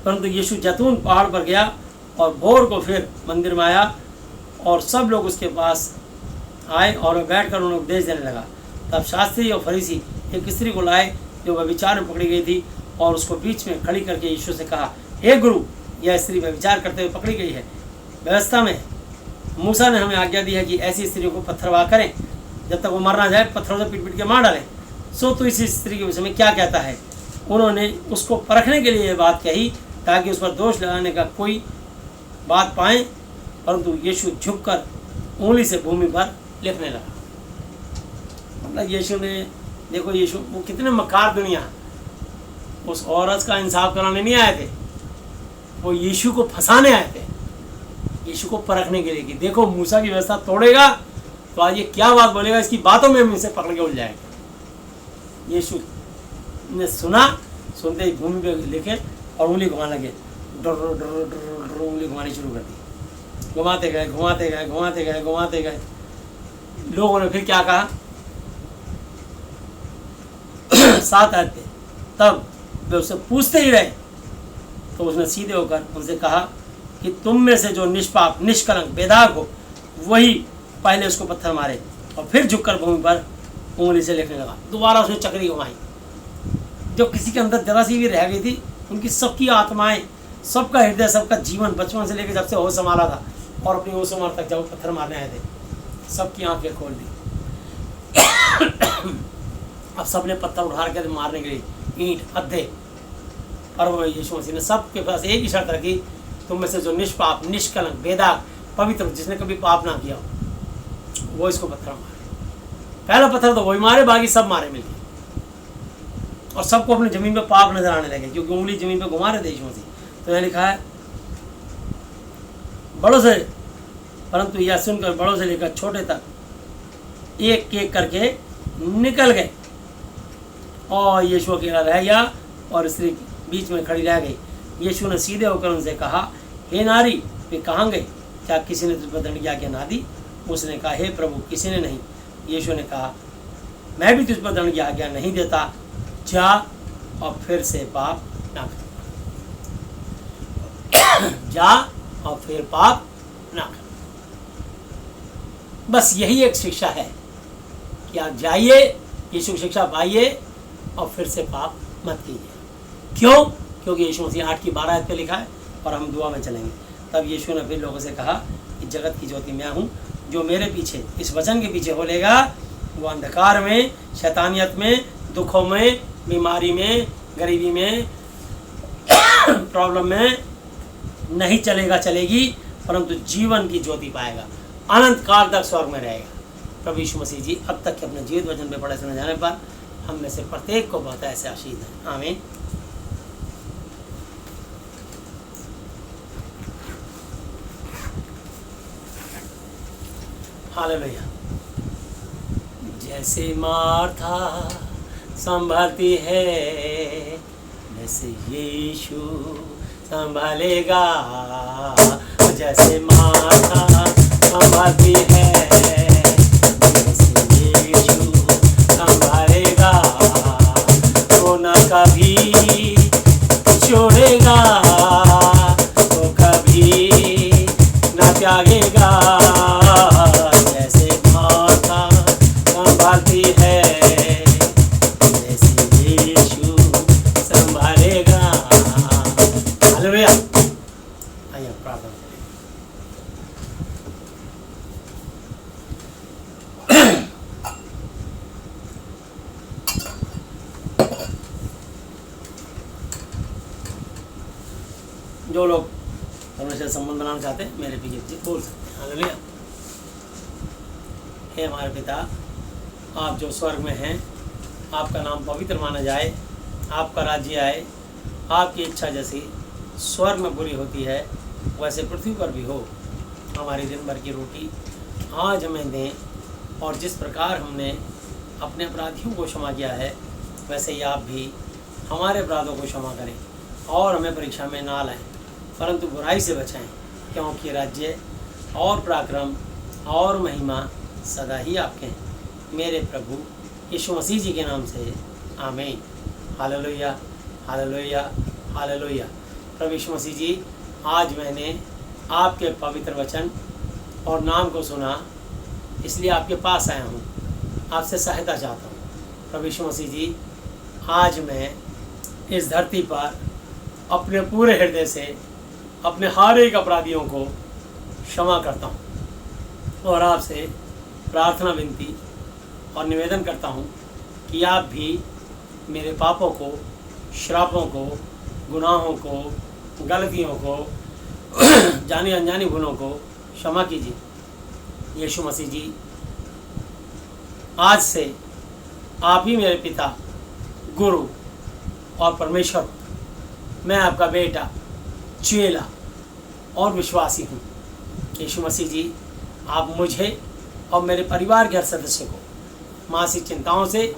परंतु यीशु जैतून पहाड़ पर गया और भोर को फिर मंदिर में आया और सब लोग उसके पास आए और वह बैठकर उन्हें उपदेश देने लगा। तब शास्त्री और फरीसी एक स्त्री को लाए जो व्यभिचार में पकड़ी गई थी और उसको बीच में खड़ी करके यीशु से कहा, हे गुरु, यह स्त्री व्यभिचार करते हुए पकड़ी गई है। व्यवस्था में मूसा ने हमें आज्ञा दी है कि ऐसी स्त्रियों को पत्थरवाह करें, जब तक वो मर ना जाए, पत्थरों से पीट पीट के मार डालें। सो तू इस स्त्री के विषय में क्या कहता है? उन्होंने उसको परखने के लिए यह बात कही ताकि उस पर दोष लगाने का कोई बात पाएं, परंतु यीशु झुककर उंगली से भूमि पर लिखने लगा। मतलब यीशु ने, देखो यीशु वो कितने मकार दुनिया, उस औरत का इंसाफ कराने नहीं आए थे, वो यीशु को फंसाने आए थे, यीशु को परखने के लिए कि देखो मूसा की व्यवस्था तोड़ेगा तो आज ये क्या बात बोलेगा, इसकी बातों में हम इसे पकड़ के उलझाएंगे। यीशु ने सुना, सुनते ही भूमि पे लिखे और उंगली घुमाने लगे, डर उंगली घुमानी शुरू कर दी। घुमाते गए घुमाते गए घुमाते गए घुमाते गए। लोगों ने फिर क्या कहा, 7 आते, तब वे उससे पूछते ही रहे तो उसने सीधे होकर उनसे कहा कि तुम में से जो निष्पाप निष्कलंक बेदाग हो वही पहले उसको पत्थर मारे। और फिर झुककर भूमि पर उंगली से लिखने लगा। दोबारा उसने चक्री घुमाई। जो किसी के अंदर जरा सी भी रह गई थी, उनकी सबकी आत्माएं, सबका हृदय, सबका जीवन बचपन से लेकर जब से होश संभाला था और अपनी होश उम्र तक जब पत्थर मारने आए थे, सबकी आंखें खोल दी। अब सबने पत्थर उठा के मारने के लिए ईंट अद्धे, और वो यीशु मसीह ने सबके पास एक ही शर्त रखी, तुम में से जो निष्पाप निष्कलंक बेदाग पवित्र, जिसने कभी पाप ना किया वो इसको पत्थर मारे। पहला पत्थर तो वही मारे, बाकी सब मारे मिलके। और सबको अपनी जमीन पे पाप नजर आने लगे क्योंकि उंगली जमीन पे घुमा रहे थे यीशु मसीह। तो यह लिखा है, बड़ों से, परंतु यह सुनकर बड़ों से लेकर छोटे तक एक एक करके निकल गए और यीशु अकेला रह गया और स्त्री बीच में खड़ी रह गई। यीशु ने सीधे होकर उनसे कहा, हे नारी, वे कहाँ गए? क्या किसी ने तुझ पर दंड की आज्ञा ना दी? उसने कहा, हे प्रभु, किसी ने नहीं। यीशु ने कहा, मैं भी तुझ पर दंड की आज्ञा नहीं देता, जा और फिर से पाप ना कर। जा और फिर पाप ना कर। बस यही एक शिक्षा है कि आप जाइए, यीशु की शिक्षा पाइए और फिर से पाप मत कीजिए। क्यों? क्योंकि यीशु मसीह 8:12 पे लिखा है। और हम दुआ में चलेंगे। तब यीशु ने फिर लोगों से कहा कि जगत की ज्योति मैं हूँ, जो मेरे पीछे, इस वचन के पीछे हो लेगा, वो अंधकार में, शैतानियत में, दुखों में, बीमारी में, गरीबी में, प्रॉब्लम में नहीं चलेगा, चलेगी, परंतु जीवन की ज्योति पाएगा, अनंत काल तक स्वर्ग में रहेगा। प्रभु यीशु मसीह जी अब तक के अपने जीवित वचन पे पढ़े सुने जाने पर हम में से प्रत्येक को बहुत ऐसे आशीष है। आमीन। हालेलुया। जैसे मार्था संभालती है, वैसे यीशु संभालेगा। जैसे मार्था संभालती है, वैसे यीशु संभालेगा। वो न कभी छोड़ेगा, वो कभी न त्यागेगा। जैसे माता संभालती है, वैसे यीशु संभालेगा। हालेलुया। आइए प्रार्थना करें। जो लोग परमेश्वर से संबंध बनाना चाहते हैं मेरे पीछे बोल सकते हैं। हालेलुया। हे हमारे पिता, आप जो स्वर्ग में हैं, आपका नाम पवित्र माना जाए, आपका राज्य आए, आपकी इच्छा जैसी स्वर्ग में पूरी होती है वैसे पृथ्वी पर भी हो। हमारी दिन भर की रोटी आज हमें दें, और जिस प्रकार हमने अपने अपराधियों को क्षमा किया है, वैसे ही आप भी हमारे अपराधों को क्षमा करें, और हमें परीक्षा में ना लाएं, परंतु बुराई से बचाएं, क्योंकि राज्य और पराक्रम और महिमा सदा ही आपके हैं। मेरे प्रभु यीशु मसीह जी के नाम से आमीन। हालेलुया, हालेलुया, हालेलुया। प्रभु यीशु मसीह जी, आज मैंने आपके पवित्र वचन और नाम को सुना, इसलिए आपके पास आया हूँ, आपसे सहायता चाहता हूँ। प्रभु यीशु मसीह जी, आज मैं इस धरती पर अपने पूरे हृदय से अपने हर एक अपराधियों को क्षमा करता हूँ, और आपसे प्रार्थना, विनती और निवेदन करता हूँ कि आप भी मेरे पापों को, श्रापों को, गुनाहों को, गलतियों को, जानी अनजानी भूलों को क्षमा कीजिए। यीशु मसीह जी, आज से आप ही मेरे पिता, गुरु और परमेश्वर। मैं आपका बेटा, चेला और विश्वासी हूँ। यीशु मसीह जी, आप मुझे और मेरे परिवार के हर सदस्य को मानसिक चिंताओं से,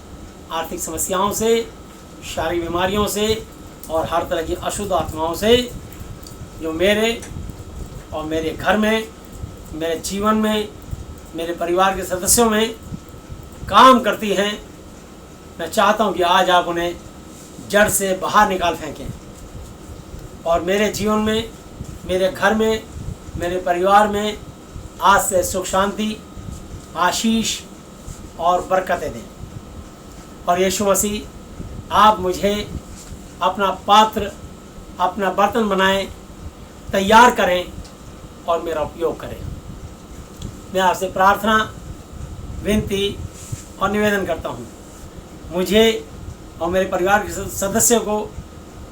आर्थिक समस्याओं से, शारीरिक बीमारियों से और हर तरह की अशुद्ध आत्माओं से जो मेरे और मेरे घर में, मेरे जीवन में, मेरे परिवार के सदस्यों में काम करती हैं, मैं चाहता हूं कि आज आप उन्हें जड़ से बाहर निकाल फेंकें, और मेरे जीवन में, मेरे घर में, मेरे परिवार में आज से सुख शांति, आशीष और बरकतें दें। और यीशु मसीह, आप मुझे अपना पात्र, अपना बर्तन बनाएं, तैयार करें और मेरा उपयोग करें। मैं आपसे प्रार्थना, विनती और निवेदन करता हूँ, मुझे और मेरे परिवार के सदस्यों को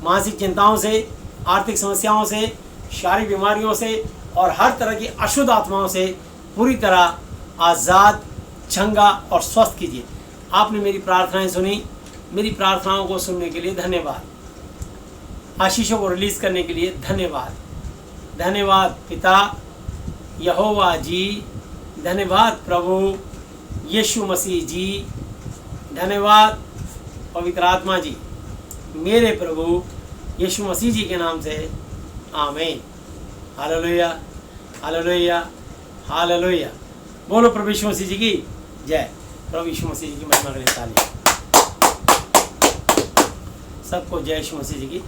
मानसिक चिंताओं से, आर्थिक समस्याओं से, शारीरिक बीमारियों से और हर तरह की अशुद्ध आत्माओं से पूरी तरह आज़ाद, चंगा और स्वस्थ कीजिए। आपने मेरी प्रार्थनाएं सुनी, मेरी प्रार्थनाओं को सुनने के लिए धन्यवाद। आशीषों को रिलीज़ करने के लिए धन्यवाद। धन्यवाद पिता यहोवा जी, धन्यवाद प्रभु यीशु मसीह जी, धन्यवाद पवित्र आत्मा जी, मेरे प्रभु यीशु मसीह जी के नाम से आमीन। हालेलुया, हालेलुया, हालेलुया। बोलो प्रभु यीशु मसीह जी की जय। प्रभु यीशु मसीह जी की महिमा के लिए तालियां। सबको जय यीशु मसीह जी की।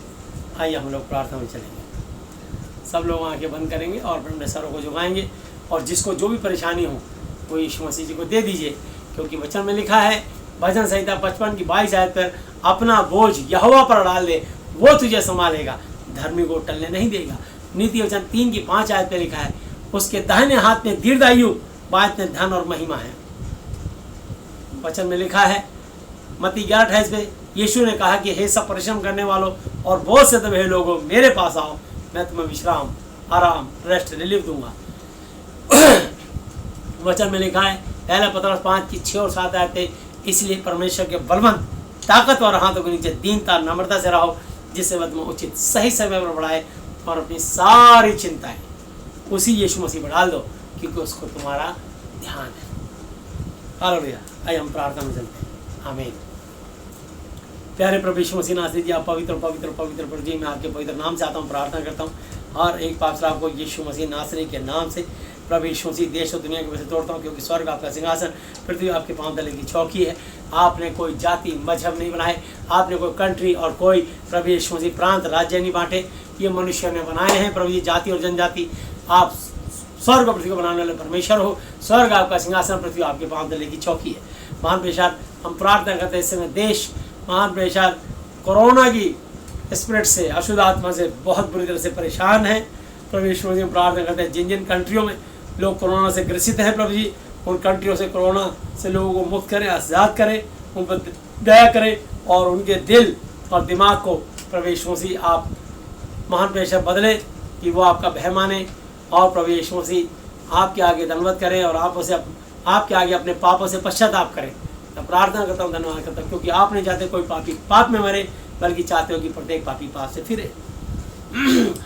आइए हम लोग प्रार्थना में चलेंगे। सब लोग आंखें बंद करेंगे और अपने सरों को झुकाएंगे और जिसको जो भी परेशानी हो वो यीशु मसीह जी को दे दीजिए, क्योंकि वचन में लिखा है भजन संहिता 55 की 22 आयत पर, अपना बोझ यहोवा पर डाल दे, वो तुझे संभालेगा, धर्मी को टलने नहीं देगा। नीति वचन 3 की 5 आयत पर लिखा है, उसके दाहिने हाथ में दीर्घायु, बाएं में धन और महिमा है। वचन में लिखा है मत्ती 11:28 पे यीशु ने कहा कि हे सब परिश्रम करने वालों और बहुत से दबे लोगों, मेरे पास आओ, मैं तुम्हें विश्राम, आराम, रेस्ट, रिलीफ दूंगा। वचन में लिखा है पहला पतरस 5 की 6 और 7 आयतें, इसलिए परमेश्वर के बलवंत ताकतवर हाथों के नीचे दीनता नम्रता से रहो, जिससे वह तुम्हें उचित सही समय पर बढ़ाए और अपनी सारी चिंताएं उसी यीशु मसीह पर डाल दो, क्योंकि उसको तुम्हारा ध्यान है। हालेलुया। आइए हम प्रार्थना में चलते हैं। आमीन। प्यारे प्रभु यीशु मसीह नासरी जी, आप पवित्र पवित्र पवित्र प्रभु जी, मैं आपके पवित्र नाम से आता हूँ, प्रार्थना करता हूँ और एक पापसरा को यीशु मसीह नासरी के नाम से प्रभु यीशु मसीह देश और दुनिया के वजह से तोड़ता हूँ, क्योंकि स्वर्ग आपका सिंहासन, पृथ्वी आपके पांव तले की चौकी है। आपने कोई जाति मजहब नहीं बनाए, आपने कोई कंट्री और कोई प्रभु यीशु मसीह प्रांत राज्य नहीं बांटे, ये मनुष्य ने बनाए हैं। प्रभु जी, जाति और जनजाति, आप स्वर्ग और पृथ्वी को बनाने वाले परमेश्वर हो। स्वर्ग आपका सिंहासन, पृथ्वी आपके पांव तले की चौकी है। महान प्रेषाद, हम प्रार्थना करते हैं इस समय देश महान प्रेषाद कोरोना की स्पिरिट से, अशुद्ध आत्मा से बहुत बुरी तरह से परेशान है। प्रभु यीशु मसीह, प्रार्थना करते हैं जिन जिन कंट्रियों में लोग कोरोना से ग्रसित हैं, प्रभु जी उन कंट्रियों से कोरोना से लोगों को मुक्त करें, आज़ाद करें, उन पर दया करें और उनके दिल और दिमाग को प्रभु यीशु मसीह आप महान प्रेषक बदले कि वो आपका भय माने और प्रभु यीशु मसीह आपके आगे दंडवत करें और आप उसे आपके आगे अपने पापों से पश्चाताप करें। मैं प्रार्थना करता हूँ, धन्यवाद करता हूँ, क्योंकि आप नहीं चाहते कोई पापी पाप में मरे, बल्कि चाहते हो कि प्रत्येक पापी पाप से फिरे।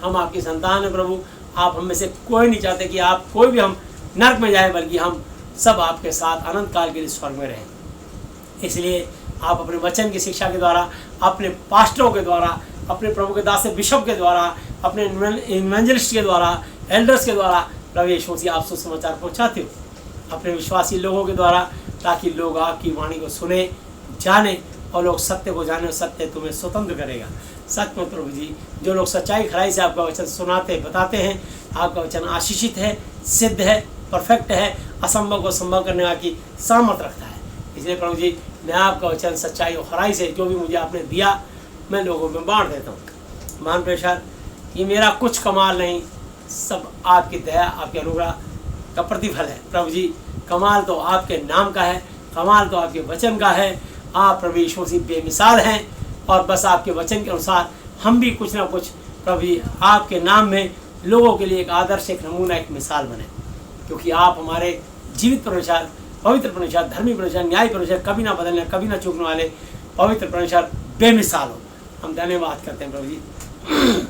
हम आपकी संतान हैं प्रभु, आप हम में से कोई नहीं चाहते कि आप कोई भी हम नरक में जाए, बल्कि हम सब आपके साथ अनंत काल के लिए स्वर्ग में रहें। इसलिए आप अपने वचन की शिक्षा के द्वारा, अपने पास्टरों के द्वारा, अपने प्रभु के दास बिशप के द्वारा, अपने इवेंजलिस्ट के द्वारा, एल्डर्स के द्वारा प्रभु यीशु मसीह आप सुसमाचार पहुँचाते हो अपने विश्वासी लोगों के द्वारा, ताकि लोग आपकी वाणी को सुने, जाने और लोग सत्य को जाने और सत्य तुम्हें स्वतंत्र करेगा। सच में प्रभु जी, जो लोग सच्चाई खराई से आपका वचन सुनाते बताते हैं, आपका वचन आशीषित है, सिद्ध है, परफेक्ट है, असंभव को संभव करने की सामर्थ रखता है। इसलिए प्रभु जी, मैं आपका वचन सच्चाई और खराई से जो भी मुझे आपने दिया, मैं लोगों में बांट देता हूँ। महान प्रेषक, ये मेरा कुछ कमाल नहीं, सब आपकी दया, आपके अनुग्रह का प्रतिफल है। प्रभु जी, कमाल तो आपके नाम का है, कमाल तो आपके वचन का है। आप प्रभु यीशु मसीह बेमिसाल हैं और बस आपके वचन के अनुसार हम भी कुछ ना कुछ प्रभु जी आपके नाम में लोगों के लिए एक आदर्श, एक नमूना, एक मिसाल बने, क्योंकि आप हमारे जीवित परमेश्वर, पवित्र परमेश्वर, धर्मी परमेश्वर, न्यायी परमेश्वर, कभी ना बदलने, कभी ना चूकने वाले पवित्र परमेश्वर बेमिसाल हो। हम धन्यवाद करते हैं प्रभु जी।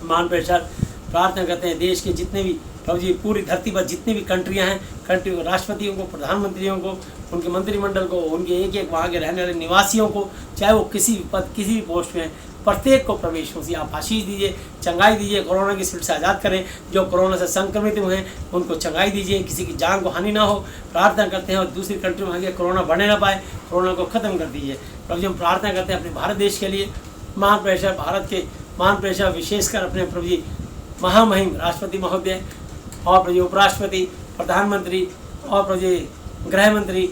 महान परमेश्वर, प्रार्थना करते हैं देश के जितने भी प्रभु जी, पूरी धरती पर जितनी भी कंट्रियां हैं, कंट्री को, राष्ट्रपतियों को, प्रधानमंत्रियों को, उनके मंत्रिमंडल को, उनके एक एक वहाँ के रहने वाले निवासियों को, चाहे वो किसी भी पद, किसी भी पोस्ट में, प्रत्येक को प्रभु यीशु मसीह आप आशीष दीजिए, चंगाई दीजिए, कोरोना की स्पिरिट से आज़ाद करें। जो कोरोना से संक्रमित हुए हैं उनको चंगाई दीजिए, किसी की जान को हानि ना हो। प्रार्थना करते हैं और दूसरी कंट्री में आगे कोरोना बढ़ने ना पाए, कोरोना को ख़त्म कर दीजिए। प्रभु जी, हम प्रार्थना करते हैं अपने भारत देश के लिए। महान प्रेषक, भारत के महान प्रेषक, विशेषकर अपने प्रभु जी महामहिम राष्ट्रपति महोदय और प्रभु जी उपराष्ट्रपति, प्रधानमंत्री और प्रभु जी गृह मंत्री,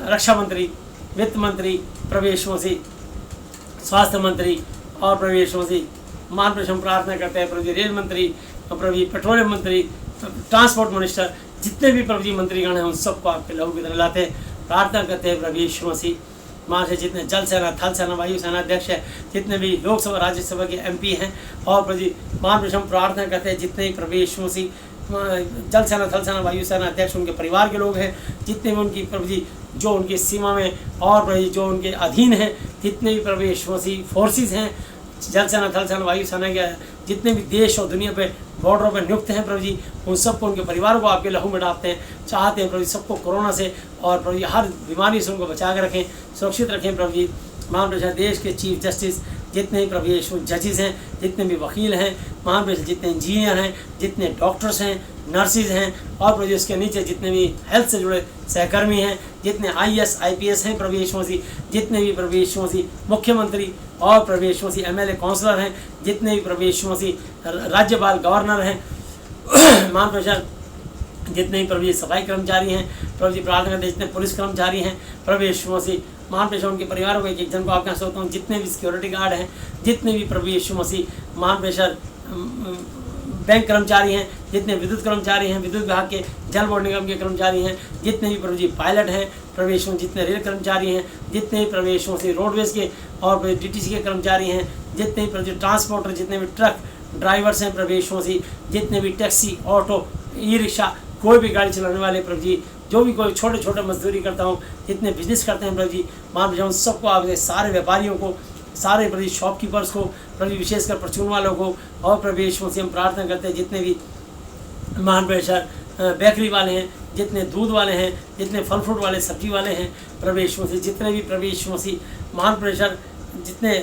रक्षा मंत्री, वित्त मंत्री, प्रभु यीशु मसीह स्वास्थ्य मंत्री और प्रभु यीशु मसीह महान प्रेषक, प्रार्थना करते हैं प्रभु जी रेल मंत्री, प्रभु जी पेट्रोलियम मंत्री, ट्रांसपोर्ट मिनिस्टर, जितने भी प्रभु जी मंत्रीगण हैं उन सबको आपके लहू की तरह लाते हैं। प्रार्थना करते हैं प्रभु यीशु मसीह, वहाँ से जितने जल सेना, थल सेना, वायु सेना अध्यक्ष है, जितने भी लोकसभा राज्यसभा के MP हैं और प्रभु जी महान प्रेषक, प्रार्थना करते हैं जितने प्रभु यीशु मसीह जल सेना, थल सेना, वायु सेना अध्यक्ष, उनके परिवार के लोग हैं, जितने भी उनकी प्रभु जी जो उनकी सीमा में और प्रभु जी जो उनके अधीन हैं, जितने भी प्रभु यीशु मसीह फोर्सेस हैं, जल सेना, थल सेना, वायु सेना के जितने भी देश और दुनिया पे बॉर्डरों पर नियुक्त हैं प्रभु जी, उन सबको, उनके परिवारों को आपके लहू में डालते हैं। चाहते हैं प्रभु जी सबको कोरोना से और प्रभु जी हर बीमारी से उनको बचा कर रखें, सुरक्षित रखें। प्रभु जी महान प्रेषक, देश के चीफ जस्टिस जितने भी प्रभु यीशु जजेस हैं, जितने भी वकील हैं, महान प्रभु जितने इंजीनियर हैं, जितने डॉक्टर्स हैं, नर्सिस हैं, और प्रभु उसके नीचे जितने भी हेल्थ से जुड़े सहकर्मी हैं, जितने IAS IPS हैं प्रभु यीशु मसीह, जितने भी प्रभु यीशु मसीह मुख्यमंत्री और प्रभु यीशु मसीह MLA काउंसलर हैं, जितने भी प्रभु यीशु मसीह राज्यपाल गवर्नर हैं, महान प्रभु जितने भी प्रभु जी सफाई कर्मचारी हैं, प्रभु जी प्रार्थना करते जितने पुलिस कर्मचारी हैं, प्रभु यीशु मसीह महान प्रभु उनके परिवारों को एक जन को आपके यहाँ सोचता हूँ, जितने भी सिक्योरिटी गार्ड हैं, जितने भी प्रभु यीशु मसीह महान प्रेशर बैंक कर्मचारी हैं, जितने विद्युत कर्मचारी हैं, विद्युत विभाग के जल बोर्ड निगम के कर्मचारी हैं, जितने भी प्रभु जी पायलट हैं प्रभु यीशु, जितने रेल कर्मचारी हैं, जितने भी प्रभु यीशु मसीह रोडवेज के और DTC के कर्मचारी हैं, जितने भी प्रभु जी ट्रांसपोर्टर, जितने भी ट्रक ड्राइवर्स हैं प्रभु यीशु मसीह, जितने भी टैक्सी, ऑटो, ई-रिक्शा, कोई भी गाड़ी चलाने वाले प्रभु जी, जो भी कोई छोटे छोटे मजदूरी करता हूँ, जितने बिजनेस करते हैं प्रभु जी, मान लीजिए उन सबको आप सारे व्यापारियों को, सारे प्रभु शॉपकीपर्स को, प्रभु विशेषकर परचून वालों को, और प्रभु यीशु मसीह हम प्रार्थना करते हैं जितने भी महान प्रेशर बेकरी वाले हैं, जितने दूध वाले हैं, जितने फल फ्रूट वाले, सब्जी वाले हैं प्रभु यीशु मसीह, जितने भी प्रभु यीशु मसीह महान प्रेशर, जितने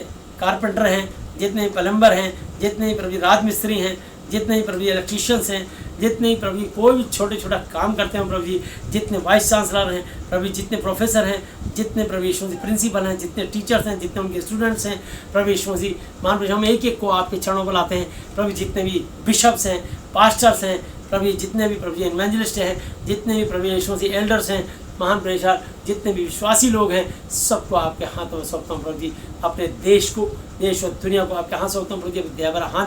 कारपेंटर हैं, जितने प्लम्बर हैं, जितने प्रभु राजमिस्त्री हैं, जितने भी प्रभु इलेक्ट्रीशियंस हैं, जितने भी प्रभु कोई भी छोटे छोटा काम करते हैं प्रभु जी, जितने वाइस चांसलर हैं प्रभु, जितने प्रोफेसर हैं, जितने प्रभु यीशु मसीह प्रिंसिपल हैं, जितने टीचर्स हैं, जितने उनके स्टूडेंट्स हैं प्रभु यीशु मसीह, मान प्रभु हम एक एक को आपके चरणों पर लाते हैं प्रभु, जितने भी बिशप्स हैं, पास्टर्स हैं प्रभु, जितने भी प्रभु इवेंजलिस्ट हैं, जितने भी प्रभु यीशु मसीह एल्डर्स हैं, महान प्रेशर जितने भी विश्वासी लोग हैं, सबको आपके हाथों में सौंपता हूँ प्रभु जी, अपने देश को, देश और दुनिया को आपके हाथ सौंपता हूँ प्रभु जी, दया हाथ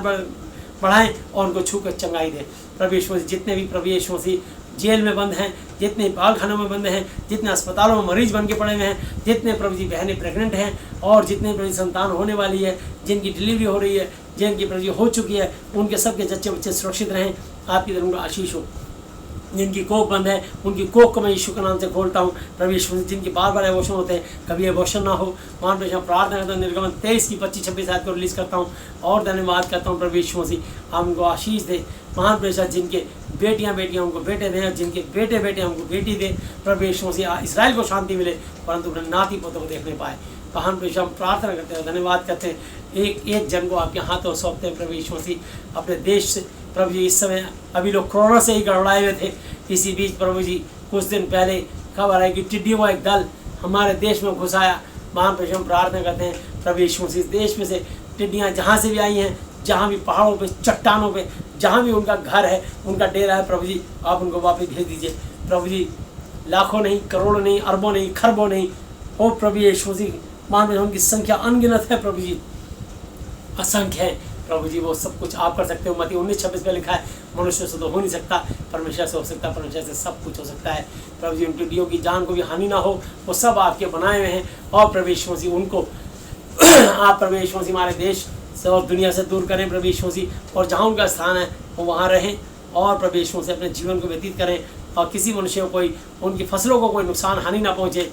बढ़ाएं और उनको छू कर चंगाई दें प्रभु यीशु मसीह, जितने भी प्रभु यीशु मसीह जेल में बंद हैं, जितने पालखानों में बंद हैं, जितने अस्पतालों में मरीज बन के पड़े हुए हैं, जितने प्रभु जी बहनें प्रेग्नेंट हैं, और जितने प्रभु संतान होने वाली है, जिनकी डिलीवरी हो रही है, जिनकी प्रभु हो चुकी है, उनके सबके जच्चे बच्चे सुरक्षित रहें, आपकी तरफ उनका आशीष हो। जिनकी कोख बंद है, उनकी कोख को मैं यीशु के नाम से खोलता हूँ प्रभु यीशु, जिनकी बार बार एबॉर्शन होते हैं, कभी एबॉर्शन ना हो, महान प्रभु प्रार्थना करता हूँ, निर्गमन 23 की 25-26 आयत को रिलीज़ करता हूँ और धन्यवाद करता हूँ प्रभु यीशु मसीह, आप उनको आशीष दे। महान प्रभु जिनके बेटियाँ उनको बेटे दें, और जिनके बेटे उनको बेटी दे प्रभु यीशु मसीह, इसराइल को शांति मिले, परंतु अपने नाती पोतों को देखने पाए। महान प्रभु हम प्रार्थना करते हैं, धन्यवाद करते हैं, एक एक जन को आपके हाथों सौंपते हैं प्रभु यीशु मसीह, अपने देश से प्रभु जी। इस समय अभी लोग कोरोना से ही गड़बड़ाए हुए थे, इसी बीच प्रभु जी कुछ दिन पहले खबर आई कि टिड्डियों का एक दल हमारे देश में घुस आया। महान प्रभु हम प्रार्थना करते हैं प्रभु यीशु मसीह, देश में से टिड्डियाँ जहाँ से भी आई हैं, जहाँ भी पहाड़ों पे, चट्टानों पे, जहाँ भी उनका घर है, उनका डेरा है प्रभु जी, आप उनको वापस भेज दीजिए प्रभु जी। लाखों नहीं, करोड़ों नहीं, अरबों नहीं, खरबों नहीं, ओ प्रभु यीशु मसीह, मान प्रभु उनकी संख्या अनगिनत है प्रभु जी, असंख्य है प्रभु जी। वो सब कुछ आप कर सकते हो। मत्ती 19:26 में लिखा है, मनुष्य से तो हो नहीं सकता, परमेश्वर से हो सकता, परमेश्वर से सब कुछ हो सकता है प्रभु जी। उन टिड्डियों की जान को भी हानि ना हो, वो सब आपके बनाए हुए हैं, और प्रभु यीशु मसीह उनको आप प्रभु यीशु मसीह हमारे देश से और दुनिया से दूर करें प्रभु यीशु मसीह, और जहाँ उनका स्थान है वो वहाँ रहें, और प्रभु यीशु मसीह अपने जीवन को व्यतीत करें, और किसी मनुष्य को कोई, उनकी फसलों को कोई नुकसान हानि ना पहुँचे,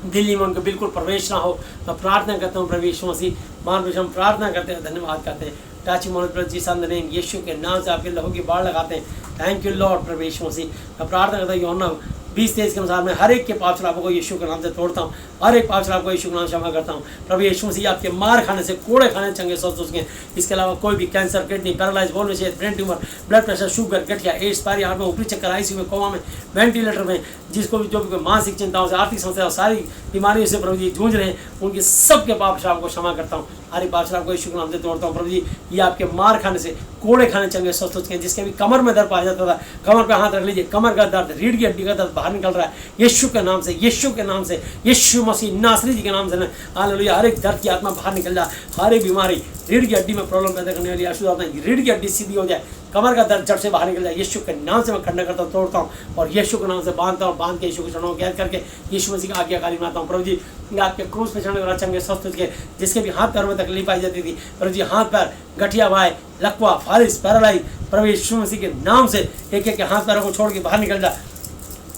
दिल्ली में उनको बिल्कुल प्रवेश ना हो। मैं प्रार्थना करता हूँ प्रभु यीशु मसीह, मान प्रभु हम प्रार्थना करते हैं, धन्यवाद करते हैं, टाची मोहम्मद प्रभु जी सन नेम यीशु के नाम से आपके लहू की बाढ़ लगाते हैं। थैंक यू लॉर्ड प्रभु यीशु मसीह। मैं प्रार्थना करता हूँ यूहन्ना 20:23 के अनुसार मैं हर एक के पाप शराबों को यीशु के नाम से तोड़ता हूँ, हर एक पाप शराब को यीशु के नाम से क्षमा करता हूँ प्रभु यीशु मसीह। आपके मार खाने से, कोड़े खाने चंगे स्वस्थ हो सकें। इसके अलावा कोई भी कैंसर, किडनी, पैरालाइज, बोन विशेष, brain tumour, blood pressure, sugar, गठिया, एड्स, पायरी, हार्ट में ऊपरी चक्कर, ICU में, कोमा में, वेंटिलेटर में, जिसको भी जो भी मानसिक चिंताओं से, आर्थिक समस्या, सारी बीमारियों से प्रभु जी जूझ रहे हैं, उनके सबके पाप शराब को क्षमा करता हूँ, हर पाप शराब को यीशु के नाम से तोड़ता हूँ प्रभु जी। ये आपके मार खाने से, कोड़े खाने चंगे स्वस्थ हो सकें। जिसके भी कमर में दर्द पाया जाता था, कमर पे हाथ रख लीजिए, कमर का दर्द, रीढ़ की हड्डी का दर्द बाहर निकल रहा है यीशु के नाम से, यीशु के नाम से, यीशु मसीह नासरी जी के नाम से। हालेलुया, हर एक दर्द की आत्मा बाहर निकल जाए, हर एक बीमारी, रीढ़ की हड्डी में प्रॉब्लम पैदा करने वाली अशुद्ध आत्मा, रीढ़ की हड्डी सीधी हो जाए, कमर का दर्द जड़ से बाहर निकल जाए, यीशु के नाम से मैं खंडन करता हूँ, तोड़ता हूँ, और यीशु के नाम से बांधता हूँ, बांध के यीशु के चरणों कैद करके यीशु मसीह की आज्ञाकारी बनाता हूँ प्रभु जी। आपके क्रूस पे चढ़ने वाला चंगे स्वस्थ के, जिसके भी हाथ पैर में तकलीफ पाई जाती थी प्रभु जी, हाथ पैर, गठिया भाई, लकवा, फारिश, पैरालाइज, प्रभु यीशु मसीह के नाम से एक एक के हाथ पैरों को छोड़ के बाहर निकल जाए,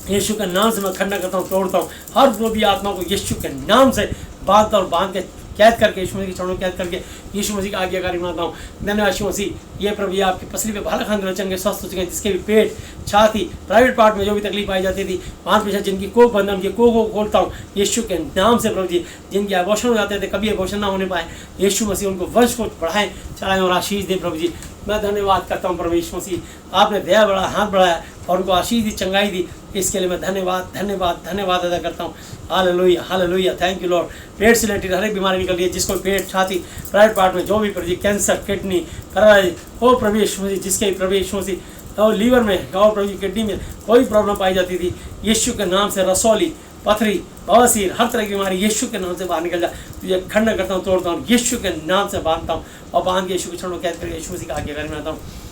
यीशु के नाम से मैं खंडन करता हूँ, तोड़ता हूँ हर बुरी आत्मा को यीशु के नाम से बांधता और बांध के कैद करके, यीशु मसीह के चरणों कैद करके यीशु मसीह का आज्ञाकारी बनाता हूँ। धन्यवाद यीशु मसीह। ये प्रभु ये आपकी पसली पे भाला खान चंगे स्वस्थ हो चुके हैं, जिसके भी पेट, छाती, प्राइवेट पार्ट में जो भी तकलीफ आई जाती थी, पाँच पीछे जिनकी कोख बंद है, उनकी कोख को खोलता हूँ यीशु के नाम से। प्रभु जी जिनके अबॉर्शन हो जाते थे, कभी अबॉर्शन ना होने पाए, यीशु मसीह उनको वंश को बढ़ाएं, चलाएं और आशीष दे। प्रभु जी मैं धन्यवाद करता हूँ प्रभु यीशु मसीह, आपने दया बढ़ा, हाथ बढ़ाया और उनको आशीष दी, चंगाई दी, इसके लिए मैं धन्यवाद धन्यवाद धन्यवाद अदा करता हूँ। हालेलुया हालेलुया, थैंक यू लॉर्ड। पेट से रिलेटेड हर एक बीमारी निकल रही है, जिसको पेट, छाती, प्राइवेट पार्ट में जो भी प्रभु जी कैंसर, किडनी, पैरालाइज, ओ प्रभु यीशु मसीह जिसके प्रभु यीशु मसीह और लीवर में, और प्रभु जी किडनी में कोई प्रॉब्लम पाई जाती थी, यीशु के नाम से रसौली, पथरी, बवासीर, हर तरह की बीमारी यीशु के नाम से बाहर निकल जा। तुझे खंडन करता हूँ, तोड़ता हूँ, यीशु के नाम से बांधता हूँ और बांध के यीशु के चरणों कैद करके यीशु मसीह का आज्ञाकारी बनाता हूँ।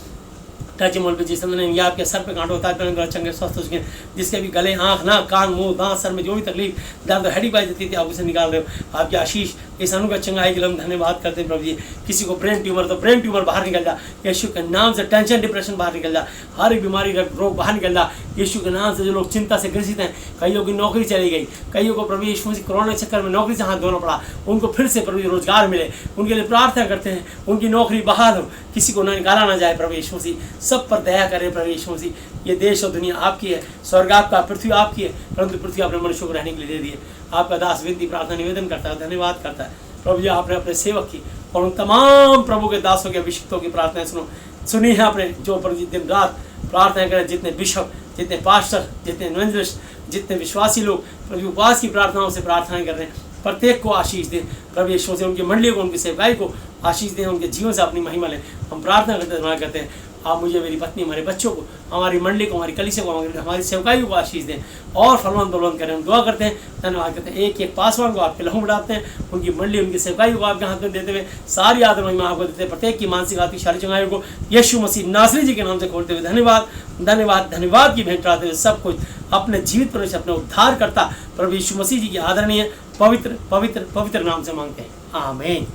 टच मोल पे जिस ने या आपके सर पे कांटो होता है, चंगे स्वस्थ हो चुके हैं, जिसके भी गले, आँख, नाक, कान, मुंह, दांत, सर में जो भी तकलीफ, दर्द, हड्डी पाई जाती थी, आप उसे निकाल रहे हो। आपकी आशीष इस अनु का चंगाई के लिए हम धन्यवाद करते हैं प्रभु जी। किसी को ब्रेन ट्यूमर, तो ब्रेन ट्यूमर बाहर निकल जा यीशु के नाम से। टेंशन, डिप्रेशन बाहर निकल जा, हर एक बीमारी, रोग बाहर निकल जा यीशु के नाम से। जो लोग चिंता से ग्रसित हैं, कईयों की नौकरी चली गई, कईयों को प्रभु यीशु मसीह कोरोना के चक्कर में नौकरी से हाथ धोना पड़ा, उनको फिर से प्रभु रोजगार मिले, उनके लिए प्रार्थना करते हैं, उनकी नौकरी बहाल हो, किसी को ना निकाला ना जाए प्रभु यीशु मसीह। सब पर दया करें प्रभु यीशु मसीह। ये देश और दुनिया आपकी है, स्वर्ग आपका, पृथ्वी आपकी है, परंतु पृथ्वी आपने मनुष्यों को रहने के लिए दे दी है। आपका दास विनती, प्रार्थना, निवेदन करता है, धन्यवाद करता है प्रभु जी। आपने अपने सेवक की और उन तमाम प्रभु के दासों के अभिषिक्तों की प्रार्थनाएं सुनी है आपने, जो प्रभु जी दिन रात प्रार्थना करें, जितने बिशप, जितने पास्टर, जितने इवेंजलिस्ट, जितने विश्वासी लोग प्रभु उपवास की प्रार्थनाओं से प्रार्थनाएं कर रहे हैं, प्रत्येक को आशीष दें प्रभु यीशु से। उनकी मंडली को, उनकी सेवकाई को आशीष दें, उनके जीवन से अपनी महिमा लें। हम प्रार्थना करते हैं आप मुझे, मेरी पत्नी, हमारे बच्चों को, हमारी मंडली को, हमारी कलीसिया को, हमारी सेवकाइयों को आशीष दें और फलवंत बलवंत करें। हम दुआ करते हैं, धन्यवाद करते हैं। एक एक पासवान को आपके लहू बढ़ाते हैं, उनकी मंडली, उनकी सेवकाइयों को आपके हाथ में देते हुए सारी आदर महिमा आपको देते हैं। प्रत्येक की मानसिक, आत्मिक, शारीरिक चंगाई को यीशु मसीह नासरी जी के नाम से खोलते हुए धन्यवाद धन्यवाद धन्यवाद की भेंट चढ़ाते हुए सब कुछ अपने जीवित परमेश्वर, अपने उद्धार करता प्रभु यीशु मसीह जी की आदरणीय पवित्र पवित्र पवित्र नाम से मांगते हैं, आमीन।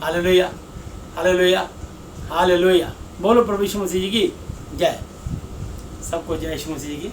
हालेलुया हालेलुया हालेलुया। बोलो प्रभु यीशु मसीह जी की जय। सबको जय यीशु मसीह जी की।